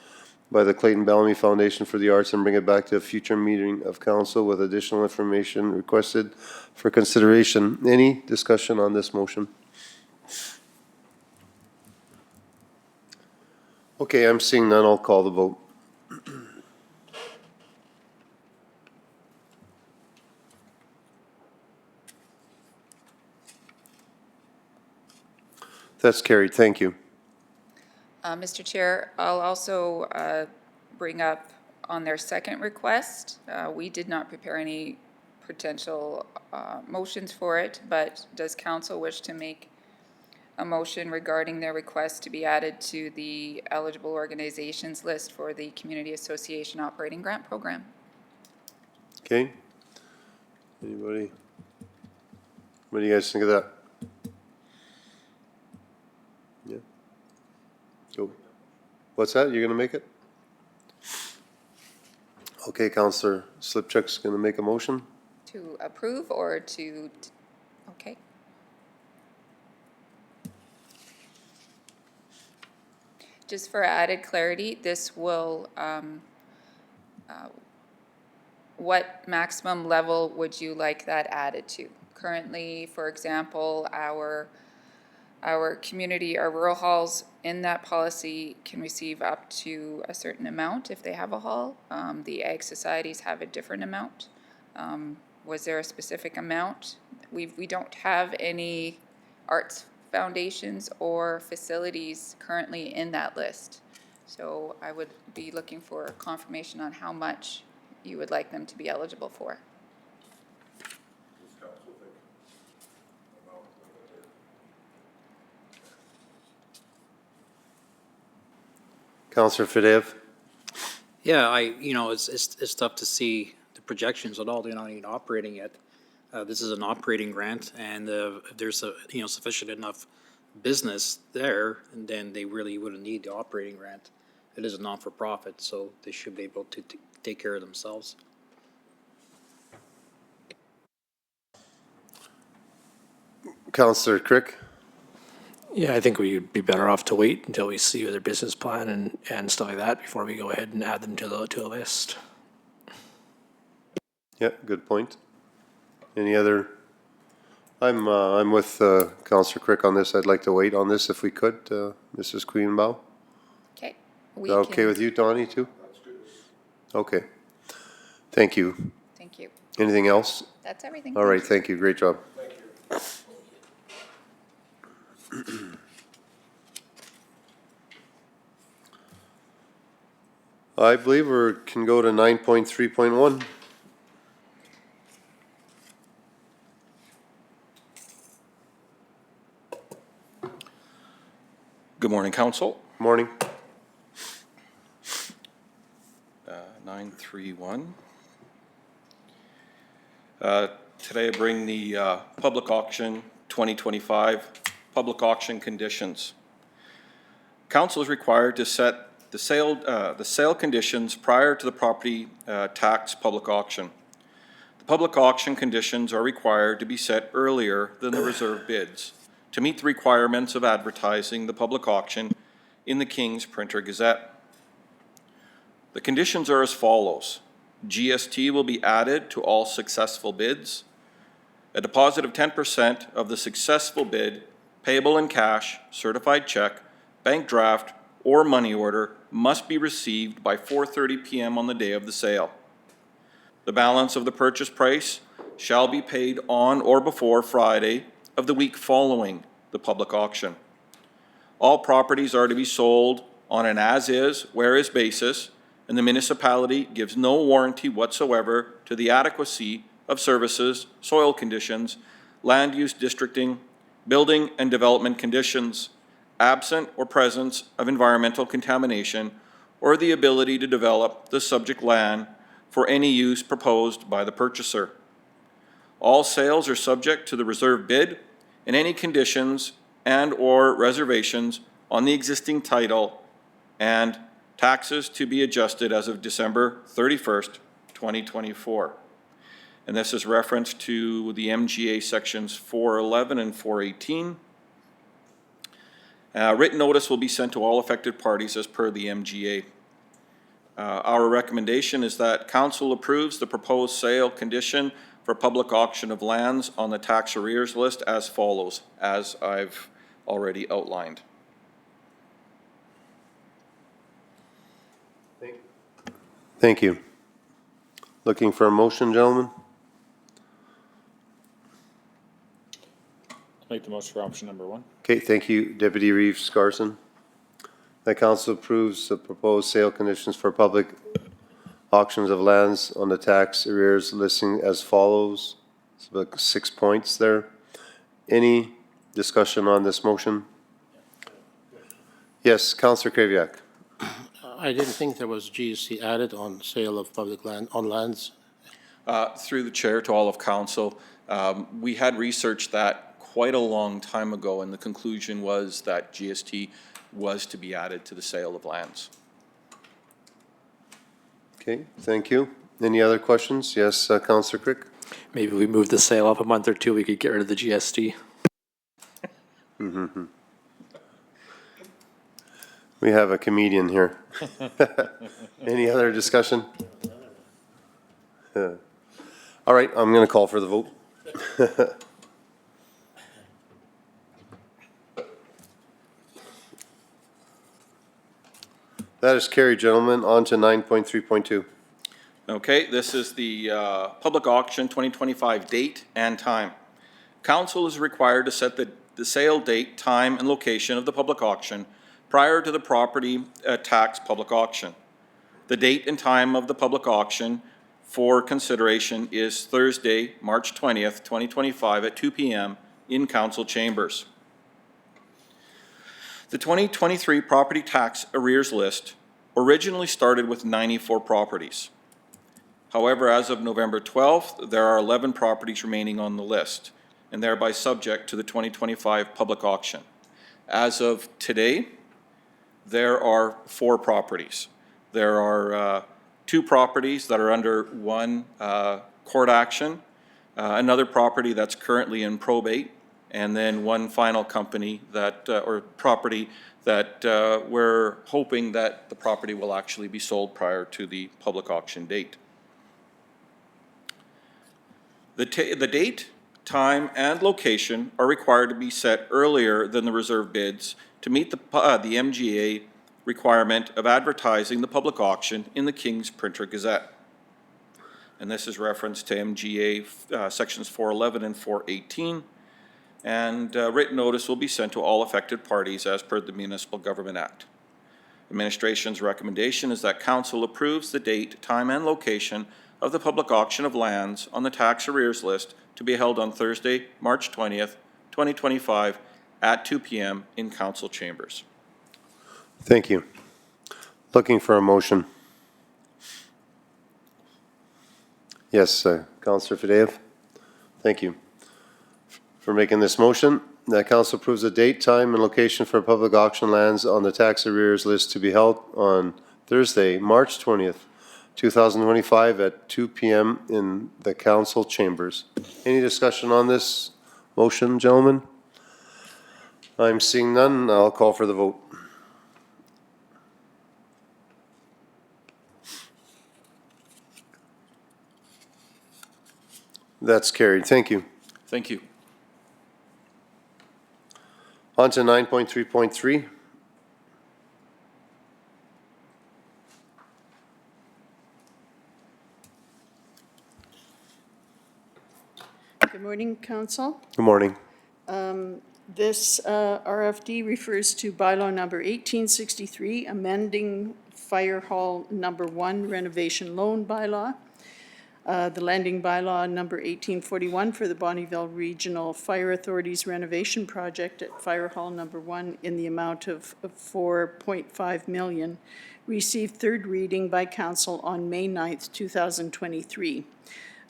by the Clayton Bellamy Foundation for the Arts, and bring it back to a future meeting of council with additional information requested for consideration. Any discussion on this motion? Okay, I'm seeing none. I'll call the vote. That's carried. Thank you. Mr. Chair, I'll also bring up on their second request, we did not prepare any potential motions for it, but does council wish to make a motion regarding their request to be added to the eligible organizations list for the Community Association Operating Grant Program? Okay. Anybody? What do you guys think of that? Yeah. Go. What's that? You're going to make it? Okay, Councillor Slipchuk's going to make a motion. To approve or to, okay. Just for added clarity, this will, what maximum level would you like that added to? Currently, for example, our community, our rural halls in that policy can receive up to a certain amount if they have a hall. The ag societies have a different amount. Was there a specific amount? We don't have any arts foundations or facilities currently in that list. So I would be looking for confirmation on how much you would like them to be eligible for. Councillor Fadeev? Yeah, it's tough to see the projections at all. They're not even operating yet. This is an operating grant, and if there's sufficient enough business there, then they really wouldn't need the operating grant. It is a non-for-profit, so they should be able to take care of themselves. Councillor Crick? Yeah, I think we'd be better off to wait until we see their business plan and stuff like that before we go ahead and add them to a list. Yeah, good point. Any other? I'm with Councillor Crick on this. I'd like to wait on this if we could, Mrs. Queenbaugh. Okay. Is that okay with you, Donnie, too? That's good. Okay. Thank you. Thank you. Anything else? That's everything. All right, thank you. Great job. Thank you. I believe we can go to 9.3.1. Good morning, Council. Morning. 931. Today I bring the public auction 2025 public auction conditions. Council is required to set the sale conditions prior to the property tax public auction. The public auction conditions are required to be set earlier than the reserve bids to meet the requirements of advertising the public auction in the King's Printer Gazette. The conditions are as follows. GST will be added to all successful bids. A deposit of 10% of the successful bid, payable in cash, certified check, bank draft, or money order must be received by 4:30 p.m. on the day of the sale. The balance of the purchase price shall be paid on or before Friday of the week following the public auction. All properties are to be sold on an as-is, where-is basis, and the municipality gives no warranty whatsoever to the adequacy of services, soil conditions, land use districting, building and development conditions, absent or presence of environmental contamination, or the ability to develop the subject land for any use proposed by the purchaser. All sales are subject to the reserve bid and any conditions and/or reservations on the existing title and taxes to be adjusted as of December 31st, 2024. And this is reference to the MGA sections 411 and 418. Written notice will be sent to all affected parties as per the MGA. Our recommendation is that Council approves the proposed sale condition for public auction of lands on the tax arrears list as follows, as I've already outlined. Thank you. Looking for a motion, gentlemen? Make the motion for option number 1. Okay, thank you, Deputy Reeves Carson. That council approves the proposed sale conditions for public auctions of lands on the tax arrears listing as follows. It's about 6 points there. Any discussion on this motion? Yes, Councillor Kraviak. I didn't think there was GST added on sale of public land, on lands. Through the chair to all of council, we had researched that quite a long time ago, and the conclusion was that GST was to be added to the sale of lands. Okay, thank you. Any other questions? Yes, Councillor Crick? Maybe we move the sale up a month or two, we could get rid of the GST. Mm-hmm. We have a comedian here. Any other discussion? All right, I'm going to call for the vote. That is carried, gentlemen. On to 9.3.2. Okay, this is the public auction 2025 date and time. Council is required to set the sale date, time, and location of the public auction prior to the property tax public auction. The date and time of the public auction for consideration is Thursday, March 20th, 2025 at 2 p.m. in council chambers. The 2023 property tax arrears list originally started with 94 properties. However, as of November 12th, there are 11 properties remaining on the list and thereby subject to the 2025 public auction. As of today, there are 4 properties. There are 2 properties that are under one court action, another property that's currently in probate, and then one final company that, or property that we're hoping that the property will actually be sold prior to the public auction date. The date, time, and location are required to be set earlier than the reserve bids to meet the MGA requirement of advertising the public auction in the King's Printer Gazette. And this is reference to MGA sections 411 and 418. And written notice will be sent to all affected parties as per the Municipal Government Act. Administration's recommendation is that council approves the date, time, and location of the public auction of lands on the tax arrears list to be held on Thursday, March 20th, 2025 at 2 p.m. in council chambers. Thank you. Looking for a motion. Yes, Councillor Fadеев. Thank you for making this motion. That council approves the date, time, and location for public auction lands on the tax arrears list to be held on Thursday, March 20th, 2025 at 2 p.m. in the council chambers. Any discussion on this motion, gentlemen? I'm seeing none. I'll call for the vote. That's carried. Thank you. Thank you. On to 9.3.3. Good morning, Council. Good morning. This RFD refers to bylaw number 1863, amending Fire Hall number 1 renovation loan bylaw. The lending bylaw number 1841 for the Bonnyville Regional Fire Authority's renovation project at Fire Hall number 1 in the amount of $4.5 million received third reading by council on May 9th, 2023.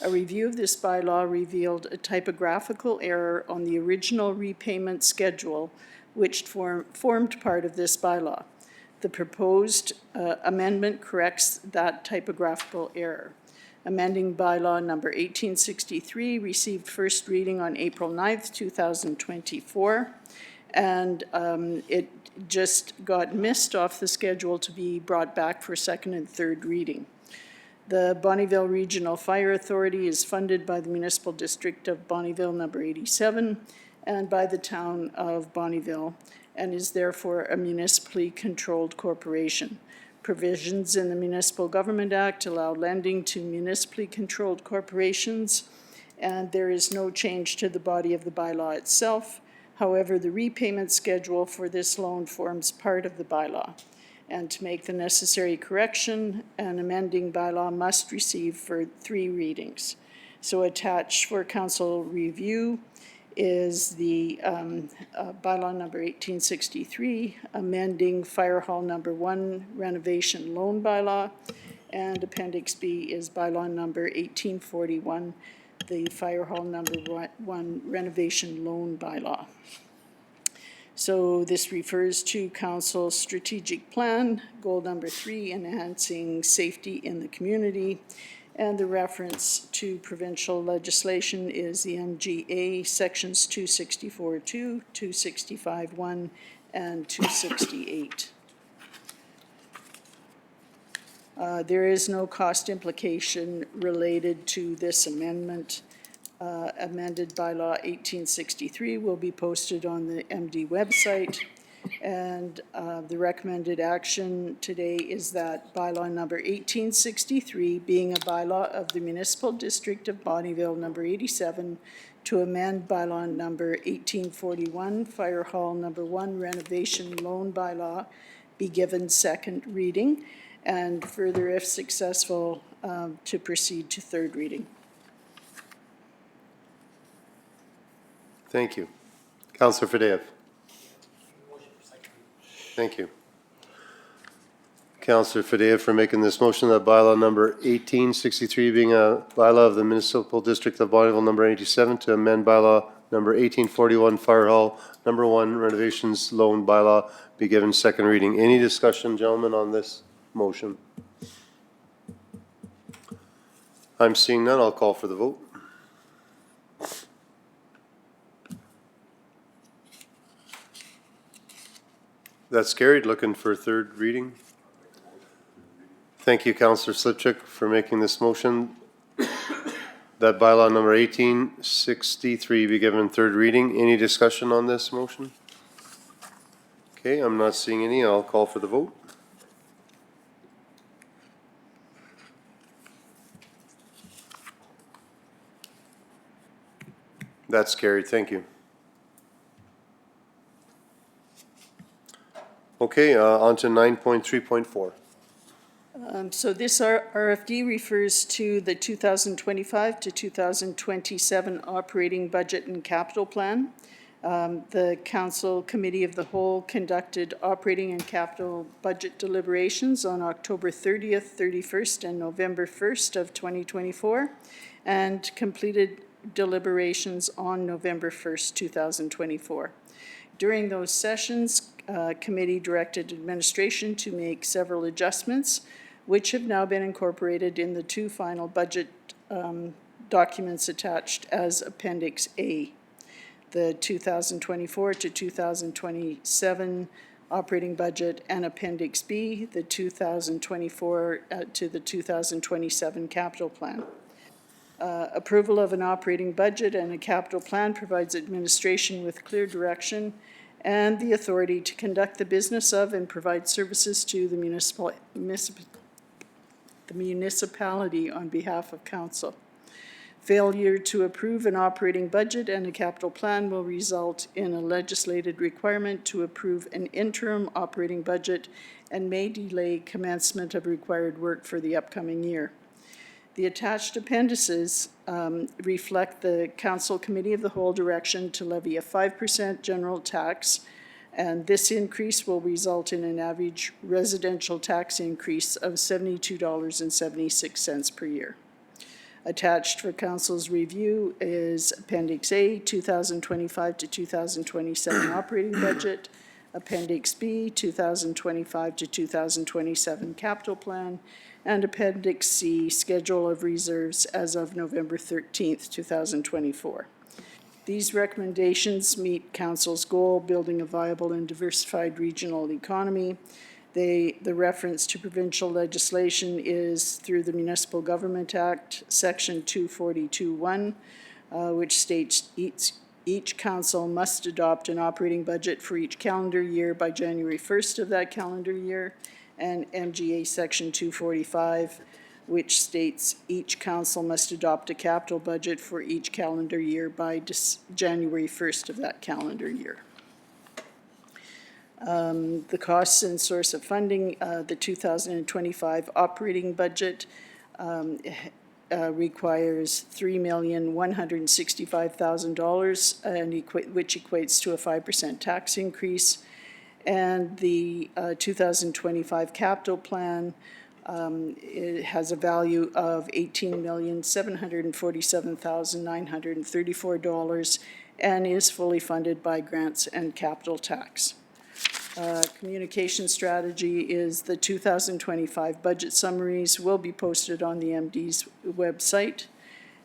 A review of this bylaw revealed a typographical error on the original repayment schedule, which formed part of this bylaw. The proposed amendment corrects that typographical error. Amending bylaw number 1863 received first reading on April 9th, 2024, and it just got missed off the schedule to be brought back for second and third reading. The Bonnyville Regional Fire Authority is funded by the Municipal District of Bonnyville number 87 and by the Town of Bonnyville, and is therefore a municipally controlled corporation. Provisions in the Municipal Government Act allow lending to municipally controlled corporations, and there is no change to the body of the bylaw itself. However, the repayment schedule for this loan forms part of the bylaw. And to make the necessary correction, an amending bylaw must receive for 3 readings. So attached for council review is the bylaw number 1863, amending Fire Hall number 1 renovation loan bylaw, and Appendix B is bylaw number 1841, the Fire Hall number 1 renovation loan bylaw. So this refers to council's strategic plan, goal number 3, enhancing safety in the community. And the reference to provincial legislation is the MGA sections 264.2, 265.1, and 268. There is no cost implication related to this amendment. Amended bylaw 1863 will be posted on the MD website. And the recommended action today is that bylaw number 1863, being a bylaw of the Municipal District of Bonnyville number 87, to amend bylaw number 1841, Fire Hall number 1 renovation loan bylaw, be given second reading, and further, if successful, to proceed to third reading. Thank you. Councillor Fadеев. Thank you. Councillor Fadеев for making this motion that bylaw number 1863 being a bylaw of the Municipal District of Bonnyville number 87 to amend bylaw number 1841 Fire Hall number 1 renovations loan bylaw be given second reading. Any discussion, gentlemen, on this motion? I'm seeing none. I'll call for the vote. That's carried. Looking for third reading. Thank you, Councillor Slipchuk, for making this motion. That bylaw number 1863 be given third reading. Any discussion on this motion? Okay, I'm not seeing any. I'll call for the vote. That's carried. Thank you. Okay, on to 9.3.4. So this RFD refers to the 2025 to 2027 operating budget and capital plan. The Council Committee of the Whole conducted operating and capital budget deliberations on October 30th, 31st, and November 1st of 2024, and completed deliberations on November 1st, 2024. During those sessions, committee directed administration to make several adjustments, which have now been incorporated in the two final budget documents attached as Appendix A. The 2024 to 2027 operating budget, and Appendix B, the 2024 to the 2027 capital plan. Approval of an operating budget and a capital plan provides administration with clear direction and the authority to conduct the business of and provide services to the municipality on behalf of council. Failure to approve an operating budget and a capital plan will result in a legislated requirement to approve an interim operating budget and may delay commencement of required work for the upcoming year. The attached appendices reflect the Council Committee of the Whole direction to levy a 5% general tax, and this increase will result in an average residential tax increase of $72.76 per year. Attached for Council's review is Appendix A, 2025 to 2027 operating budget, Appendix B, 2025 to 2027 capital plan, and Appendix C, Schedule of Reserves as of November 13th, 2024. These recommendations meet Council's goal, building a viable and diversified regional economy. The reference to provincial legislation is through the Municipal Government Act, Section 242(1), which states each council must adopt an operating budget for each calendar year by January 1st of that calendar year, and MGA Section 245, which states each council must adopt a capital budget for each calendar year by January 1st of that calendar year. The costs and source of funding, the 2025 operating budget requires $3,165,000, which equates to a 5% tax increase. And the 2025 capital plan, it has a value of $18,747,934 and is fully funded by grants and capital tax. Communication strategy is the 2025 budget summaries will be posted on the MD's website.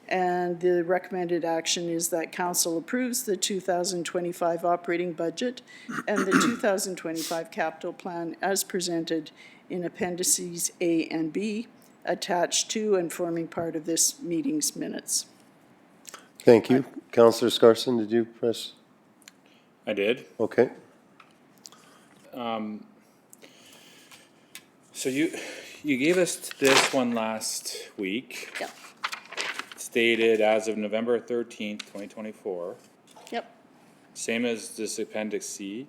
And the recommended action is that council approves the 2025 operating budget and the 2025 capital plan as presented in Appendices A and B, attached to and forming part of this meeting's minutes. Thank you. Councillor Scarson, did you press? I did. Okay. So you gave us this one last week. Yep. Stated as of November 13th, 2024. Yep. Same as this Appendix C,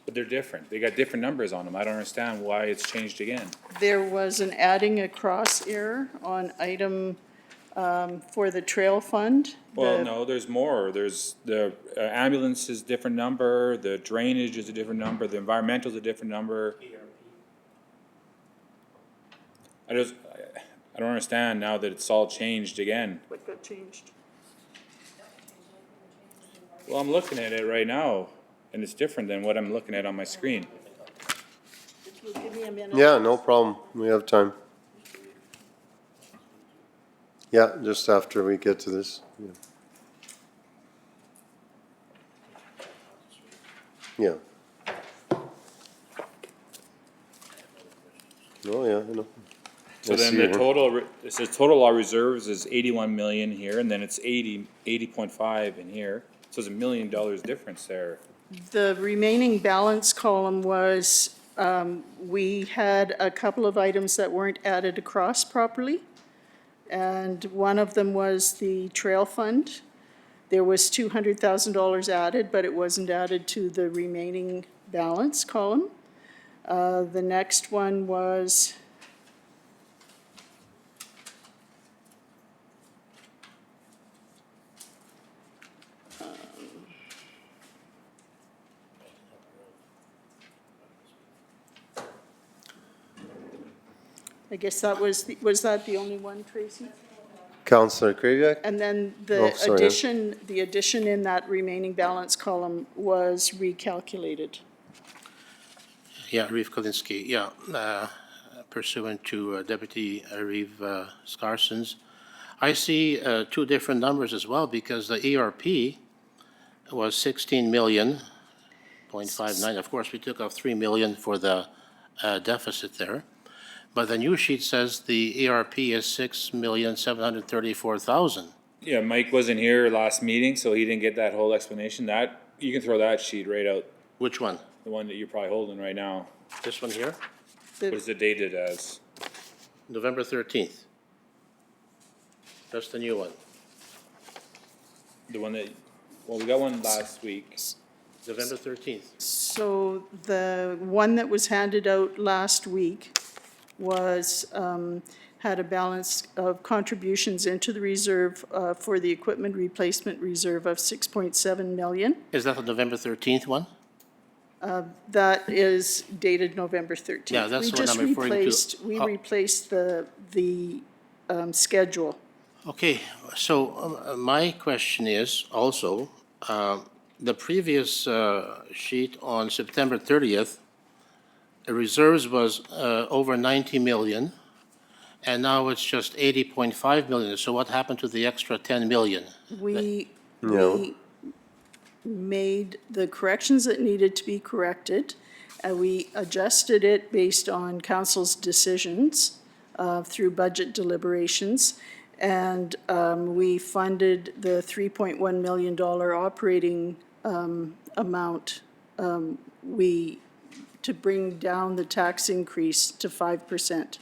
but they're different. They got different numbers on them. I don't understand why it's changed again. There was an adding across error on item for the trail fund. Well, no, there's more. There's the ambulance is a different number, the drainage is a different number, the environmental is a different number. I don't understand now that it's all changed again. What got changed? Well, I'm looking at it right now, and it's different than what I'm looking at on my screen. If you'll give me a minute. Yeah, no problem. We have time. Yeah, just after we get to this. Yeah. Oh, yeah, I know. So I then see the it. total, it says total law reserves is 81 million here, and then it's 80.5 in here. So there's $1 million difference there. The remaining balance column was, we had a couple of items that weren't added across properly. And one of them was the trail fund. there was $200,000 added, but it wasn't added to the remaining balance column. The next one was I guess that was that the only one, Tracy? Councillor Kraviak? And then Oh, sorry. the addition in that remaining balance column was recalculated. Yeah, Reeve Kalinsky, yeah, pursuant to Deputy Reeve Scarson's. I see two different numbers as well, because the ERP was 16.59. Of course, we took off 3 million for the deficit there. But the new sheet says the ERP is 6,734,000. Yeah, Mike wasn't here last meeting, so he didn't get that whole explanation. That, you can throw that sheet right out, Which one? the one that you're probably holding right now. This one here? What is it dated as? November 13th. That's the new one. The one that, well, we got one last week. November 13th. So the one that was handed out last week was, had a balance of contributions into the reserve for the equipment replacement reserve of 6.7 million. Is that the November 13th one? That is dated November 13th. Yeah, that's the one I'm referring to. We replaced the schedule. Okay, so my question is also, the previous sheet on September 30th, the reserves was over 90 million, and now it's just 80.5 million. So what happened to the extra 10 million? We No. made the corrections that needed to be corrected, and we adjusted it based on council's decisions through budget deliberations. And we funded the $3.1 million operating amount to bring down the tax increase to 5%.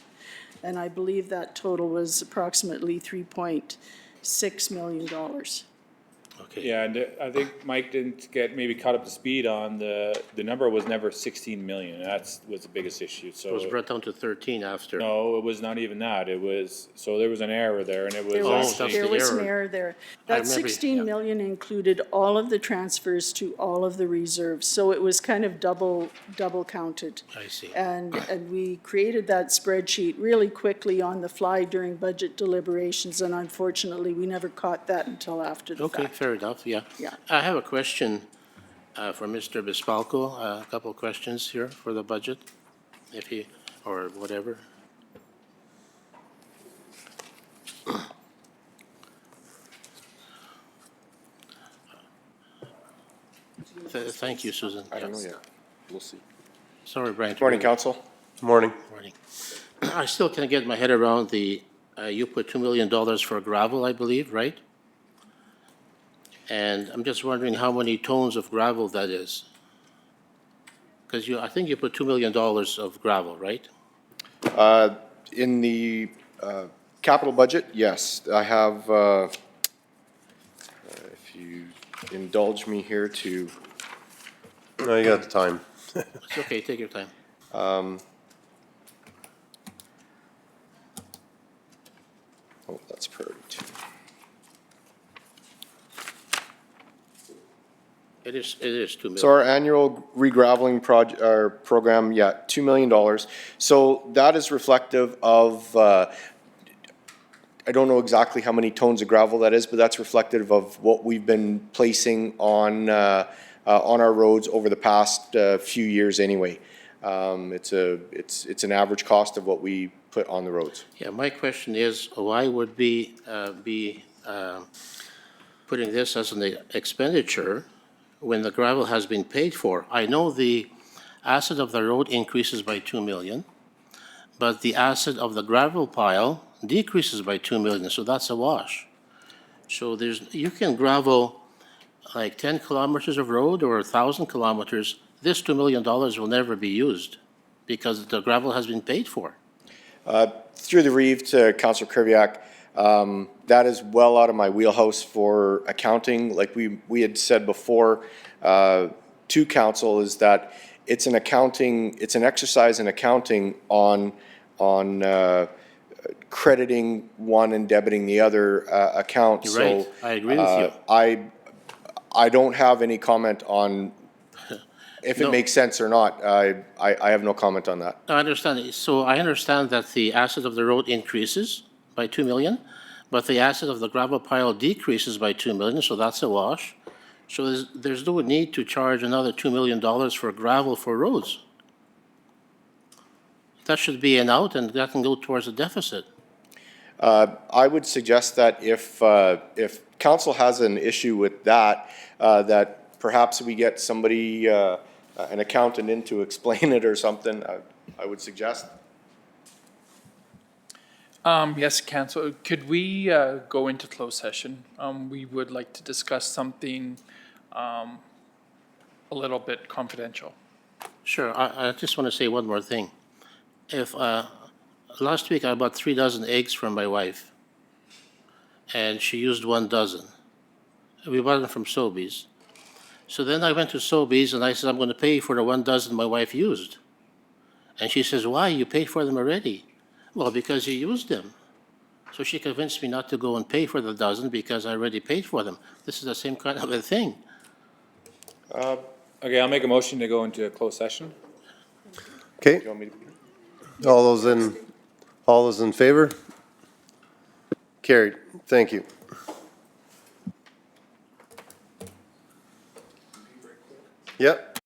And I believe that total was approximately $3.6 million. Okay. Yeah, and I think Mike didn't get maybe caught up to speed on the number was never 16 million. That was the biggest issue, so. It was brought down to 13 after. No, it was not even that. It was, so there was an error there and it was. There was, that's there the was an error. error there. I That remember, 16 yeah. million included all of the transfers to all of the reserves, so it was kind of double counted. I see. And we created that spreadsheet really quickly on the fly during budget deliberations, and unfortunately, we never caught that until after the Okay, fact. fair enough, yeah. Yeah. I have a question for Mr. Bispalco, a couple of questions here for the budget, if he, or whatever. Thank you, Susan. I don't know yet. We'll see. Sorry, Brian. Morning, council. Morning. Morning. I still can't get my head around the, you put $2 million for gravel, I believe, right? And I'm just wondering how many tons of gravel that is. Because I think you put $2 million of gravel, right? In the capital budget, yes. I have, if you indulge me here to, No, you got the time. It's okay, take your time. oh, that's priority two. It is $2 million. So our annual regraveling program, yeah, $2 million. So that is reflective of, I don't know exactly how many tons of gravel that is, but that's reflective of what we've been placing on our roads over the past few years anyway. It's an average cost of what we put on the roads. Yeah, my question is, why would we be putting this as an expenditure when the gravel has been paid for? I know the asset of the road increases by 2 million, but the asset of the gravel pile decreases by 2 million, so that's a wash. So you can gravel like 10 kilometers of road or 1,000 kilometers. This $2 million will never be used because the gravel has been paid for. Through the Reeve to Councillor Kerviak, That is well out of my wheelhouse for accounting. Like we had said before, to council, is that it's an exercise in accounting on crediting one and debiting the other account. You're right. So, I agree with you. I don't have any comment on if it No. makes sense or not. I have no comment on that. I understand. So I understand that the asset of the road increases by 2 million, but the asset of the gravel pile decreases by 2 million, so that's a wash. So there's no need to charge another $2 million for gravel for roads. That should be an out, and that can go towards a deficit. I would suggest that if council has an issue with that, that perhaps we get somebody, an accountant in to explain it or something, I would suggest. Yes, council, could we go into closed session? We would like to discuss something a little bit confidential. Sure, I just want to say one more thing. If, last week I bought 3 dozen eggs from my wife, and she used 1 dozen. We bought them from Sobeys. So then I went to Sobeys and I said, I'm going to pay for the 1 dozen my wife used. And she says, why? You paid for them already. Well, because you used them. So she convinced me not to go and pay for the dozen because I already paid for them. This is the same kind of a thing. Okay, I'll make a motion to go into a closed session. Okay. All those in favor? Carried. Thank you. Yep.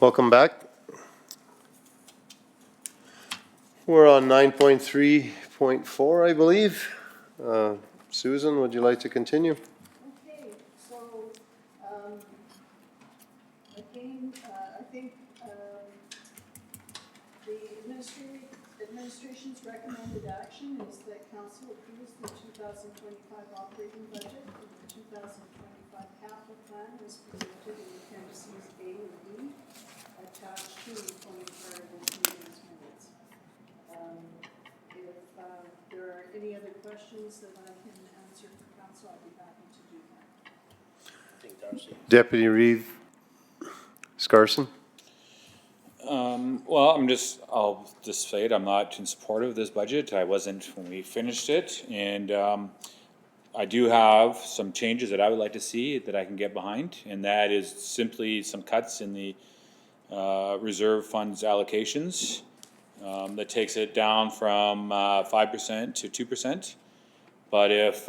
Welcome back. We're on 9.3.4, I believe. Susan, would you like to continue? Okay, so, again, I think, the administration's recommended action is that council approves the 2025 operating budget and the 2025 capital plan as presented in appendices A and B attached to the 25 meeting's minutes. If there are any other questions that I can answer for council, I'd be happy to do that. Deputy Reeve Scarson? Well, I'll just say it, I'm not in support of this budget. I wasn't when we finished it, and I do have some changes that I would like to see that I can get behind, and that is simply some cuts in the reserve funds allocations. That takes it down from 5% to 2%. But if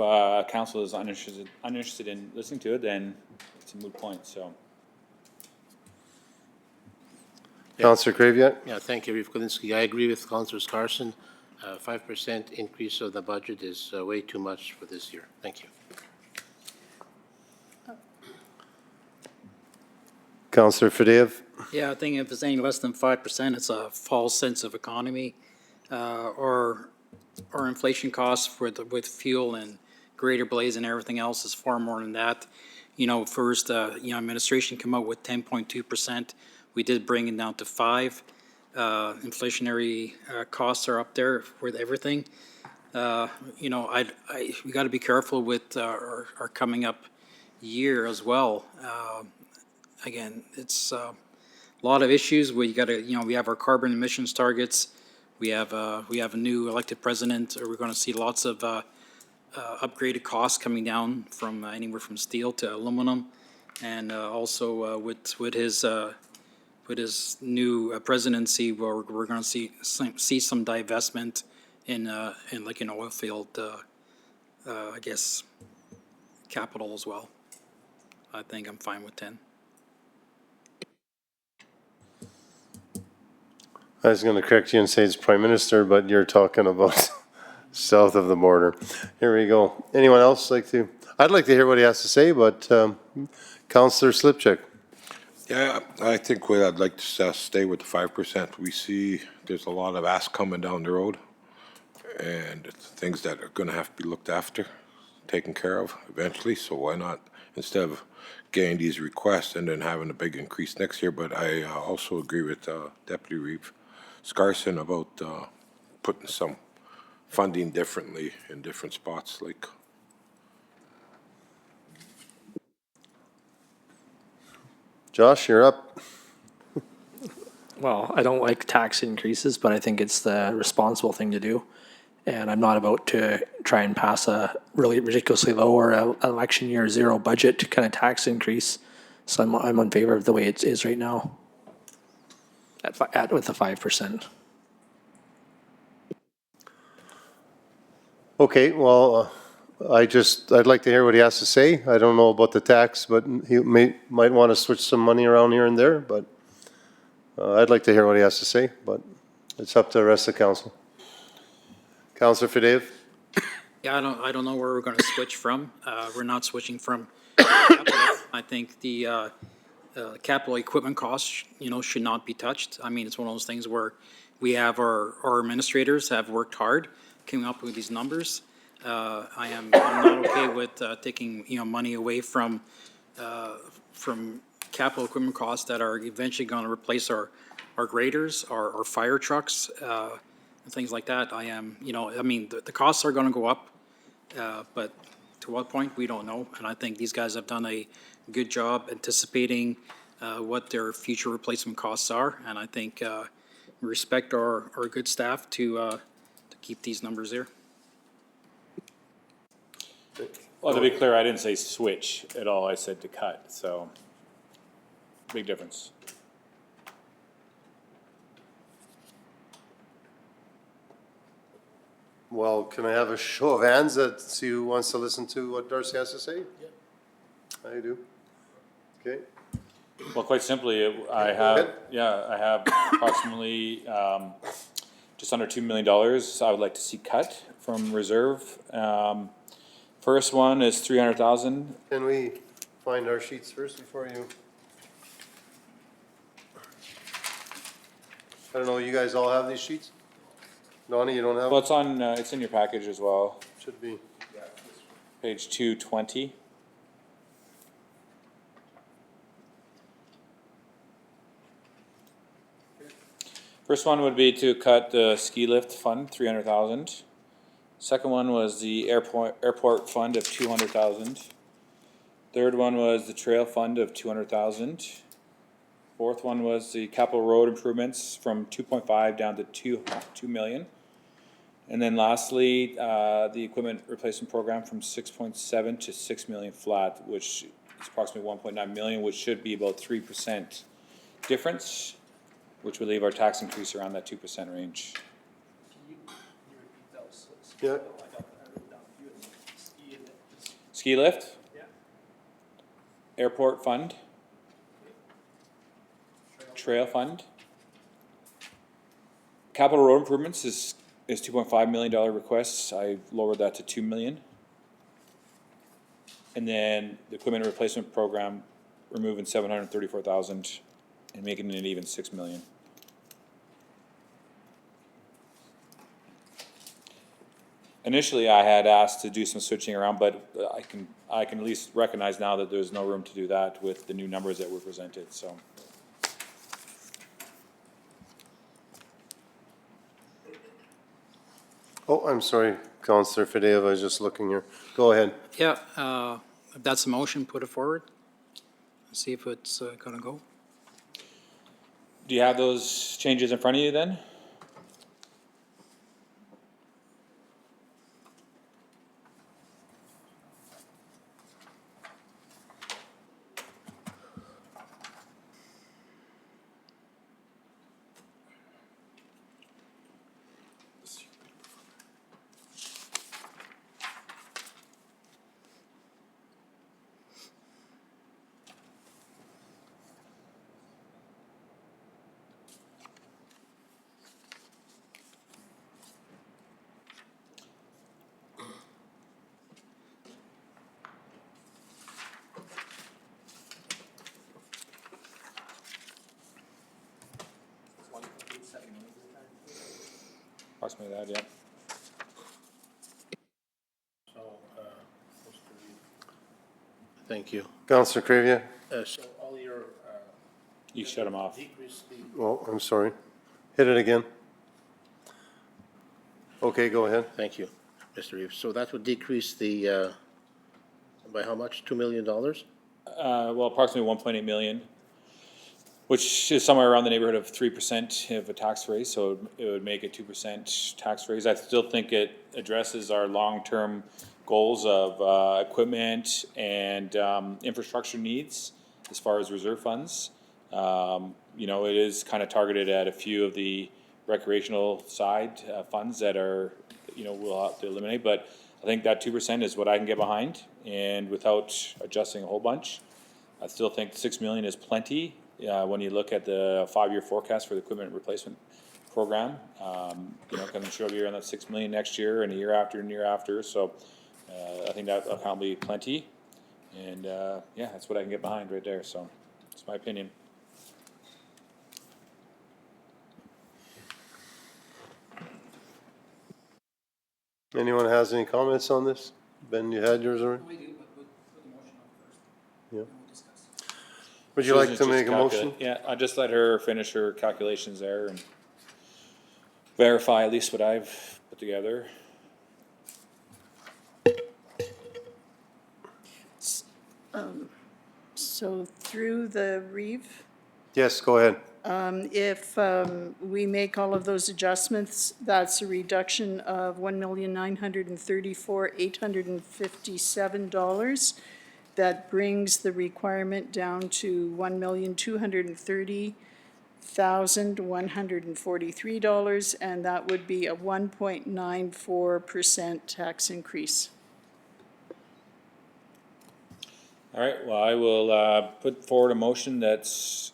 council is uninterested in listening to it, then it's a moot point, so. Councillor Kraviak? Yeah, thank you, Reeve Kalinsky. I agree with Councillor Scarson. 5% increase of the budget is way too much for this year. Thank you. Councillor Fadеев? Yeah, I think if it's any less than 5%, it's a false sense of economy, or inflation costs with fuel and greater blaze and everything else is far more than that. You know, first, administration came out with 10.2%. We did bring it down to 5. Inflationary costs are up there with everything. We got to be careful with our coming up year as well. Again, it's a lot of issues. We got to, we have our carbon emissions targets. We have a new elected president. We're going to see lots of upgraded costs coming down from anywhere from steel to aluminum, and also with his new presidency, we're going to see some divestment in like an oil field, I guess, capital as well. I think I'm fine with 10. I was going to correct you and say it's Prime Minister, but you're talking about south of the border. Here we go. Anyone else like to? I'd like to hear what he has to say, but Councillor Slipchuk. Yeah, I think I'd like to stay with the 5%. We see there's a lot of ass coming down the road, and it's things that are going to have to be looked after, taken care of eventually. So why not, instead of getting these requests and then having a big increase next year? But I also agree with Deputy Reeve Scarson about putting some funding differently in different spots, like. Josh, you're up. Well, I don't like tax increases, but I think it's the responsible thing to do. And I'm not about to try and pass a really ridiculously low or a election year zero budget kind of tax increase. So I'm in favor of the way it is right now with the 5%. Okay, well, I'd like to hear what he has to say. I don't know about the tax, but he might want to switch some money around here and there, but I'd like to hear what he has to say, but it's up to the rest of the council. Councillor Fadеев? Yeah, I don't know where we're going to switch from. We're not switching from capital. I think the capital equipment costs, should not be touched. I mean, it's one of those things where we have our administrators have worked hard coming up with these numbers. I'm not okay with taking money away from capital equipment costs that are eventually going to replace our graders, our fire trucks, and things like that. The costs are going to go up, but to what point, we don't know. And I think these guys have done a good job anticipating what their future replacement costs are. And I think we respect our good staff to keep these numbers there. Well, to be clear, I didn't say switch at all. I said to cut, so big difference. Well, can I have a show of hands that see who wants to listen to what Darcy has to say? Yeah. I do. Okay. Well, quite simply, I have approximately, just under $2 million I would like to see cut from reserve. First one is 300,000. Can we find our sheets first before you? I don't know, you guys all have these sheets? Donnie, you don't have? Well, it's on, it's in your package as well, Should be. page 220. First one would be to cut the ski lift fund, 300,000. Second one was the airport fund of 200,000. Third one was the trail fund of 200,000. Fourth one was the capital road improvements from 2.5 down to 2 million. And then lastly, the equipment replacement program from 6.7 to 6 million flat, which is approximately 1.9 million, which should be about 3% difference, which would leave our tax increase around that 2% range. Yeah. Ski lift? Yeah. Airport fund? Trail fund? Capital road improvements is $2.5 million requests. I lowered that to 2 million. And then the equipment replacement program, removing 734,000 and making it even 6 million. Initially, I had asked to do some switching around, but I can at least recognize now that there's no room to do that with the new numbers that were presented, so. Oh, I'm sorry, Counselor Fidea, I was just looking here. Go ahead. Yeah, if that's a motion, put it forward. See if it's gonna go. Do you have those changes in front of you then? Approximately that, yeah. Thank you. Counselor Cravia? So all your, You shut them off. decrease the, Oh, I'm sorry. Hit it again. Okay, go ahead. thank you, Mr. Reeves. So that would decrease the, by how much? $2 million? Well, approximately 1.8 million, which is somewhere around the neighborhood of 3% of a tax raise, so it would make a 2% tax raise. I still think it addresses our long-term goals of equipment and infrastructure needs as far as reserve funds. You know, it is kind of targeted at a few of the recreational side funds that are, you know, we'll have to eliminate, but I think that 2% is what I can get behind, and without adjusting a whole bunch. I still think 6 million is plenty, when you look at the 5-year forecast for the equipment replacement program. You know, gonna show you around that 6 million next year and a year after and year after, so, I think that account will be plenty. And, yeah, that's what I can get behind right there, so, it's my opinion. Anyone has any comments on this? Ben, you had yours already? Yeah. Would you like to Susan's make a just motion? Yeah, I'll just let her finish her calculations there and verify at least what I've put together. So through the Reeve, Yes, go ahead. if we make all of those adjustments, that's a reduction of $1,934,857. That brings the requirement down to $1,230,143, and that would be a 1.94% tax increase. All right, well, I will put forward a motion that's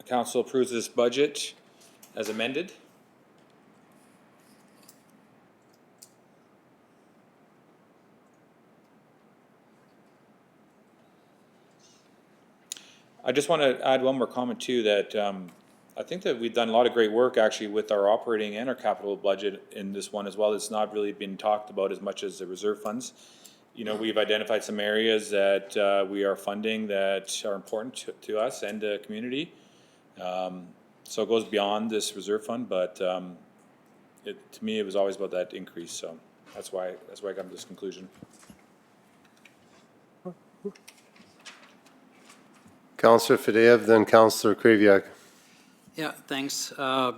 council approves this budget as amended. I just want to add one more comment too, that I think that we've done a lot of great work actually with our operating and our capital budget in this one as well. It's not really been talked about as much as the reserve funds. You know, we've identified some areas that we are funding that are important to us and the community. So it goes beyond this reserve fund, but to me, it was always about that increase. So that's why I got to this conclusion. Councillor Fadeev, then Councillor Kraviak. Yeah, thanks. I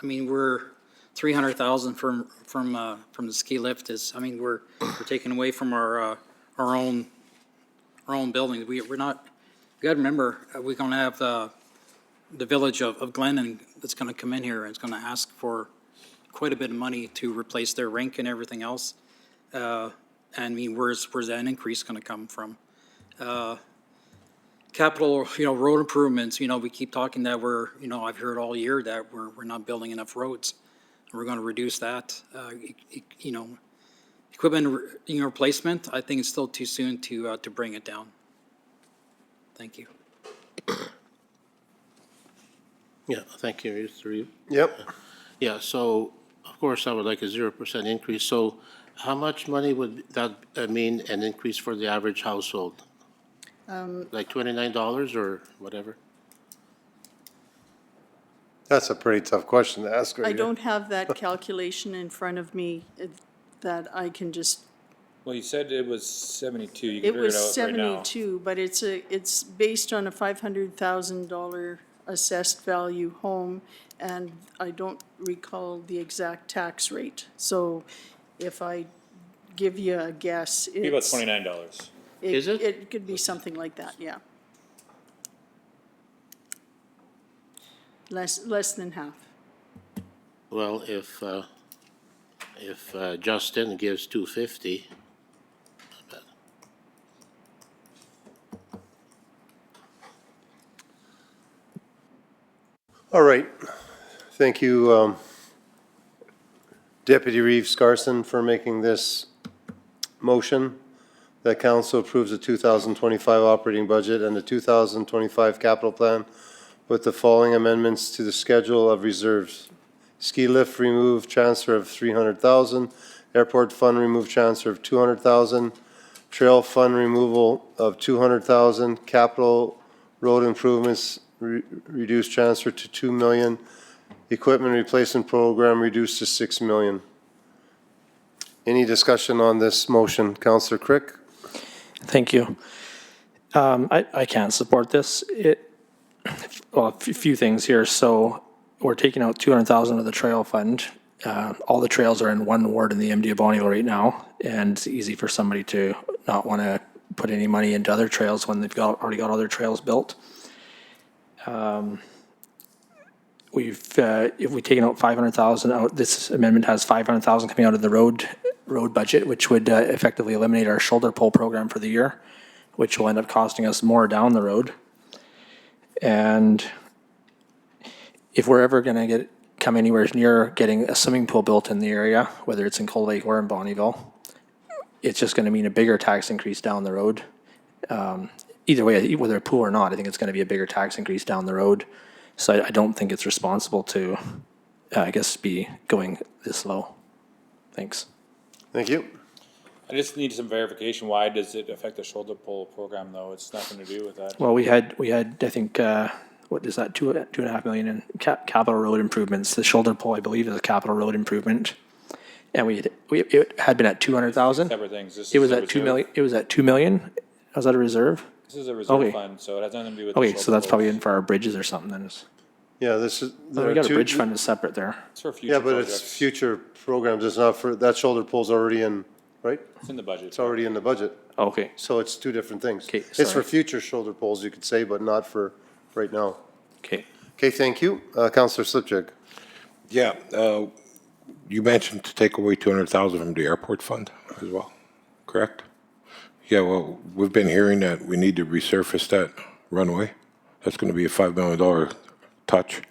mean, we're 300,000 from the ski lift is, I mean, we're taking away from our own building. We're not, you gotta remember, we're gonna have the village of Glennon that's gonna come in here and it's gonna ask for quite a bit of money to replace their rink and everything else. And I mean, where's that increase gonna come from? Capital, road improvements, we keep talking that I've heard all year that we're not building enough roads. We're going to reduce that. Equipment, replacement, I think it's still too soon to bring it down. Thank you. Yeah, thank you, Mr. Reeve. Yep. Yeah, so, of course, I would like a 0% increase. So how much money would that mean an increase for the average household? Like $29 or whatever? That's a pretty tough question to ask right I here. don't have that calculation in front of me that I can just, Well, you said it was 72. You can it figure was it out right now. 72, but it's based on a $500,000 assessed value home, and I don't recall the exact tax rate. So if I give you a guess, Be about it's. $29. Is it? It could be something like that, yeah. Less than half. Well, if Justin gives 250, All right. Thank you, Deputy Reeve Scarson, for making this motion that council approves the 2025 operating budget and the 2025 capital plan with the following amendments to the schedule of reserves. Ski lift remove transfer of 300,000, airport fund remove transfer of 200,000, trail fund removal of 200,000, capital road improvements reduced transfer to 2 million, equipment replacement program reduced to 6 million. Any discussion on this motion? Councillor Crick? Thank you. I can't support this. Well, a few things here. So we're taking out 200,000 of the trail fund. All the trails are in one ward in the MD of Bonneville right now, and it's easy for somebody to not want to put any money into other trails when they've already got other trails built. If we've taken out 500,000 out, this amendment has 500,000 coming out of the road budget, which would effectively eliminate our shoulder pole program for the year, which will end up costing us more down the road. And if we're ever going to come anywhere near getting a swimming pool built in the area, whether it's in Cold Lake or in Bonneville, it's just going to mean a bigger tax increase down the road. Either way, whether a pool or not, I think it's going to be a bigger tax increase down the road. So I don't think it's responsible to, be going this low. Thanks. Thank you. I just need some verification. Why does it affect the shoulder pole program, though? It's nothing to do with that. Well, we had I think, what is that, 2.5 million in capital road improvements. The shoulder pole, I believe, is a capital road improvement. And it had been at 200,000. Separate things. It was at 2 million. It was at 2 million. Was that a reserve? This is a reserve Okay. fund, so it has nothing to do with the Okay, shoulder so that's probably poles. in for our bridges or something then. Yeah, this is. We got a bridge fund is separate there. It's for future Yeah, but projects. it's future programs. It's not for, that shoulder pole's already in, right? It's in the budget. It's already in the budget. Okay. So it's two different things. Okay, It's for sorry. future shoulder poles, you could say, but not for right now. Okay. Okay, thank you. Councillor Slipchuk. Yeah, you mentioned to take away 200,000 from the airport fund as well, correct? Yeah, well, we've been hearing that we need to resurface that runway. That's gonna be a $5 million touch.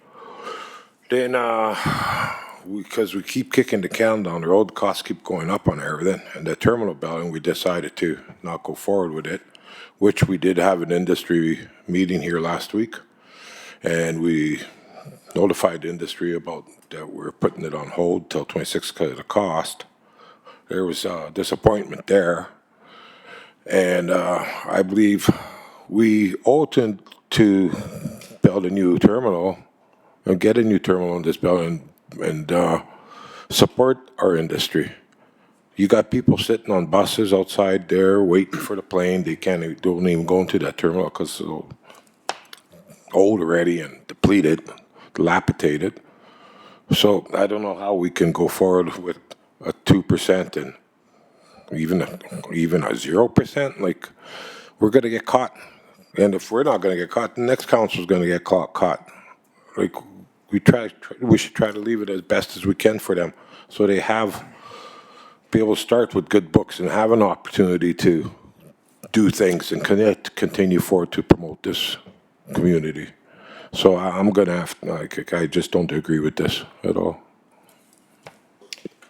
Then, because we keep kicking the can down the road, costs keep going up on everything. And the terminal building, we decided to not go forward with it, which we did have an industry meeting here last week. And we notified the industry about that we're putting it on hold till 26 because of the cost. There was disappointment there. And I believe we owe to build a new terminal and get a new terminal in this building and support our industry. You got people sitting on buses outside there waiting for the plane. They don't even go into that terminal because it's so old already and depleted, dilapidated. So I don't know how we can go forward with a 2% and even a 0%. Like, we're going to get caught. And if we're not going to get caught, the next council's going to get caught. Like, we should try to leave it as best as we can for them, so they be able to start with good books and have an opportunity to do things and continue forward to promote this community. So I'm gonna I just don't agree with this at all.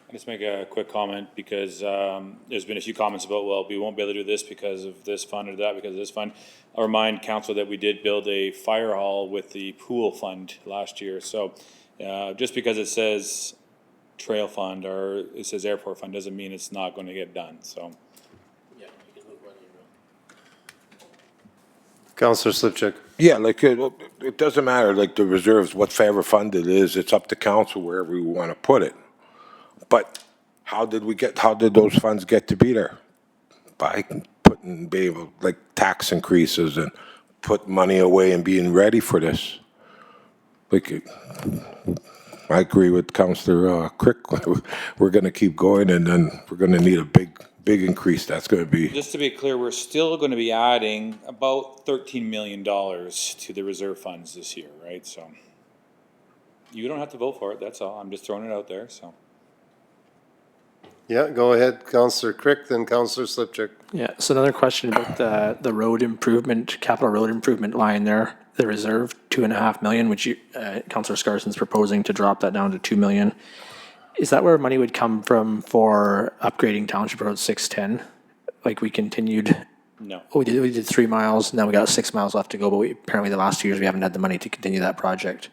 I'll just make a quick comment because there's been a few comments about, well, we won't be able to do this because of this fund or that because of this fund. I'll remind council that we did build a fire hall with the pool fund last year. So just because it says trail fund or it says airport fund doesn't mean it's not going to get done. So. Councillor Slipchuk. Yeah, like it doesn't matter, like the reserves, whatever fund it is, it's up to council wherever we want to put it. But how did those funds get to be there? By being able, like, tax increases and put money away and being ready for this. Like, I agree with Councillor Crick. We're going to keep going, and then we're going to need a big increase. That's going to be. Just to be clear, we're still going to be adding about $13 million to the reserve funds this year, right? So you don't have to vote for it. That's all. I'm just throwing it out there. So. Yeah, go ahead, Councillor Crick, then Councillor Slipchuk. Yeah, so another question about the road improvement, capital road improvement line there, the reserve, 2.5 million, which Councillor Scarson's proposing to drop that down to 2 million. Is that where money would come from for upgrading Township Road 610? Like, we continued? No. We did 3 miles, now we got 6 miles left to go, but apparently the last 2 years we haven't had the money to continue that project.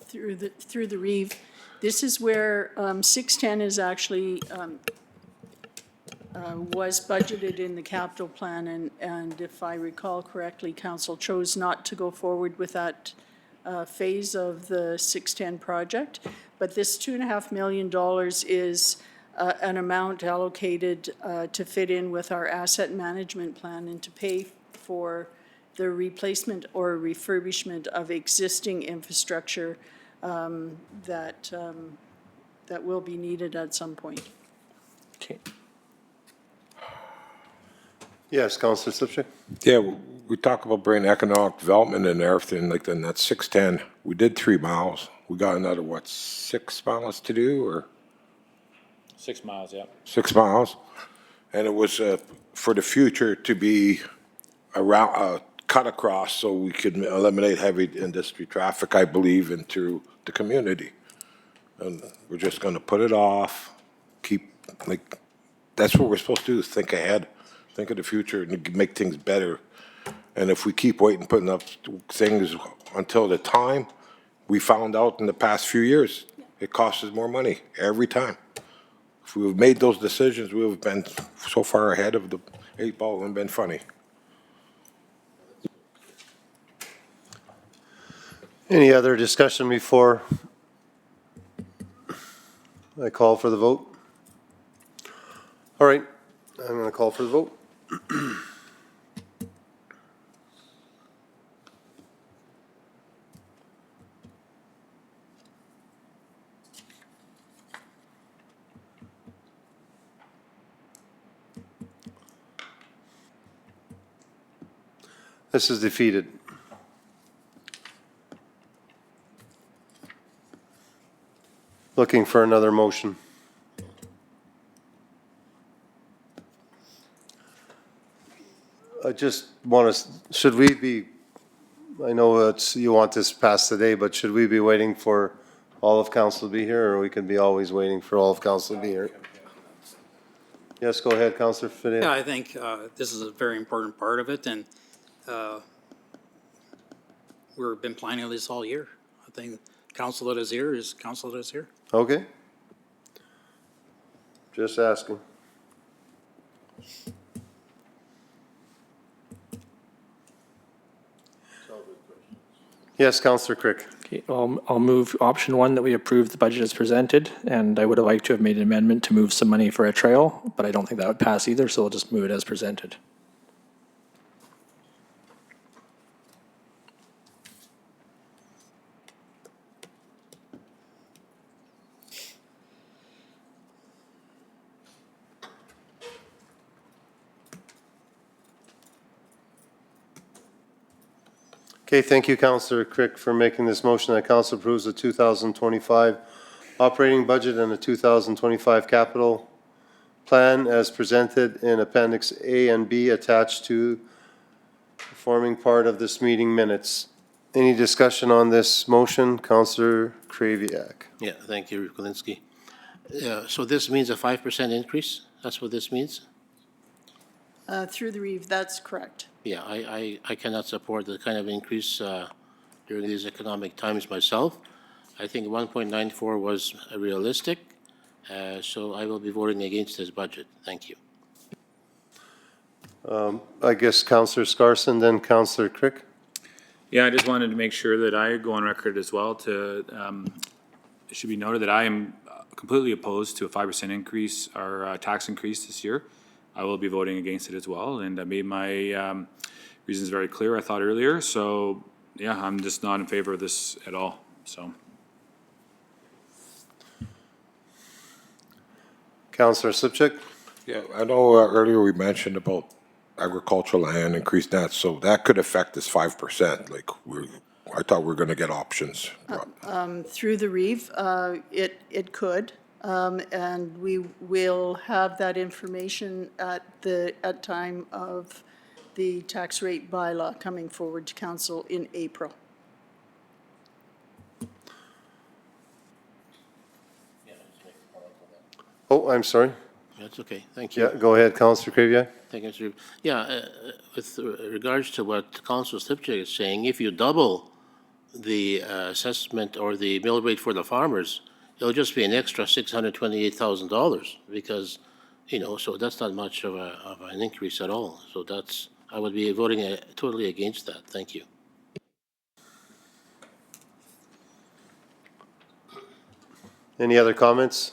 Through the Reeve. This is where 610 is actually was budgeted in the capital plan, and if I recall correctly, council chose not to go forward with that phase of the 610 project. But this $2.5 million is an amount allocated to fit in with our asset management plan and to pay for the replacement or refurbishment of existing infrastructure that will be needed at some point. Okay. Yes, Councillor Slipchuk. Yeah, we talk about bringing economic development and everything like that. And that's 610. We did 3 miles. We got another, what, 6 miles to do, or? 6 miles, yeah. 6 miles. And it was for the future to be around, cut across so we could eliminate heavy industry traffic, I believe, into the community. And we're just going to put it off, that's what we're supposed to do, is think ahead, think of the future and make things better. And if we keep waiting, putting up things until the time, we found out in the past few years, it costs us more money every time. If we have made those decisions, we would have been so far ahead of the 8 ball, it would have been funny. Any other discussion before I call for the vote? All right, I'm going to call for the vote. This is defeated. Looking for another motion. I just want to, should we be, I know it's, you want this passed today, but should we be waiting for all of council to be here, or we can be always waiting for all of council to be here? Yes, go ahead, Councillor Fidel. Yeah, I think this is a very important part of it, and we've been planning this all year. I think council that is here is council that is here. Okay. Just asking. Yes, Councillor Crick. Okay, I'll move option one, that we approve the budget as presented, and I would have liked to have made an amendment to move some money for a trail, but I don't think that would pass either, so we'll just move it as presented. Okay, thank you, Councillor Crick, for making this motion that council approves the 2025 operating budget and the 2025 capital plan as presented in Appendix A and B attached to forming part of this meeting minutes. Any discussion on this motion? Councillor Kraviak. Yeah, thank you, Kalinsky. So this means a 5% increase? That's what this means? Through the Reeve, that's correct. Yeah, I cannot support the kind of increase during these economic times myself. I think 1.94 was realistic, so I will be voting against this budget. Thank you. I guess Councillor Scarson, then Councillor Crick. Yeah, I just wanted to make sure that I go on record as well to, it should be noted that I am completely opposed to a 5% increase, or tax increase this year. I will be voting against it as well, and I made my reasons very clear, I thought earlier. So, yeah, I'm just not in favor of this at all, so. Councillor Slipchuk. Yeah, I know earlier we mentioned about agricultural land, increased that, so that could affect this 5%. Like, I thought we were going to get options. Through the Reeve, it could. And we will have that information at time of the tax rate bylaw coming forward to council in April. Oh, I'm sorry. That's okay. Thank you. Yeah, go ahead, Councillor Kraviak. Thank you, Mr. Yeah, with regards to what Council Slipchuk is saying, if you double the assessment or the mill rate for the farmers, it'll just be an extra $628,000 because, you know, so that's not much of an increase at all. So that's, I would be voting totally against that. Thank you. Any other comments?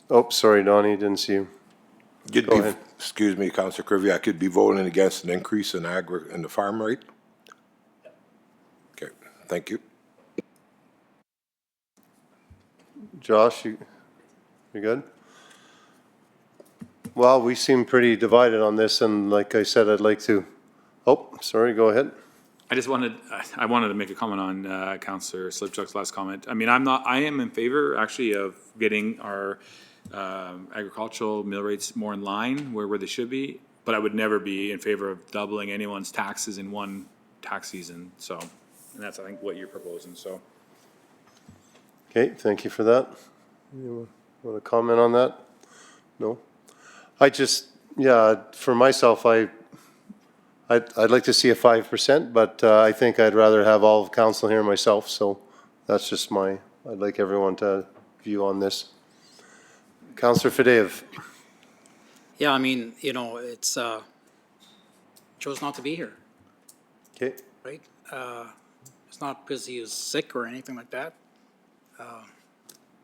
Oh, sorry, Donnie, didn't see you. Go ahead. Excuse me, Councillor Kirby, I could be voting against an increase in in the farm rate? Okay, thank you. Josh, you good? Well, we seem pretty divided on this, and like I said, I'd like to, oh, sorry, go ahead. I wanted to make a comment on Councillor Slipchuk's last comment. I mean, I am in favor actually of getting our agricultural mill rates more in line where they should be, but I would never be in favor of doubling anyone's taxes in one tax season. So, and that's, I think, what you're proposing, so. Okay, thank you for that. You want to comment on that? No? I just, yeah, for myself, I'd like to see a 5%, but I think I'd rather have all of council here myself, so that's just I'd like everyone to view on this. Councillor Fadeev. Yeah, I mean, you know, it's, chose not to be here, Okay. right? It's not because he was sick or anything like that.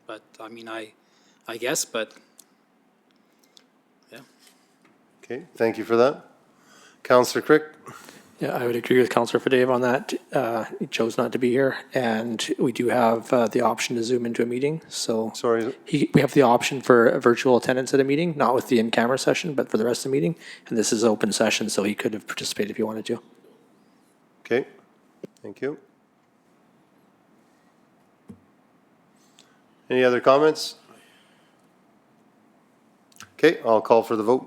But, I mean, I guess, but, yeah. Okay, thank you for that. Councillor Crick. Yeah, I would agree with Councillor Fadave on that. He chose not to be here, and we do have the option to Zoom into a meeting. So sorry, we have the option for a virtual attendance at a meeting, not with the in-camera session, but for the rest of the meeting. And this is open session, so he could have participated if he wanted to. Okay, thank you. Any other comments? Okay, I'll call for the vote.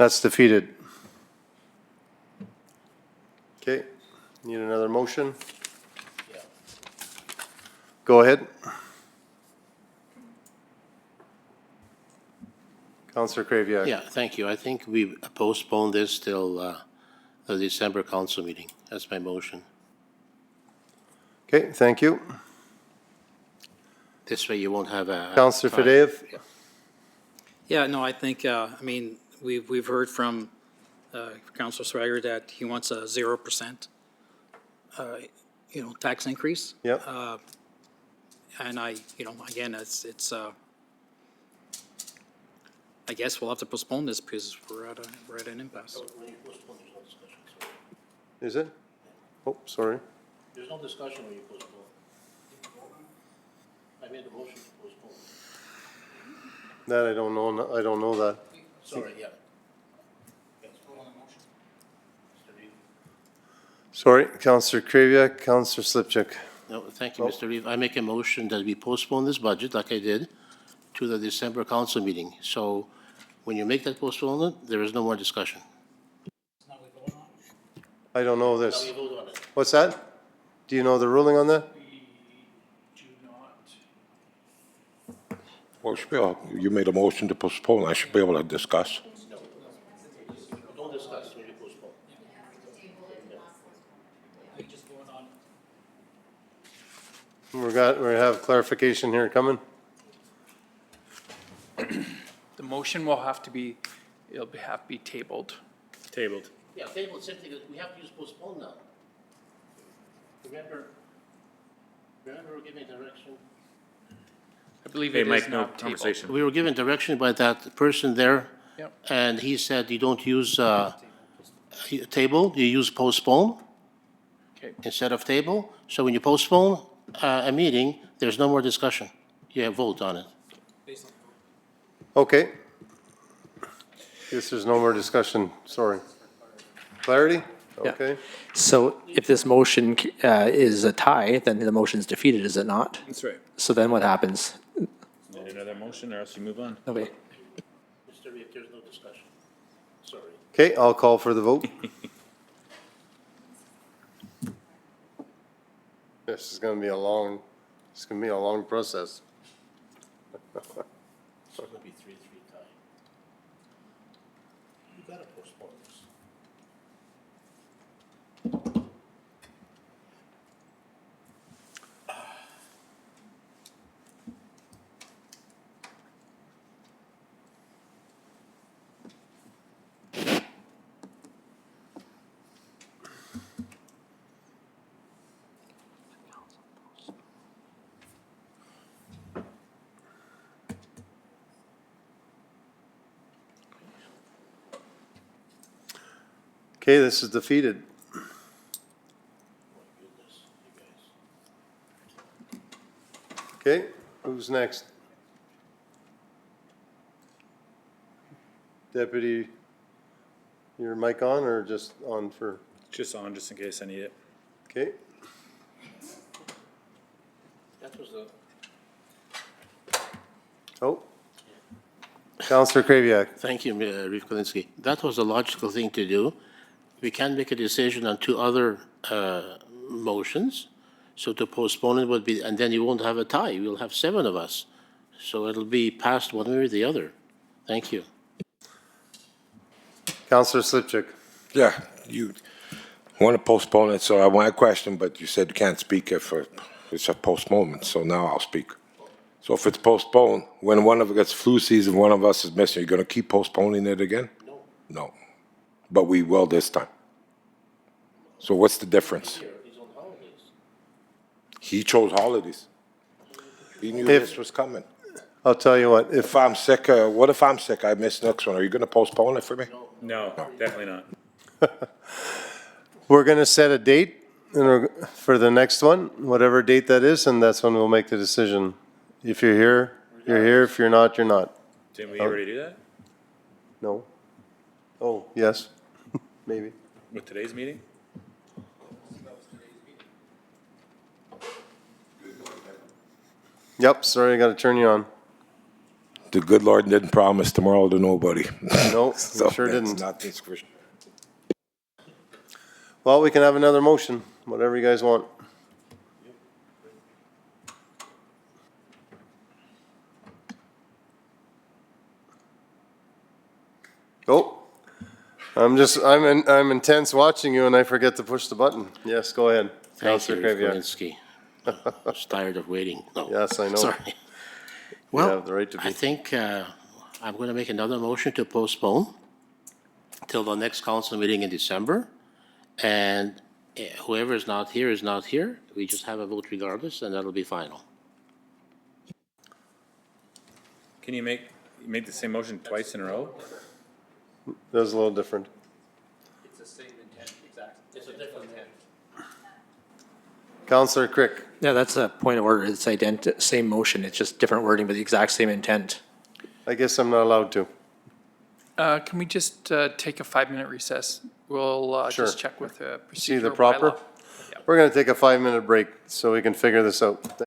That's defeated. Okay, need another motion? Go ahead. Counselor Kraviak. Yeah, thank you. I think we postpone this till the December council meeting. That's my motion. Okay, thank you. This way you won't have a. Counselor Fadeev? Yeah, no, I think, we've heard from Councilor Swager that he wants a 0%, tax increase. Yep. And again, I guess we'll have to postpone this because we're at an impasse. Is it? Oh, sorry. There's no discussion when you postpone. I made a motion to postpone. That I don't know, I don't know that. Sorry, yeah. Sorry, Counselor Kraviak, Counselor Slipchuk. No, thank you, Mr. Reeve. I make a motion that we postpone this budget, like I did, to the December council meeting. So when you make that postponement, there is no more discussion. I don't know this. Now we vote on it. What's that? Do you know the ruling on that? Well, you made a motion to postpone. I should be able to discuss. Don't discuss when you postpone. We have clarification here coming. The motion will have to be, have to be tabled. Tabled. Yeah, table, same thing, we have to use postpone now. Remember we're giving direction? I believe Hey, it is Mike, no not tabled. conversation. We were given direction by that person there. Yep. And he said you don't use table, you use postpone Okay. instead of table. So when you postpone a meeting, there's no more discussion. You have vote on it. Okay. Guess there's no more discussion, sorry. Clarity? Yeah. Okay. So if this motion is a tie, then the motion's defeated, is it not? That's right. So then what happens? Need another motion or else you move on. Okay. Mr. Reeve, there's no discussion. Sorry. Okay, I'll call for the vote. This is gonna be a long process. It's going to be 3-3 tie. You gotta postpone this. Okay, this is defeated. Okay, who's next? Deputy, your mic on or just on for, Just on, just in case I need it. okay? That was the. Oh. Counselor Kraviak. Thank you, Reeve Kalinsky. That was the logical thing to do. We can make a decision on two other motions. So to postpone it would be, and then you won't have a tie. We'll have 7 of us. So it'll be passed one way or the other. Thank you. Counselor Slipchuk. Yeah, you want to postpone it, so I want a question, but you said you can't speak if it's a postponement, so now I'll speak. So if it's postponed, when one of us gets flu season, one of us is missing, you're going to keep postponing it again? No. No. But we will this time. So what's the difference? He's on holidays. He chose holidays. He knew If- this was coming. I'll tell you what, If I'm sick, what if I'm sick? I miss next one. Are you going to postpone it for me? No, definitely not. we're gonna set a date for the next one, whatever date that is, and that's when we'll make the decision. If you're here, you're here. If you're not, you're not. Didn't we already do that No? Oh, yes, maybe. with today's meeting? Yep, sorry, I gotta turn you on. The good Lord didn't promise tomorrow to nobody. No, So we sure that's didn't. not this for sure. Well, we can have another motion, whatever you guys want. Oh, I'm intense watching you and I forget to push the button. Yes, go ahead. Thank you, Councillor Crevier. Kalinsky. I was tired of waiting. No. Yes, I know. Sorry. You Well, have the right to I be. think I'm going to make another motion to postpone till the next council meeting in December. And whoever is not here is not here. We just have a vote regardless, and that'll be final. Can you make the same motion twice in a row? That was a little different. It's the same intent, exactly. It's a different intent. Councillor Crick. Yeah, that's a point of order. It's same motion. It's just different wording, but the exact same intent. I guess I'm not allowed to. Can we just take a 5-minute recess? We'll Sure. just check with the See the procedural proper? bylaw. We're gonna take a 5-minute break so we can figure this out.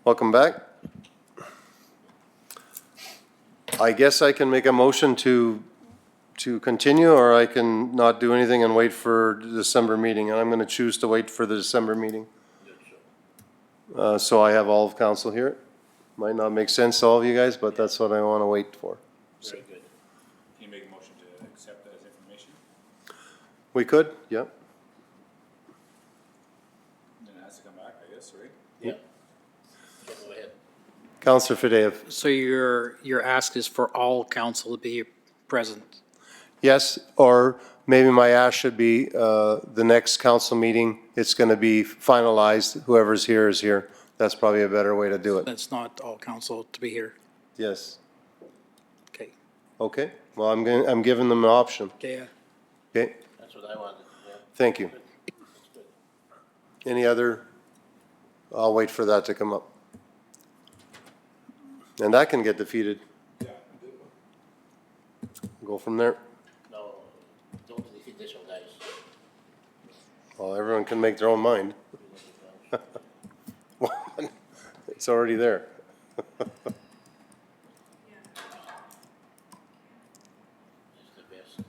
Welcome back. I guess I can make a motion to continue, or I can not do anything and wait for the December meeting, and I'm gonna choose to wait for the December meeting. So I have all of council here. Might not make sense to all of you guys, but that's what I wanna wait for. Very good. Can you make a motion to accept that as information? We could, yeah. Then it has to come back, I guess, right? Yeah. Go ahead. Counselor Fideo. So your ask is for all council to be present? Yes, or maybe my ask should be, the next council meeting, it's gonna be finalized, whoever's here is here. That's probably a better way to do it. That's not all council to be here. Yes. Okay. Okay, well, I'm giving them an option. Okay. Okay, That's what I wanted, yeah. thank you. Any other? I'll wait for that to come up. And that can get defeated. Go from there. No, don't defeat this one, guys. Well, everyone can make their own mind. It's already there. It's the best.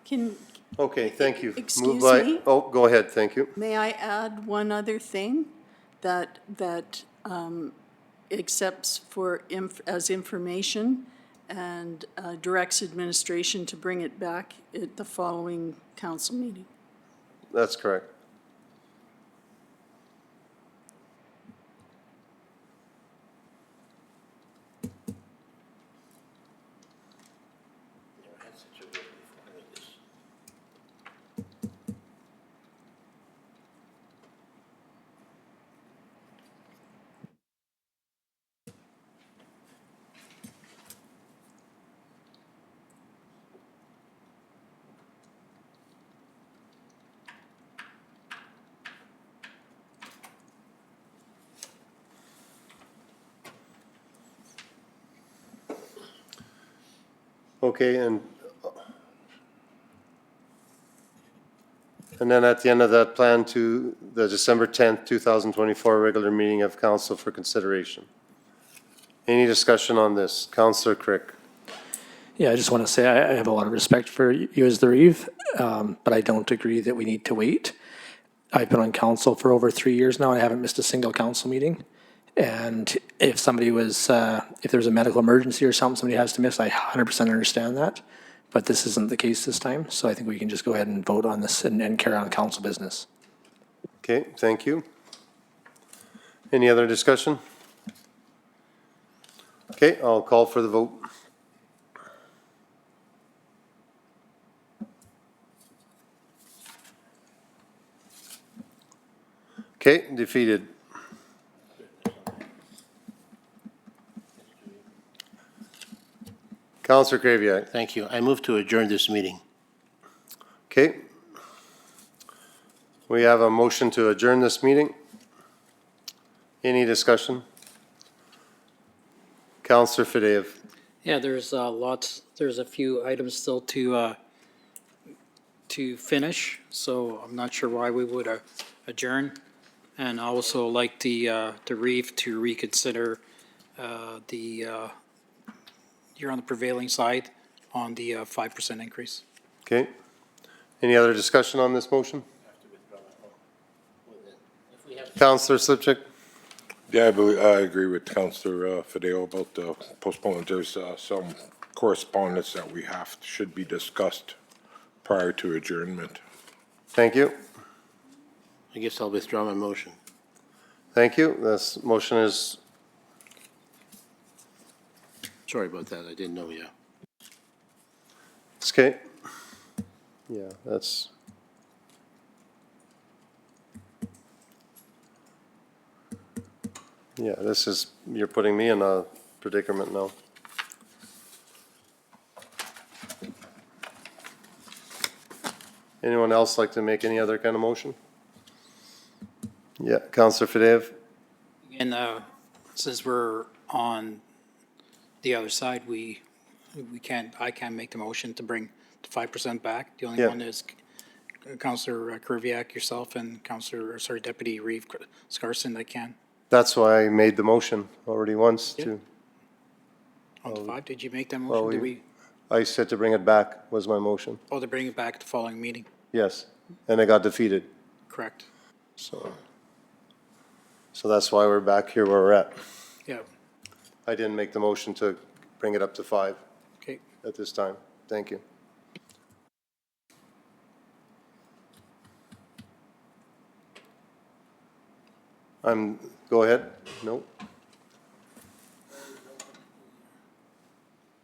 Can, Okay, thank you. Moved Excuse by- me? Oh, go ahead, thank you. may I add one other thing that accepts for, as information and directs administration to bring it back at the following council meeting? That's correct. Never had such a word before like this. Okay, and then at the end of that, plan to the December 10th, 2024 regular meeting of council for consideration. Any discussion on this? Councillor Crick. Yeah, I just want to say I have a lot of respect for you as the Reeve, but I don't agree that we need to wait. I've been on council for over 3 years now, and I haven't missed a single council meeting. And if somebody was, if there's a medical emergency or something somebody has to miss, I 100% understand that. But this isn't the case this time, so I think we can just go ahead and vote on this and carry on council business. Okay, thank you. Any other discussion? Okay, I'll call for the vote. Okay, defeated. Councillor Kraviak. Thank you. I move to adjourn this meeting. Okay. We have a motion to adjourn this meeting. Any discussion? Councillor Fideo. Yeah, there's there's a few items still to finish, so I'm not sure why we would adjourn. And I also like the Reeve to reconsider you're on the prevailing side on the 5% increase. Okay. Any other discussion on this motion? Councillor Slipchuk? Yeah, I agree with Councillor Fideo about the postponement. There's some correspondence that should be discussed prior to adjournment. Thank you. I guess I'll withdraw my motion. Thank you. This motion is, Sorry about that. I didn't know, yeah. it's okay. Yeah, that's. Yeah, this is, you're putting me in a predicament now. Anyone else like to make any other kind of motion? Yeah, Councillor Fideo. And since we're on the other side, I can't make the motion to bring the 5% back. The only Yeah. one is Councillor Kerviak, yourself, and Deputy Reeve Scarson that can. That's why I made the motion already once to, On the 5, did you make that well, motion? Did we, I said to bring it back was my motion. to bring it back to the following meeting? Yes, and it got defeated, Correct. so that's why we're back here where we're at. Yeah, I didn't make the motion to bring it up to 5 okay. at this time. Thank you. Go ahead. No?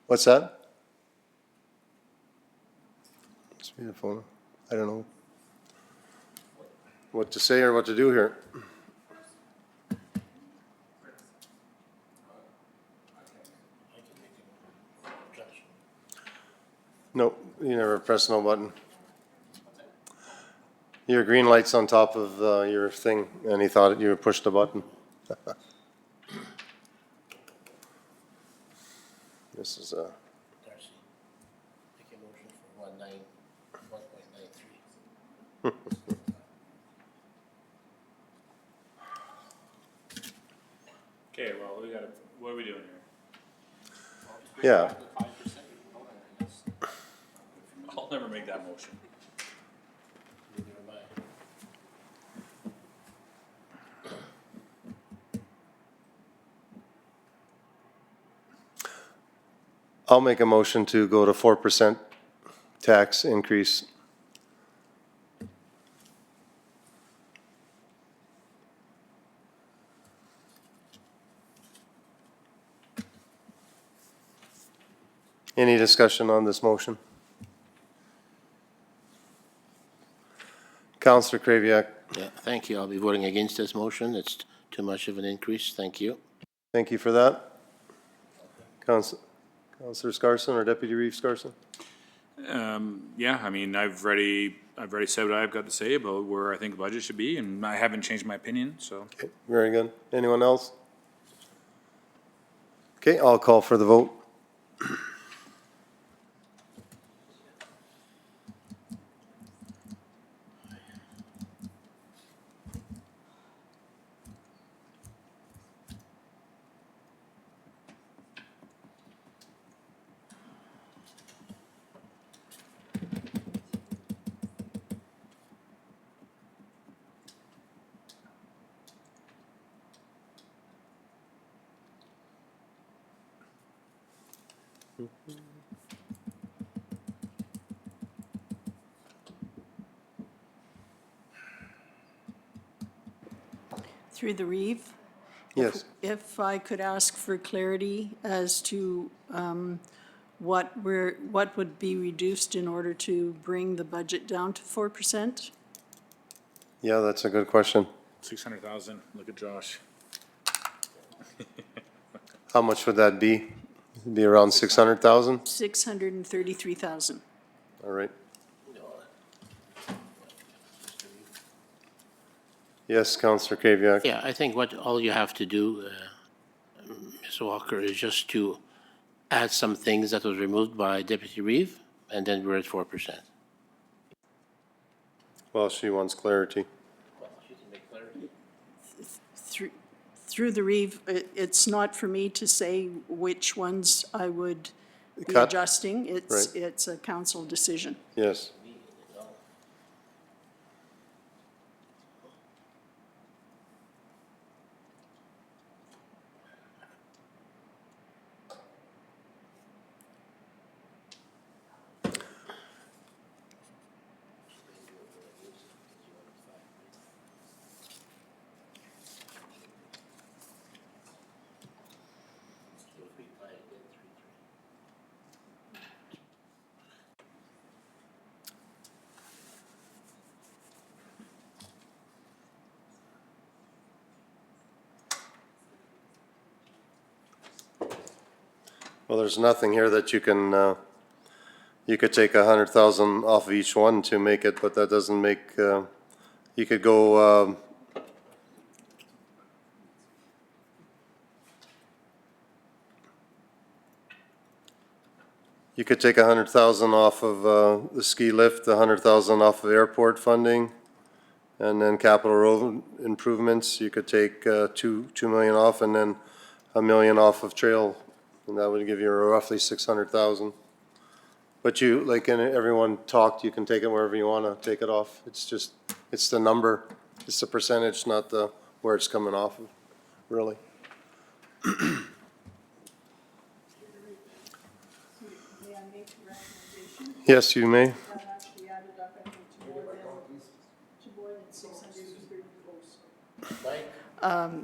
What's that? Speakerphone. I don't know what to say or what to do here. No, you never press no button. Your green light's on top of your thing, and he thought you pushed the button. This is a. Darcy, make a motion for 1.93. Okay, well, we gotta, what are we doing here? Yeah, I'll never make that motion. Neither am I. I'll make a motion to go to 4% tax increase. Any discussion on this motion? Councillor Kraviak, Yeah, thank you. I'll be voting against this motion. It's too much of an increase. Thank you. thank you for that. Councillor Scarson or Deputy Reeve Scarson? Yeah, I mean, I've already said what I've got to say about where I think the budget should be, and I haven't changed my opinion, so. Okay, very good. Anyone else? Okay, I'll call for the vote. Through the Reeve? Yes. If I could ask for clarity as to what would be reduced in order to bring the budget down to 4%? Yeah, that's a good question. 600,000, look at Josh. How much would that be? It'd be around 600,000? 633,000. All right. Yes, Councillor Kraviak. Yeah, I think all you have to do, Ms. Walker, is just to add some things that was removed by Deputy Reeve, and then we're at 4%. Well, she wants clarity. Through the Reeve, it's not for me to say which ones I would be Cut. adjusting. Right. It's a council decision. Yes. Well, there's nothing here that you can, you could take 100,000 off of each one to make it, but that doesn't make, you could go, You could take 100,000 off of the ski lift, 100,000 off of airport funding, and then capital road improvements, you could take 2 million off, and then 1 million off of trail, and that would give you roughly 600,000. But you, like everyone talked, you can take it wherever you want to take it off. It's just, it's the number, it's the percentage, not the, where it's coming off of, really. Yes, you may.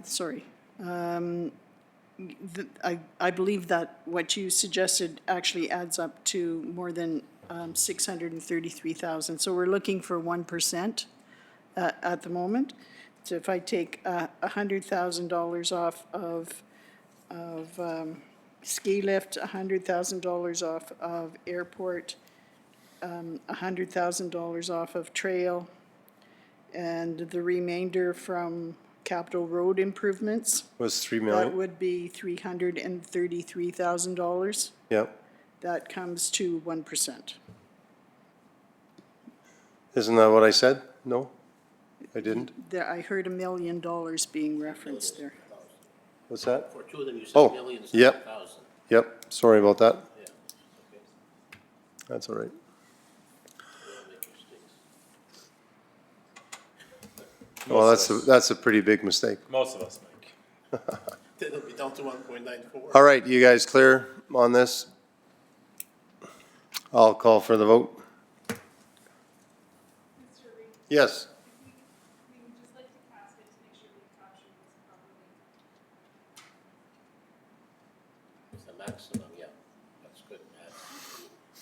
Sorry. I believe that what you suggested actually adds up to more than 633,000. So we're looking for 1% at the moment. So if I take $100,000 off of ski lift, $100,000 off of airport, $100,000 off of trail, and the remainder from capital road improvements. Was 3 That million? would be $333,000. Yep. That comes to 1%. Isn't that what I said? No? I didn't? There, I heard $1 million being referenced there. What's that? For two of them, you said Oh, millions, yep. 100,000. Yep, sorry about that. Yeah, okay. That's all right. Don't make mistakes. Well, that's a pretty big mistake. Most of us make. Then it'll be down to 1.94. All right, you guys clear on this? I'll call for the vote. Yes. It's the maximum, yeah. That's good.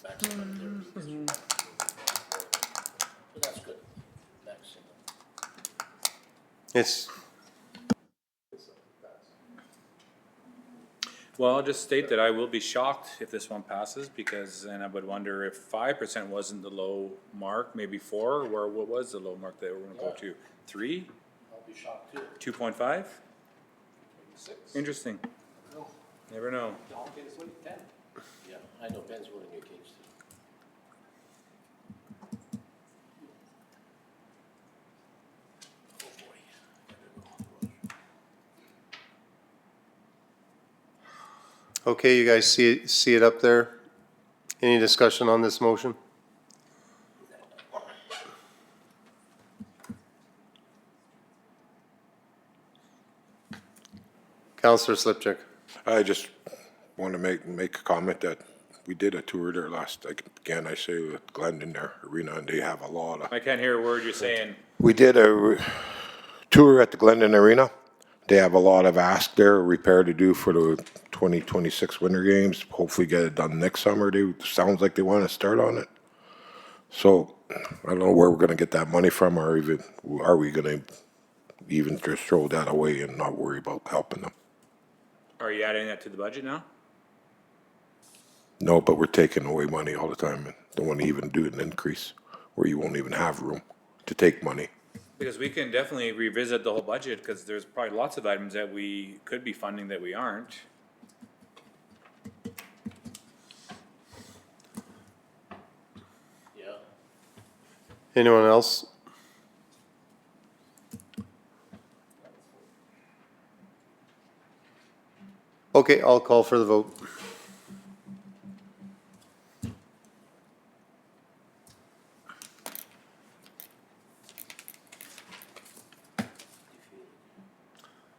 Maximum 30. So that's good. Maximum. It's, Well, I'll just state that I will be shocked if this one passes, because then I would wonder if 5% wasn't the low mark, maybe 4, or what was the low mark that we're gonna go to? 3? I'll be shocked too. 2.5? 6. Interesting. No. Never know. Yeah, I know Ben's willing to engage too. Oh, boy. okay, you guys see it up there? Any discussion on this motion? Counselor Slipchuk. I just want to make a comment that we did a tour there last, again, I say with Glendon there, Arena, and they have a lot of. I can't hear a word you're saying. We did a tour at the Glendon Arena. They have a lot of ask there, repair to do for the 2026 Winter Games. Hopefully get it done next summer. Sounds like they want to start on it. So I don't know where we're going to get that money from, or even are we going to even just throw that away and not worry about helping them? Are you adding that to the budget now? No, but we're taking away money all the time and don't want to even do an increase where you won't even have room to take money. Because we can definitely revisit the whole budget, because there's probably lots of items that we could be funding that we aren't. Yeah. Anyone else? Okay, I'll call for the vote.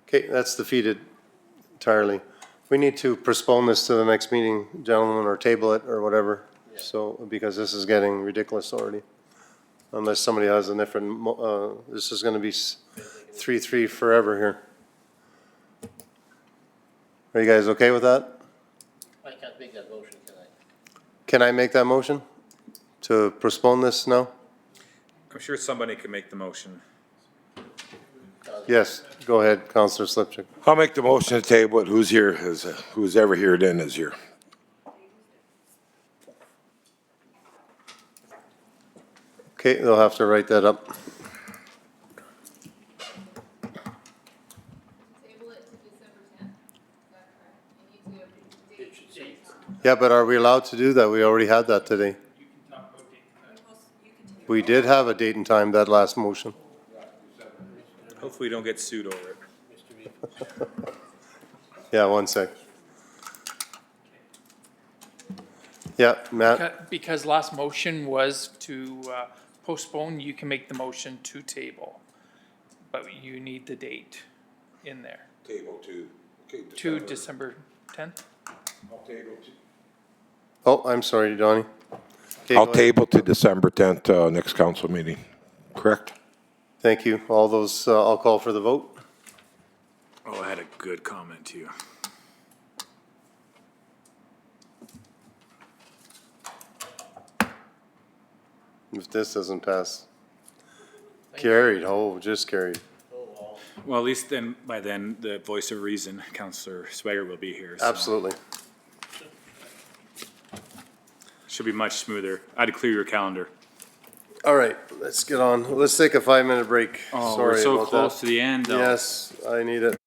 Okay, that's defeated entirely. We need to postpone this to the next meeting, gentlemen, or table it, or whatever. So, because this is getting ridiculous already. Unless somebody has a different, this is gonna be 3-3 forever here. Are you guys okay with that? I can't make that motion, can I? Can I make that motion to postpone this now? I'm sure somebody can make the motion. Yes, go ahead, Counselor Slipchuk. I'll make the motion to table it. Who's here is, who's ever here then is here. Okay, they'll have to write that up. Table it to December 10th, is that correct? You need to Yeah, but are we allowed to do that? We already had that today. We did have a date and time, that last motion. Hopefully we don't get sued over it. Yeah, one sec. Yeah, Matt, Because last motion was to postpone, you can make the motion to table. But you need the date in there. Table to, okay. To December 10th? I'll table to. oh, I'm sorry, Donnie. Okay, I'll go ahead. table to December 10th, next council meeting, correct? Thank you. All those, I'll call for the vote. Oh, I had a good comment too. If this doesn't pass. Carried, oh, just carried. Well, at least then, by then, the voice of reason, Counselor Swager will be here. so Absolutely. Should be much smoother. I'd clear your calendar. All right, let's get on. Let's take a 5-minute break. Oh, Sorry we're so about close that. to the end though. Yes, I need it.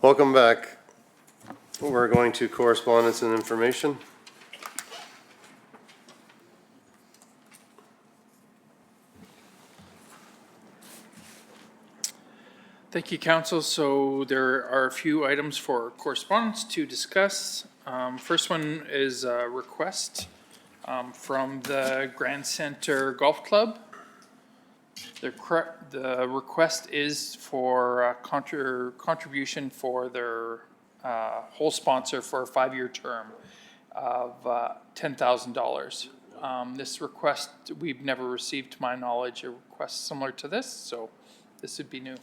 Welcome back. We're going to correspondence and information. Thank you, council. So there are a few items for correspondence to discuss. First one is a request from the Grand Center Golf Club. The request is for contribution for their whole sponsor for a 5-year term of $10,000. This request, we've never received, to my knowledge, a request similar to this, so this would be new.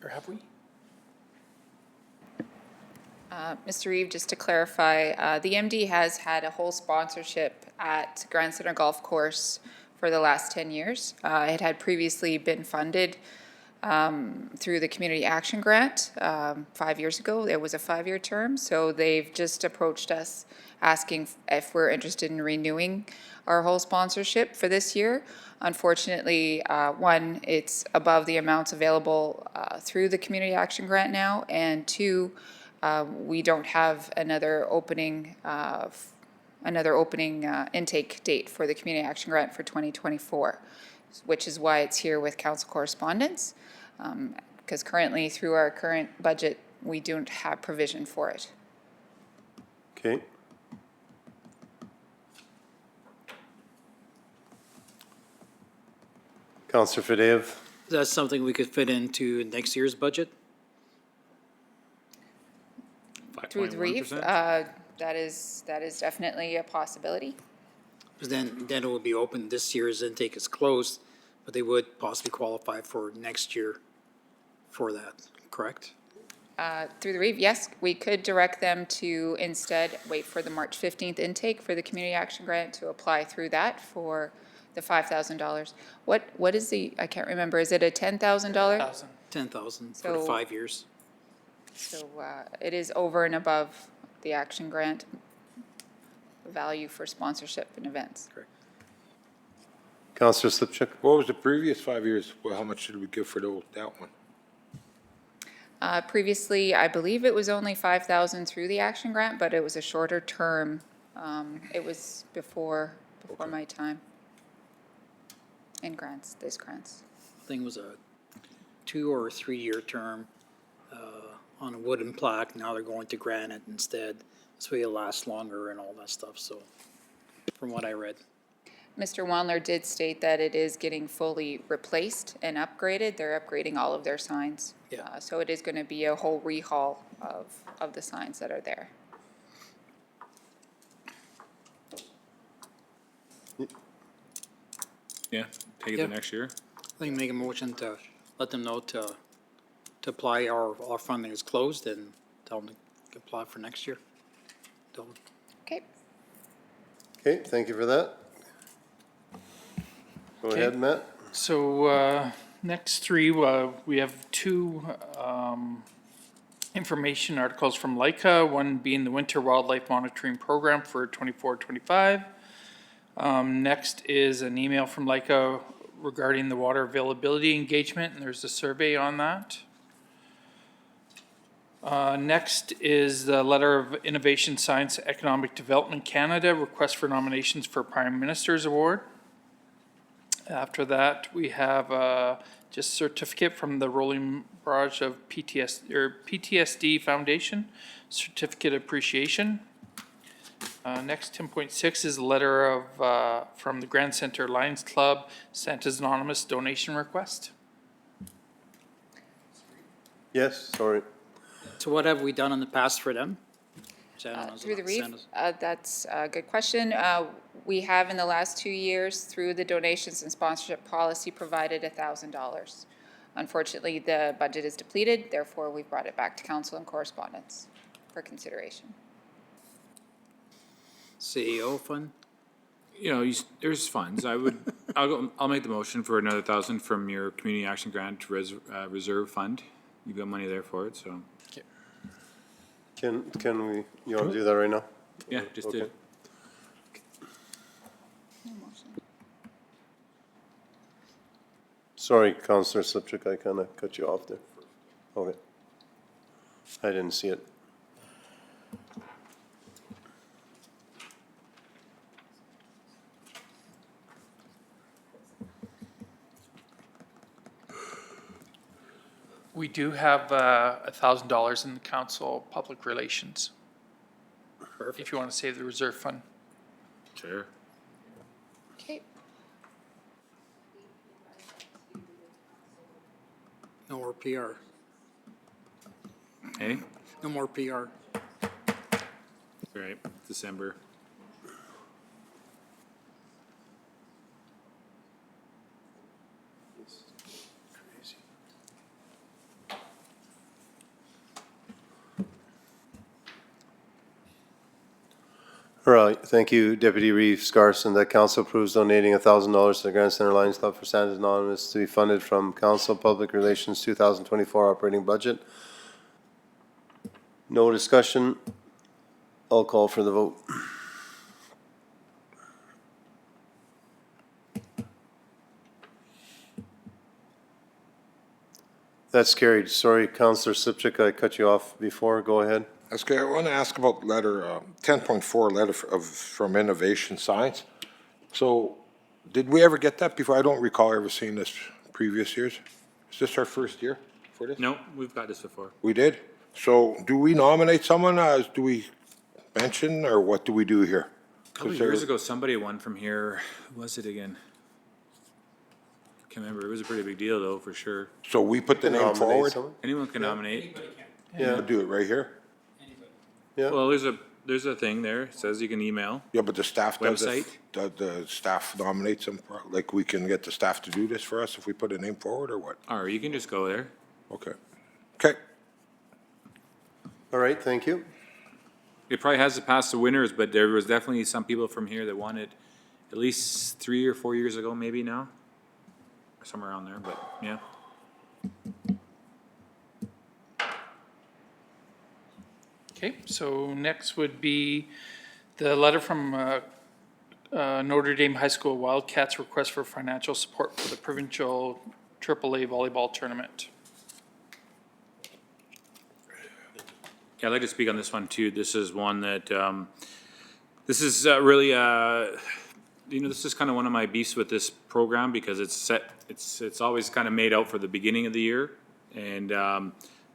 Or have we? Mr. Reeve, just to clarify, the MD has had a whole sponsorship at Grand Center Golf Course for the last 10 years. It had previously been funded through the Community Action Grant 5 years ago. It was a 5-year term, so they've just approached us asking if we're interested in renewing our whole sponsorship for this year. Unfortunately, one, it's above the amounts available through the Community Action Grant now, and two, we don't have another opening intake date for the Community Action Grant for 2024, which is why it's here with council correspondence, because currently through our current budget, we don't have provision for it. Okay. Councillor Fadeev. That's something we could fit into next year's budget? Through the Reeve, that is definitely a possibility. Because then it will be open, this year's intake is closed, but they would possibly qualify for next year for that, correct? Through the Reeve, yes, we could direct them to instead wait for the March 15th intake for the Community Action Grant to apply through that for the $5,000. What is I can't remember, is it a $10,000? 10,000 for So- 5 years. So it is over and above the Action Grant value for sponsorship and events. Correct. Councillor Slipchuk. What was the previous 5 years? Well, how much did we give for that one? Previously, I believe it was only 5,000 through the Action Grant, but it was a shorter term. It was before my time in grants, these grants. I think it was a 2 or 3 year term on a wooden plaque. Now they're going to granite instead. This way it'll last longer and all that stuff, so, from what I read. Mr. Wanler did state that it is getting fully replaced and upgraded. They're upgrading all of their signs. Yeah. So it is going to be a whole rehaul of the signs that are there. Yeah, take it Yeah. to next year. I think make a motion to let them know to apply, our funding is closed, and tell them to apply for next year. Okay. Okay, thank you for that. Go Okay. ahead, Matt. So next three, we have two information articles from Leica, one being the Winter Wildlife Monitoring Program for 24-25. Next is an email from Leica regarding the water availability engagement, and there's a survey on that. Next is the letter of Innovation Science Economic Development Canada, request for nominations for Prime Minister's Award. After that, we have just certificate from the Rolling Barrage of PTSD Foundation, certificate appreciation. Next, 10.6 is a letter of from the Grand Center Lions Club, Santa's Anonymous donation request. Yes, sorry. So what have we done in the past for them? Which I don't know is Through the about Reeve, Santa's. that's a good question. We have in the last 2 years, through the donations and sponsorship policy, provided $1,000. Unfortunately, the budget is depleted, therefore we've brought it back to council in correspondence for consideration. CEO fund? You know, there's funds. I'll make the motion for another 1,000 from your Community Action Grant Reserve Fund. You've got money there for it, so. Can we, you want to do that right now? Yeah, just do. Okay. Sorry, Councillor Slipchuk, I kind of cut you off there. Okay. I didn't see it. We do have $1,000 in the council public relations. If you want to save the reserve fund. Sure. Okay. No more PR. Hey, No more PR. all right, December. All right, thank you, Deputy Reeve Scarson. That council approves donating $1,000 to the Grand Center Lions Club for Santa's Anonymous to be funded from Council Public Relations 2024 operating budget. No discussion. I'll call for the vote. That's carried. Sorry, Councillor Sipchick, I cut you off before. Go ahead. That's good. I want to ask about letter, 10.4, letter from Innovation Science. So did we ever get that before? I don't recall ever seeing this previous years. Is this our first year for this? No, we've got this before. We did? So do we nominate someone? Do we mention, or what do we do here? A couple of years ago, somebody won from here. Who was it again? I can't remember. It was a pretty big deal, though, for sure. So we put the name Nominate forward? someone? Anyone can nominate. Yeah. We'll do it right here? Yeah. Well, there's a thing there. It says you can email. Yeah, but the staff does it. Website? The staff nominates them, like we can get the staff to do this for us if we put a name forward, or what? Or you can just go there. Okay. Okay. All right, thank you. It probably has to pass the winners, but there was definitely some people from here that won it at least 3 or 4 years ago, maybe now. Somewhere around there, but yeah. Okay, so next would be the letter from Notre Dame High School Wildcats request for financial support for the provincial AAA volleyball tournament. Yeah, I'd like to speak on this one too. This is one that, this is really, this is kind of one of my beefs with this program because it's always kind of made out for the beginning of the year. And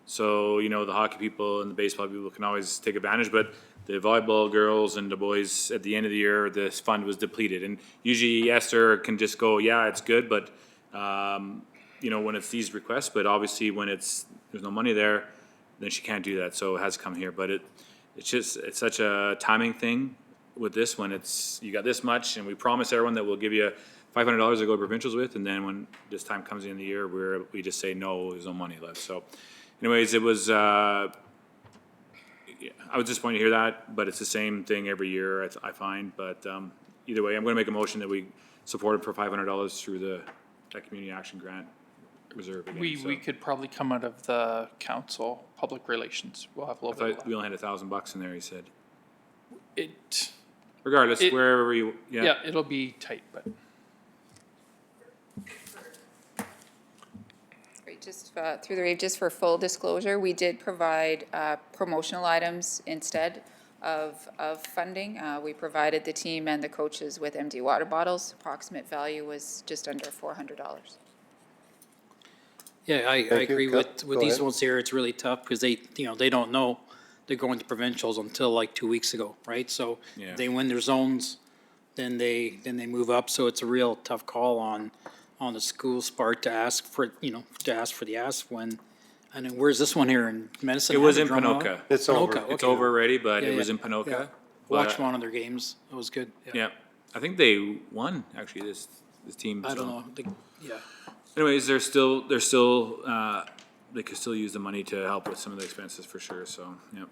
so, the hockey people and the baseball people can always take advantage, but the volleyball girls and the boys, at the end of the year, this fund was depleted. And usually Esther can just go, yeah, it's good, but, when it's these requests, but obviously when there's no money there, then she can't do that, so it has come here. But it's such a timing thing with this when you got this much, and we promise everyone that we'll give you $500 to go to provincials with, and then when this time comes in the year, we just say, no, there's no money left. So anyways, it was, I was disappointed to hear that, but it's the same thing every year, I find. But either way, I'm gonna make a motion that we support it for $500 through that community action grant reserve again. We could probably come out of the council public relations. We'll have a little bit. We only had $1,000 in there, he said. It, Regardless, wherever you, yeah, it'll be tight, but. Great, just through the rave, just for full disclosure, we did provide promotional items instead of funding. We provided the team and the coaches with empty water bottles. Approximate value was just under $400. Yeah, I Thank you. agree Go with these ahead. ones here. It's really tough because they don't know they're going to provincials until like 2 weeks ago, right? So Yeah. they win their zones, then they move up. So it's a real tough call on the school's part to ask for the ask when. And then where's this one here in Medicine? It was in Have it drawn Pinoka. out? It's over. Pinoka, It's okay. over already, but it Yeah, was yeah, in Pinoka. yeah. But, Watched one of their games. It was good. Yeah, I think they won, actually, this team. I so. don't know. Yeah. Anyways, they could still use the money to help with some of the expenses for sure, so, yeah.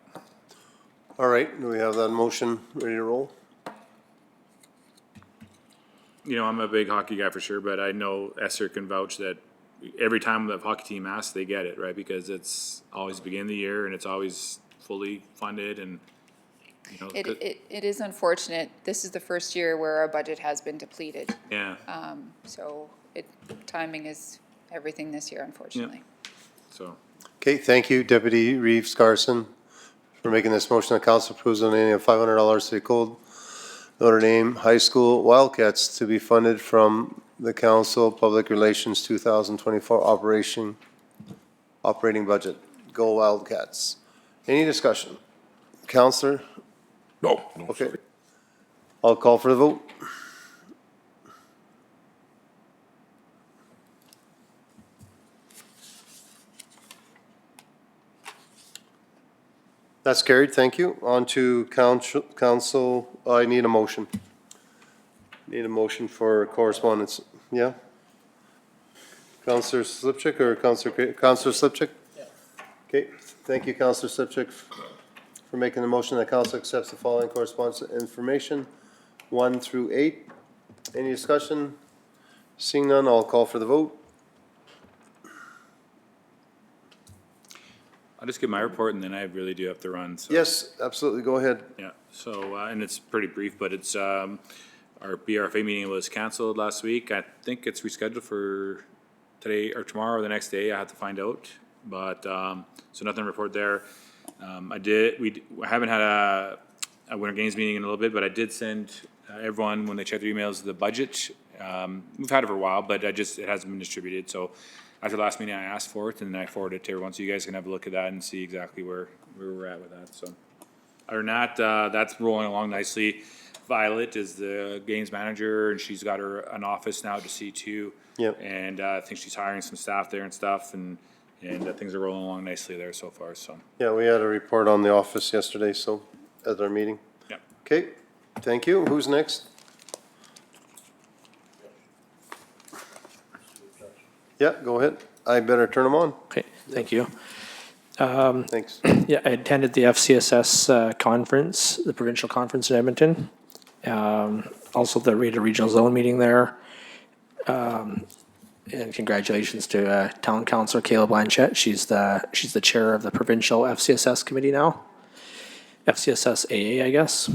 All right, do we have that motion ready to roll? I'm a big hockey guy for sure, but I know Esther can vouch that every time the hockey team asks, they get it, right? Because it's always the beginning of the year and it's always fully funded and, It is unfortunate. This is the first year where our budget has been depleted. yeah, So timing is everything this year, unfortunately. so. Okay, thank you, Deputy Reeves Carson, for making this motion. The council approves donating of $500 to the Cold Notre Dame High School Wildcats to be funded from the Council Public Relations 2024 operating budget. Go Wildcats. Any discussion? Counselor? No. Okay. I'll call for the vote. That's carried, thank you. On to council, I need a motion. Need a motion for correspondence, yeah? Counselor Slipchick or Counselor Slipchick? Yeah. Okay, thank you, Counselor Slipchick, for making the motion that council accepts the following correspondence information, 1 through 8. Any discussion? Seeing none, I'll call for the vote. I'll just give my report and then I really do have to run, so. Yes, absolutely, go ahead. Yeah, so, and it's pretty brief, but it's, our BRFA meeting was canceled last week. I think it's rescheduled for today or tomorrow or the next day. I have to find out. But, so nothing to report there. We haven't had a Winter Games meeting in a little bit, but I did send everyone, when they check their emails, the budget. We've had it for a while, but it hasn't been distributed, so after the last meeting, I asked for it, and then I forwarded it to everyone, so you guys can have a look at that and see exactly where we're at with that, so. Other than that, that's rolling along nicely. Violet is the games manager, and she's got an office now to see too. Yep. And I think she's hiring some staff there and stuff, and things are rolling along nicely there so far, so. Yeah, we had a report on the office yesterday, so, at our meeting. Yeah. Okay, thank you. Who's next? Yeah, go ahead. I better turn them on. Okay, thank you. Thanks. Yeah, I attended the FCSS conference, the provincial conference in Edmonton. Also the Rita Regional Zone meeting there. And congratulations to Town Councillor Kayla Blanchette. She's the chair of the provincial FCSS committee now. FCSS AA, I guess.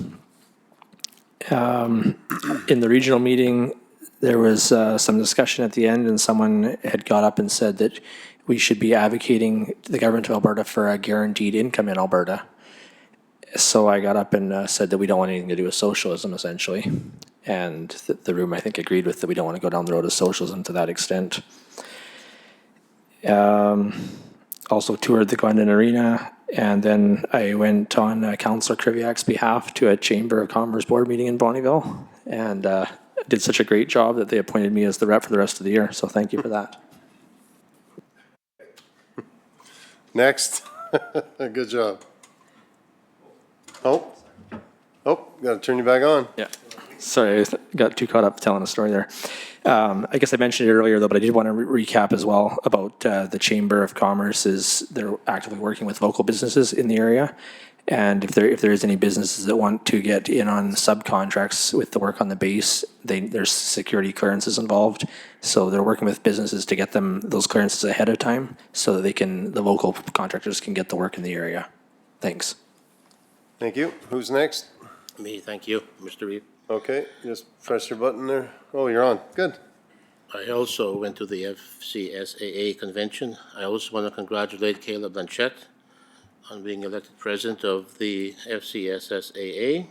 In the regional meeting, there was some discussion at the end, and someone had got up and said that we should be advocating the government of Alberta for a guaranteed income in Alberta. So I got up and said that we don't want anything to do with socialism, essentially. And the room, I think, agreed with that we don't want to go down the road of socialism to that extent. Also toured the Glendon Arena, and then I went on Councillor Kriviak's behalf to a Chamber of Commerce board meeting in Bonnyville, and did such a great job that they appointed me as the rep for the rest of the year, so thank you for that. Next. Good job. Oh, gotta turn you back on. Yeah. Sorry, I got too caught up telling a story there. I guess I mentioned it earlier though, but I did want to recap as well about the Chamber of Commerce they're actively working with local businesses in the area. And if there is any businesses that want to get in on subcontracts with the work on the base, there's security clearances involved. So they're working with businesses to get them those clearances ahead of time so that the local contractors can get the work in the area. Thanks. Thank you. Who's next? Me, thank you, Mr. Reeve. Okay, just press your button there. Oh, you're on. Good. I also went to the FCSAA convention. I also want to congratulate Kayla Blanchette on being elected president of the FCSSAA.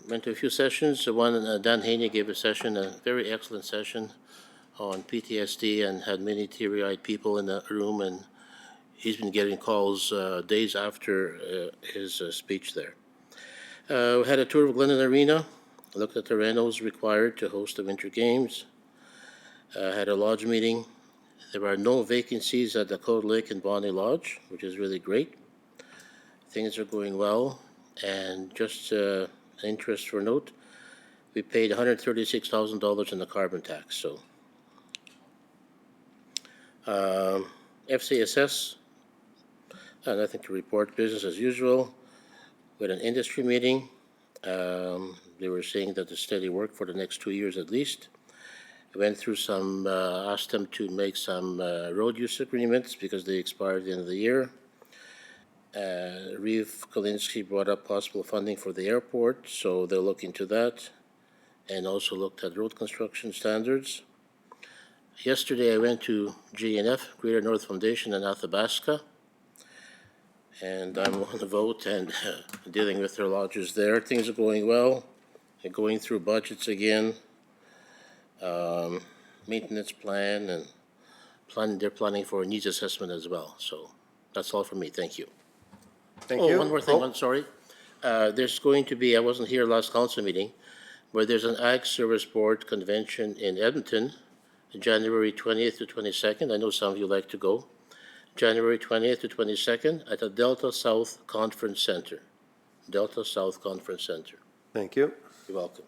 Went to a few sessions. One, Dan Haney gave a session, a very excellent session on PTSD, and had many teary-eyed people in the room, and he's been getting calls days after his speech there. We had a tour of Glendon Arena, looked at the renos required to host the Winter Games, had a lodge meeting. There are no vacancies at the Cold Lake and Bonnie Lodge, which is really great. Things are going well, and just an interest for note, we paid $136,000 in the carbon tax, so. FCSS, nothing to report, business as usual. We had an industry meeting. They were saying that the steady work for the next 2 years at least. Went through some, asked them to make some road use agreements because they expired at the end of the year. Reeve Kalinsky brought up possible funding for the airport, so they'll look into that, and also looked at road construction standards. Yesterday, I went to GNF, Greater North Foundation in Athabasca, and I'm on the vote and dealing with their lodgers there. Things are going well. They're going through budgets again, maintenance plan, and they're planning for a needs assessment as well. So that's all from me. Thank you. Thank you. One more thing, I'm sorry. There's going to be, I wasn't here last council meeting, where there's an Ag Service Board convention in Edmonton, January 20th to 22nd. I know some of you like to go. January 20th to 22nd at the Delta South Conference Center. Delta South Conference Center. Thank you. You're welcome.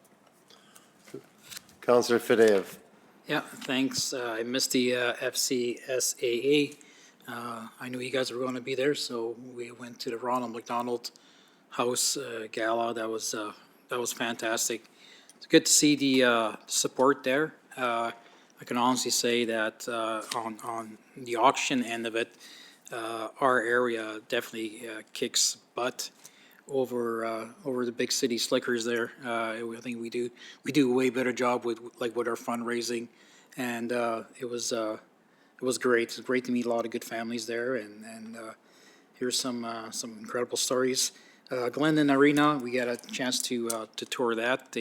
Councillor Fideev. Yeah, thanks. I missed the FCSAA. I knew you guys were going to be there, so we went to the Ronald McDonald House Gala. That was fantastic. It's good to see the support there. I can honestly say that on the auction end of it, our area definitely kicks butt over the big city slickers there. I think we do a way better job with our fundraising, and it was great. It's great to meet a lot of good families there, and here's some incredible stories. Glendon Arena, we got a chance to tour that.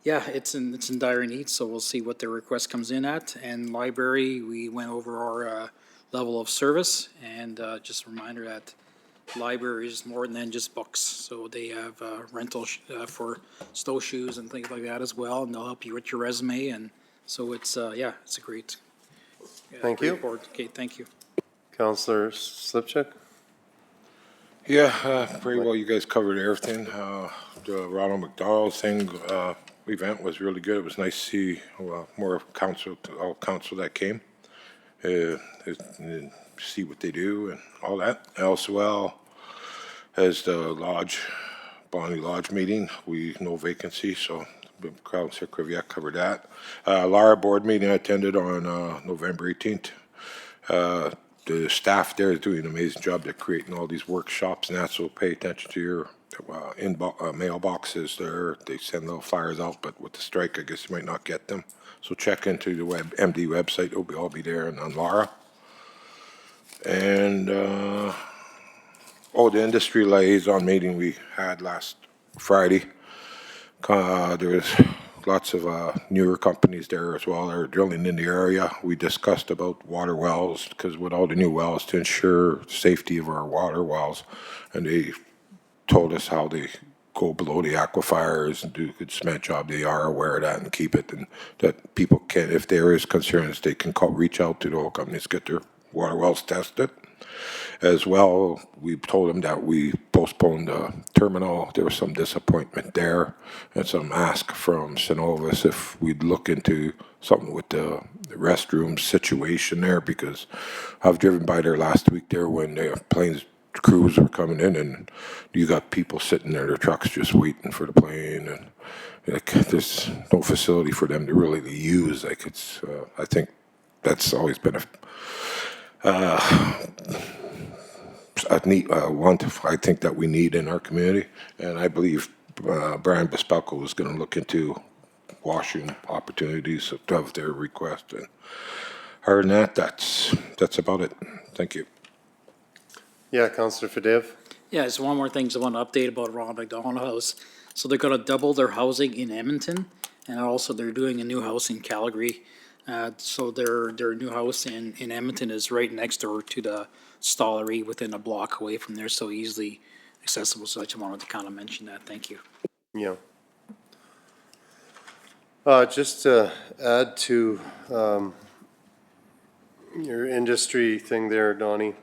Yeah, it's in dire need, so we'll see what their request comes in at. And library, we went over our level of service, and just a reminder that library is more than just books. So they have rental for snowshoes and things like that as well, and they'll help you with your resume. And so it's it's a great. Thank great you. report. Okay, thank you. Councillor Slipchuk. Yeah, very well. You guys covered everything. The Ronald McDonald thing, event was really good. It was nice to see more council that came, and see what they do and all that. As well as the Lodge, Bonnie Lodge meeting, no vacancy, so Councilor Crevier covered that. Lara board meeting I attended on November 18th. The staff there is doing an amazing job. They're creating all these workshops and that, so pay attention to your mailboxes there. They send little flyers out, but with the strike, I guess you might not get them. So check into the MD website. It'll all be there and on Lara. And, the industry liaison meeting we had last Friday. There was lots of newer companies there as well. They're drilling in the area. We discussed about water wells, because with all the new wells, to ensure safety of our water wells, and they told us how they go below the aquifers and do a good cement job. They are aware of that and keep it, and that people can, if there is concerns, they can reach out to the oil companies, get their water wells tested. As well, we told them that we postponed the terminal. There was some disappointment there, and some ask from Cenovus if we'd look into something with the restroom situation there, because I've driven by there last week there when the planes crews were coming in, and you got people sitting there, their trucks just waiting for the plane, and there's no facility for them to really use. I think that's always been a neat want I think that we need in our community, and I believe Brian Bespalko is going to look into washroom opportunities of their request. And other than that, that's about it. Thank you. Yeah, Councillor Fideev. Yeah, just one more thing I want to update about Ronald McDonald House. So they're going to double their housing in Edmonton, and also they're doing a new house in Calgary. So their new house in Edmonton is right next door to the Stollery, within a block away from there, so easily accessible. So I just wanted to kind of mention that. Thank you. Yeah. Just to add to your industry thing there, Donnie.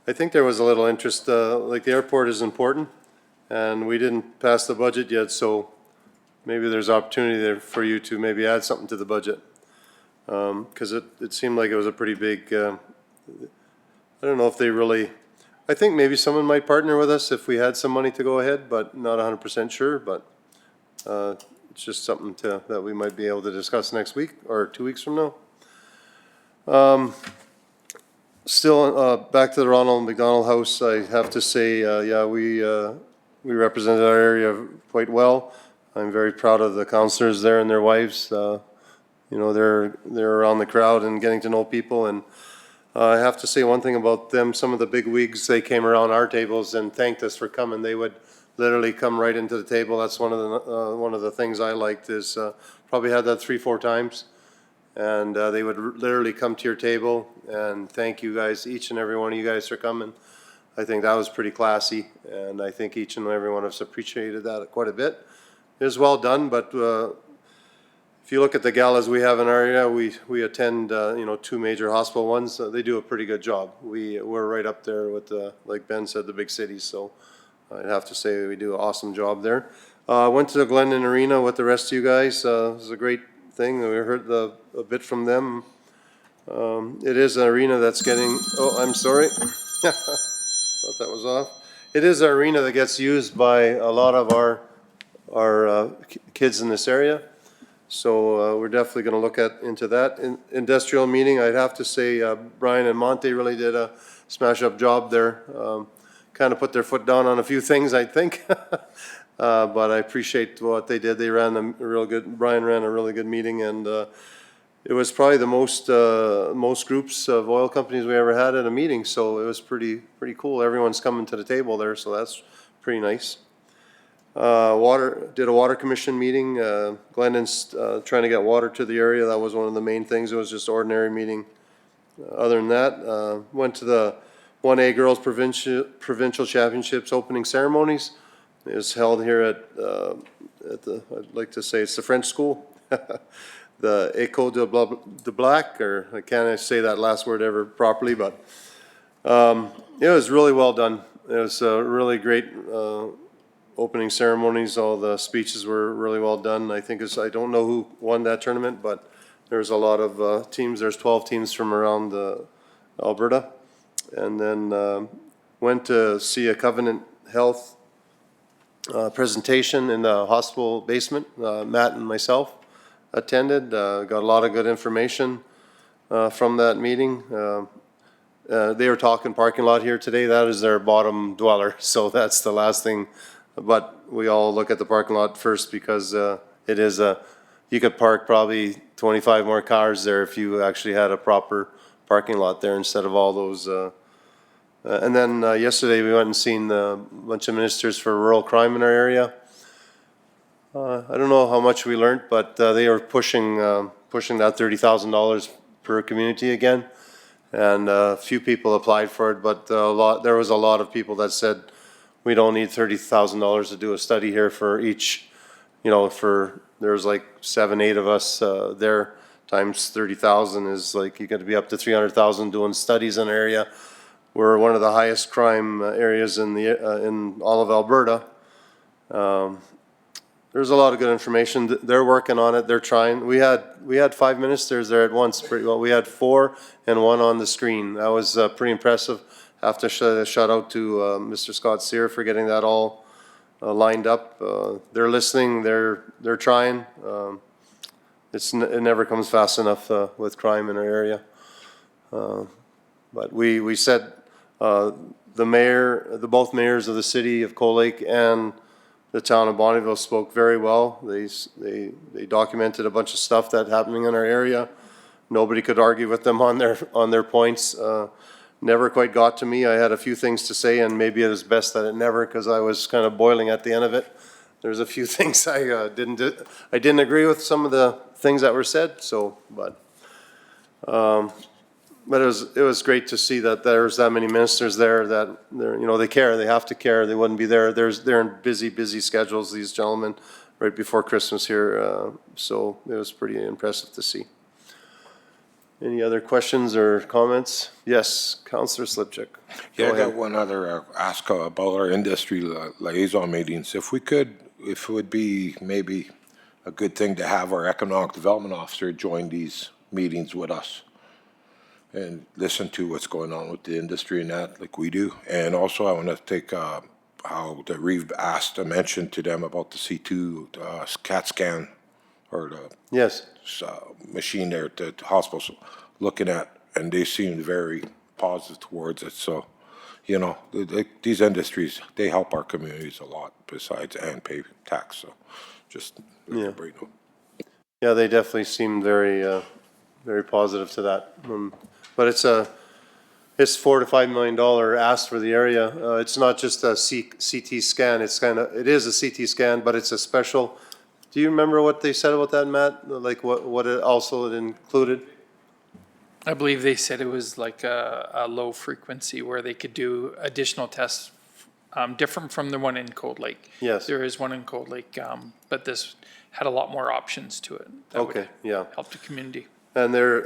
I think there was a little interest, like the airport is important, and we didn't pass the budget yet, so maybe there's opportunity there for you to maybe add something to the budget. Because it seemed like it was a pretty big, I don't know if they really, I think maybe someone might partner with us if we had some money to go ahead, but not 100% sure, but it's just something that we might be able to discuss next week or 2 weeks from now. Still, back to the Ronald McDonald House, I have to say, yeah, we represented our area quite well. I'm very proud of the counselors there and their wives. You know, they're around the crowd and getting to know people. And I have to say one thing about them. Some of the big wigs, they came around our tables and thanked us for coming. They would literally come right into the table. That's one of the things I liked is probably had that 3-4 times. And they would literally come to your table and thank you guys, each and every one of you guys for coming. I think that was pretty classy, and I think each and every one of us appreciated that quite a bit. It was well done, but if you look at the galas we have in our area, we attend, you know, 2 major hospital ones. They do a pretty good job. We're right up there with, like Ben said, the big cities, so I'd have to say we do an awesome job there. Went to the Glendon Arena with the rest of you guys. It was a great thing. We heard a bit from them. It is an arena that's getting, oh, I'm sorry. Thought that was off. It is an arena that gets used by a lot of our kids in this area. So we're definitely going to look into that. Industrial meeting, I'd have to say Brian and Monte really did a smash-up job there. Kind of put their foot down on a few things, I think. But I appreciate what they did. They ran a real good, Brian ran a really good meeting, and it was probably the most groups of oil companies we ever had at a meeting, so it was pretty cool. Everyone's coming to the table there, so that's pretty nice. Did a water commission meeting. Glendon's trying to get water to the area. That was one of the main things. It was just ordinary meeting. Other than that, went to the 1A Girls Provincial Championships opening ceremonies. It was held here at the, I'd like to say it's the French school. The École de Black, or I can't say that last word ever properly, but it was really well done. It was really great opening ceremonies. All the speeches were really well done. I think I don't know who won that tournament, but there's a lot of teams. There's 12 teams from around Alberta. And then went to see a Covenant Health presentation in the hospital basement. Matt and myself attended, got a lot of good information from that meeting. They were talking parking lot here today. That is their bottom dweller, so that's the last thing. But we all look at the parking lot first because it is you could park probably 25 more cars there if you actually had a proper parking lot there instead of all those. And then yesterday we went and seen a bunch of ministers for rural crime in our area. I don't know how much we learned, but they are pushing that $30,000 per community again, and a few people applied for it, but there was a lot of people that said we don't need $30,000 to do a study here for each. You know, there's like 7-8 of us there, times 30,000 is like you got to be up to 300,000 doing studies in an area. We're one of the highest crime areas in all of Alberta. There's a lot of good information. They're working on it. They're trying. We had 5 ministers there at once. Pretty well. We had 4 and 1 on the screen. That was pretty impressive. Have to shout out to Mr. Scott Sear for getting that all lined up. They're listening. They're trying. It never comes fast enough with crime in our area. But we said both mayors of the city of Cold Lake and the town of Bonnyville spoke very well. They documented a bunch of stuff that's happening in our area. Nobody could argue with them on their points. Never quite got to me. I had a few things to say, and maybe it was best that it never, because I was kind of boiling at the end of it. There's a few things I didn't agree with some of the things that were said. So, but it was great to see that there's that many ministers there that they care. They have to care. They wouldn't be there. They're in busy schedules. These gentlemen, right before Christmas here. So it was pretty impressive to see. Any other questions or comments? Yes, Councillor Slipchuk. Yeah, I got one other ask about our industry liaison meetings. If it would be maybe a good thing to have our economic development officer join these meetings with us and listen to what's going on with the industry and that, like we do. And also, I want to take how the Reeve asked to mention to them about the C2 CAT scan or the machine there at the hospital looking at, and they seemed very positive towards it. So you know, these industries, they help our communities a lot besides, and pay tax, so just let everybody know. Yeah, they definitely seem very, very positive to that. But it's $4 to $5 million ask for the area. It's not just a CT scan, it is a CT scan, but it's a special. Do you remember what they said about that, Matt? Like what it also included? I believe they said it was like a low frequency where they could do additional tests, different from the one in Cold Lake. Yes. There is one in Cold Lake, but this had a lot more options to it. That would Okay, yeah. help the community. And they're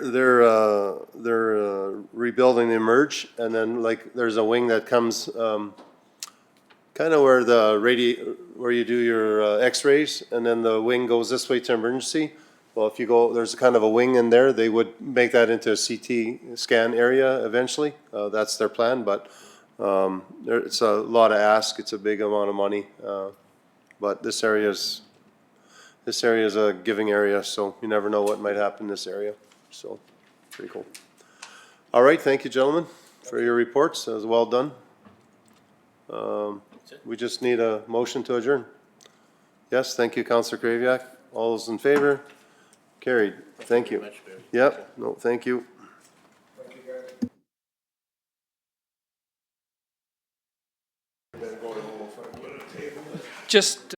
rebuilding the emerge, and then like there's a wing that comes kind of where where you do your X-rays, and then the wing goes this way to emergency. Well, if you go, there's kind of a wing in there. They would make that into a CT scan area eventually. That's their plan, but it's a lot of ask. It's a big amount of money, but this area is a giving area, so you never know what might happen in this area. So, pretty cool. All right, thank you, gentlemen, for your reports. That was well done. We just need a motion to adjourn. Yes, thank you, Councillor Kraviak. All those in favor? Carried. Thank you. Yep, no, thank you. Just